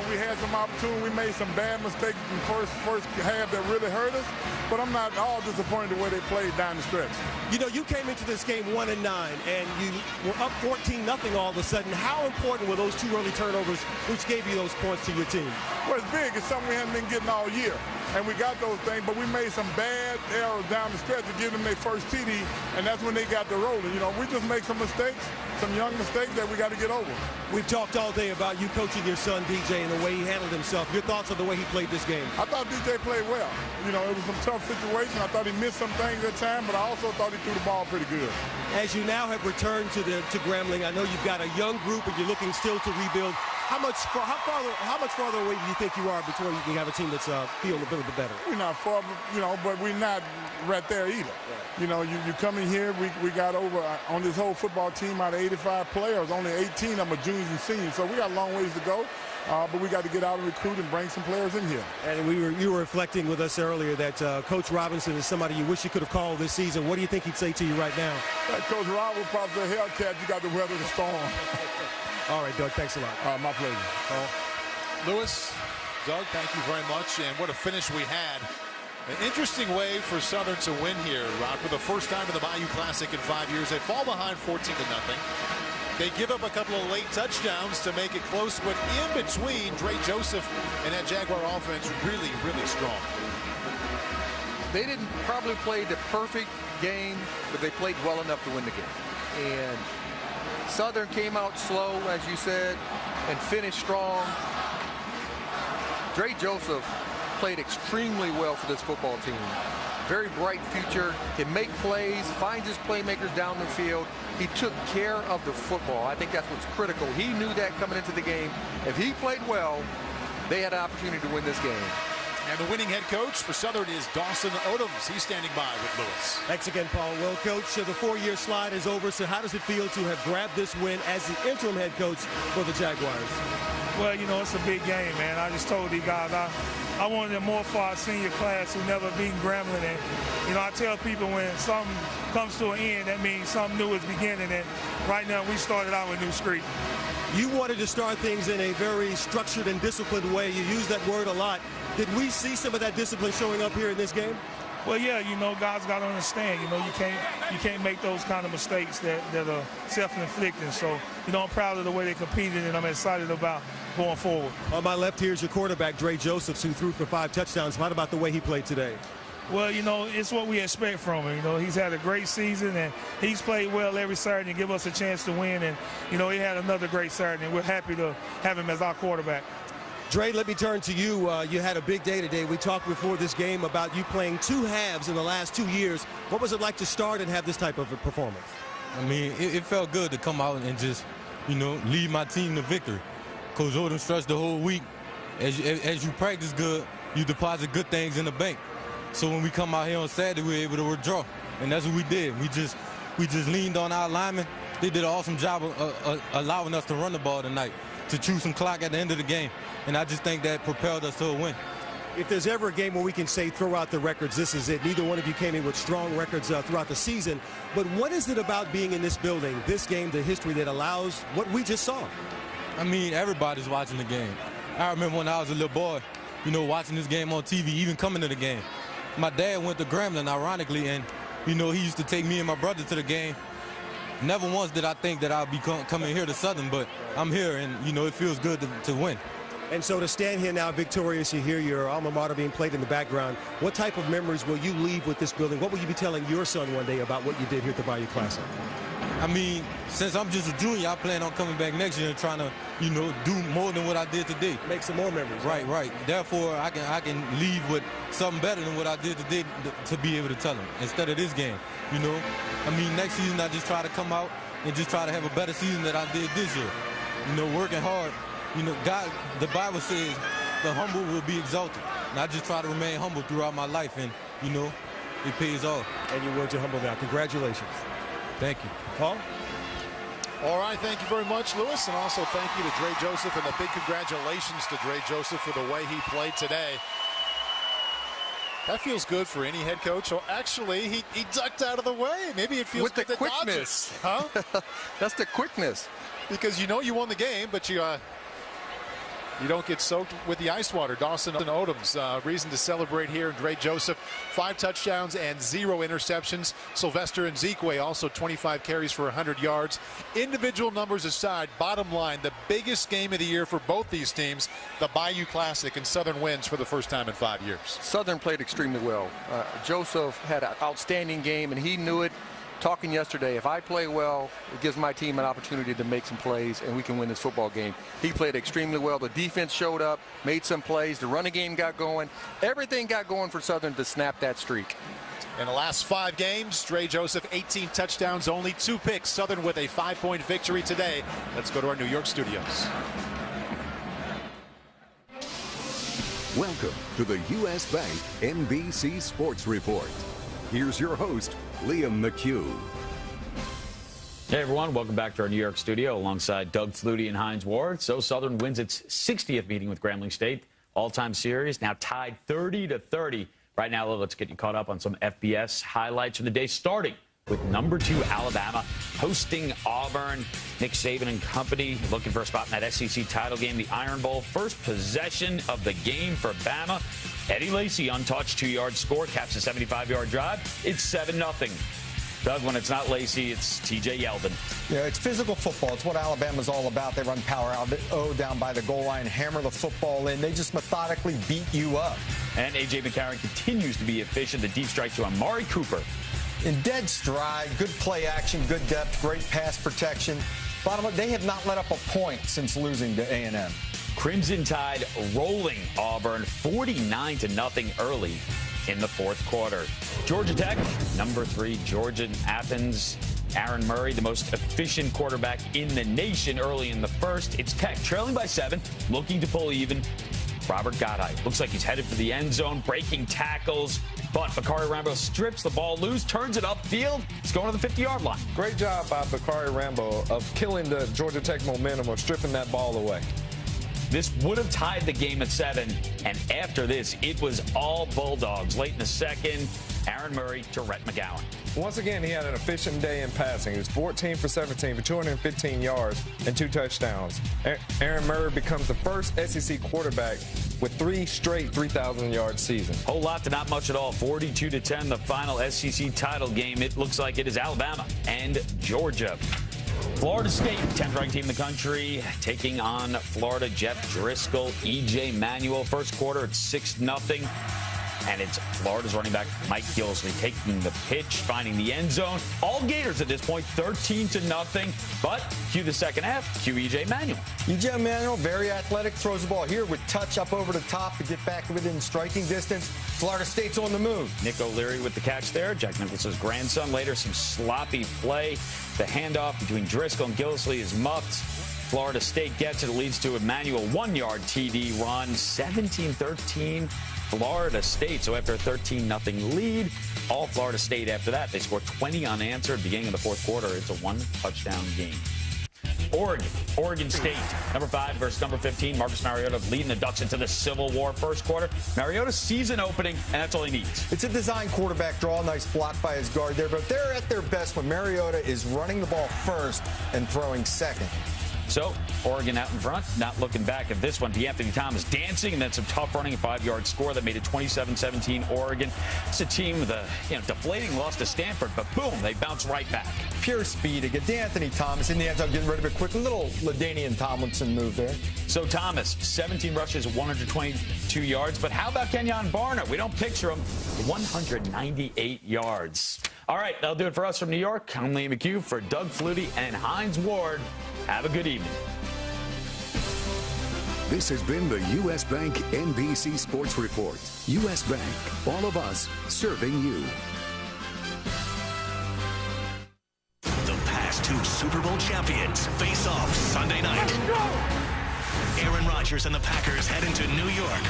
We had some opportunity. We made some bad mistakes in the first half that really hurt us, but I'm not all disappointed the way they played down the stretch. You came into this game 1-9, and you were up 14-0 all of a sudden. How important were those 2 early turnovers, which gave you those points to your team? Well, it's big. It's something we haven't been getting all year, and we got those things, but we made some bad errors down the stretch to give them their first TD, and that's when they got to rolling. We just make some mistakes, some young mistakes that we got to get over. We've talked all day about you coaching your son, DJ, and the way he handled himself. Your thoughts on the way he played this game? I thought DJ played well. It was some tough situations. I thought he missed some things at times, but I also thought he threw the ball pretty good. As you now have returned to Grambling, I know you've got a young group and you're looking still to rebuild. How much farther away do you think you are before you can have a team that's feeling a little bit better? We're not far, but we're not right there either. Right. You come in here, we got over, on this whole football team, out of 85 players, only 18 of them are juniors and seniors, so we got a long ways to go. But we got to get out and recruit and bring some players in here. And you were reflecting with us earlier that Coach Robinson is somebody you wish you could have called this season. What do you think he'd say to you right now? Coach Rob will probably say, Hellcat, you got to weather the storm. All right, Doug, thanks a lot. My pleasure. Lewis, Doug, thank you very much. And what a finish we had. An interesting way for Southern to win here, Rod, for the first time in the Bayou Classic in 5 years. They fall behind 14-0. They give up a couple of late touchdowns to make it close, but in between, Dre Joseph and that Jaguar offense really, really strong. They didn't probably play the perfect game, but they played well enough to win the game. And Southern came out slow, as you said, and finished strong. Dre Joseph played extremely well for this football team. Very bright future, can make plays, finds his playmakers down the field. He took care of the football. I think that's what's critical. He knew that coming into the game. If he played well, they had an opportunity to win this game. And the winning head coach for Southern is Dawson Odoms. He's standing by with Lewis. Thanks again, Paul. Well, Coach, the 4-year slide is over, so how does it feel to have grabbed this win as the interim head coach for the Jaguars? Well, it's a big game, man. I just told these guys I wanted it more for our senior class who never beaten Grambling. And, I tell people when something comes to an end, that means something new is beginning. And right now, we started out with New Street. You wanted to start things in a very structured and disciplined way. You use that word a lot. Did we see some of that discipline showing up here in this game? Well, yeah, guys got to understand, you can't make those kind of mistakes that are self-inflicting. So, I'm proud of the way they competed, and I'm excited about going forward. On my left here is your quarterback, Dre Josephs, who threw for 5 touchdowns. How about the way he played today? Well, it's what we expect from him. He's had a great season, and he's played well every Saturday and give us a chance to win. And, he had another great Saturday, and we're happy to have him as our quarterback. Dre, let me turn to you. You had a big day today. We talked before this game about you playing 2 halves in the last 2 years. What was it like to start and have this type of a performance? I mean, it felt good to come out and just, lead my team to victory. Coach Odom stressed the whole week. As you practice good, you deposit good things in the bank. So when we come out here on Saturday, we were able to withdraw. And that's what we did. We just leaned on our linemen. They did an awesome job of allowing us to run the ball tonight, to chew some clock at the end of the game. And I just think that propelled us to a win. If there's ever a game where we can say throw out the records, this is it. Neither one of you came in with strong records throughout the season. But what is it about being in this building, this game, the history that allows what we just saw? I mean, everybody's watching the game. I remember when I was a little boy, watching this game on TV, even coming to the game. My dad went to Grambling, ironically, and, he used to take me and my brother to the game. Never once did I think that I'd be coming here to Southern, but I'm here, and, it feels good to win. And so to stand here now victorious, you hear your alma mater being played in the background. What type of memories will you leave with this building? What will you be telling your son one day about what you did here at the Bayou Classic? I mean, since I'm just a junior, I plan on coming back next year and trying to, do more than what I did today. Make some more memories. Right. Therefore, I can leave with something better than what I did today to be able to tell them instead of this game. I mean, next season I just try to come out and just try to have a better season than I did this year. Working hard. God, the Bible says the humble will be exalted. And I just try to remain humble throughout my life, and, it pays off. And your words are humble now. Congratulations. Thank you. Paul? All right, thank you very much, Lewis, and also thank you to Dre Joseph, and a big congratulations to Dre Joseph for the way he played today. That feels good for any head coach. Oh, actually, he ducked out of the way. Maybe it feels with the good to quickness. Huh? That's the quickness. Because you know you won the game, but you don't get soaked with the ice water. Dawson Odoms, reason to celebrate here. Dre Joseph, 5 touchdowns and 0 interceptions. Sylvester Nzikwe also 25 carries for 100 yards. Individual numbers aside, bottom line, the biggest game of the year for both these teams, the Bayou Classic, and Southern wins for the first time in 5 years. Southern played extremely well. Joseph had an outstanding game, and he knew it. Talking yesterday, if I play well, it gives my team an opportunity to make some plays and we can win this football game. He played extremely well. The defense showed up, made some plays. The running game got going. Everything got going for Southern to snap that streak. In the last 5 games, Dre Joseph, 18 touchdowns, only 2 picks. Southern with a 5-point victory today. Let's go to our New York studios. Welcome to the U.S. Bank NBC Sports Report. Here's your host, Liam McHugh. Hey, everyone. Welcome back to our New York studio alongside Doug Flutie and Hines Ward. So Southern wins its 60th meeting with Grambling State. All-time series, now tied 30-30. Right now, let's get you caught up on some FBS highlights from the day, starting with number 2 Alabama hosting Auburn. Nick Saban and company looking for a spot in that SEC title game, the Iron Bowl. First possession of the game for Bama. Eddie Lacy, untouched, 2-yard score, caps a 75-yard drive. It's 7-0. Doug, when it's not Lacy, it's TJ Yeldon. Yeah, it's physical football. It's what Alabama's all about. They run power out down by the goal line, hammer the football in. They just methodically beat you up. And A.J. McCarron continues to be efficient. The deep strike to Amari Cooper. In dead stride, good play action, good depth, great pass protection. Bottom line, they have not let up a point since losing to A&M. Crimson Tide rolling Auburn 49-0 early in the 4th quarter. Georgia Tech, number 3, Georgia Athens. Aaron Murray, the most efficient quarterback in the nation early in the 1st. It's Tech trailing by 7, looking to pull even. Robert Godhite looks like he's headed for the end zone, breaking tackles, but Bakari Rambo strips the ball loose, turns it upfield. It's going to the 50-yard line. Great job by Bakari Rambo of killing the Georgia Tech momentum of stripping that ball away. This would have tied the game at 7, and after this, it was all Bulldogs. Late in the 2nd, Aaron Murray to Rhett McGowan. Once again, he had an efficient day in passing. He was 14 for 17 for 215 yards and 2 touchdowns. Aaron Murray becomes the first SEC quarterback with 3 straight 3,000-yard seasons. Whole lot to not much at all. 42-10, the final SEC title game. It looks like it is Alabama and Georgia. Florida State, 10th-ranked team in the country, taking on Florida. Jeff Driscoll, E.J. Manuel. First quarter, it's 6-0. And it's Florida's running back, Mike Gillisley, taking the pitch, finding the end zone. All Gators at this point, 13-0. But cue the second half, cue E.J. Manuel. E.J. Manuel, very athletic, throws the ball here with touch up over the top to get back within striking distance. Florida State's on the move. Nick O'Leary with the catch there. Jack Nicklaus's grandson. Later, some sloppy play. The handoff between Driscoll and Gillisley is muffed. Florida State gets it. It leads to Emmanuel 1-yard TD run. 17-13. Florida State. So after a 13-0 lead, all Florida State after that. They scored 20 unanswered. Beginning of the 4th quarter, it's a 1-touchdown game. Oregon State, number 5 versus number 15. Marcus Mariota leading the Ducks into the Civil War. First quarter, Mariota's season opening, and that's all he needs. It's a design quarterback draw. Nice block by his guard there, but they're at their best when Mariota is running the ball first and throwing second. So, Oregon out in front, not looking back at this one. DeAnthony Thomas dancing, and then some tough running, a 5-yard score that made it 27-17 Oregon. It's a team with a deflating loss to Stanford, but boom, they bounce right back. Pure speed to get DeAnthony Thomas in the end zone, getting rid of it quick. A little LaDainian Tomlinson move there. So Thomas, 17 rushes, 122 yards. But how about Kenyon Barner? We don't picture him. 198 yards. All right, that'll do it for us from New York. I'm Liam McHugh for Doug Flutie and Hines Ward. Have a good evening. This has been the U.S. Bank NBC Sports Report. U.S. Bank, all of us serving you. The past 2 Super Bowl champions face off Sunday night. Aaron Rodgers and the Packers head into New York.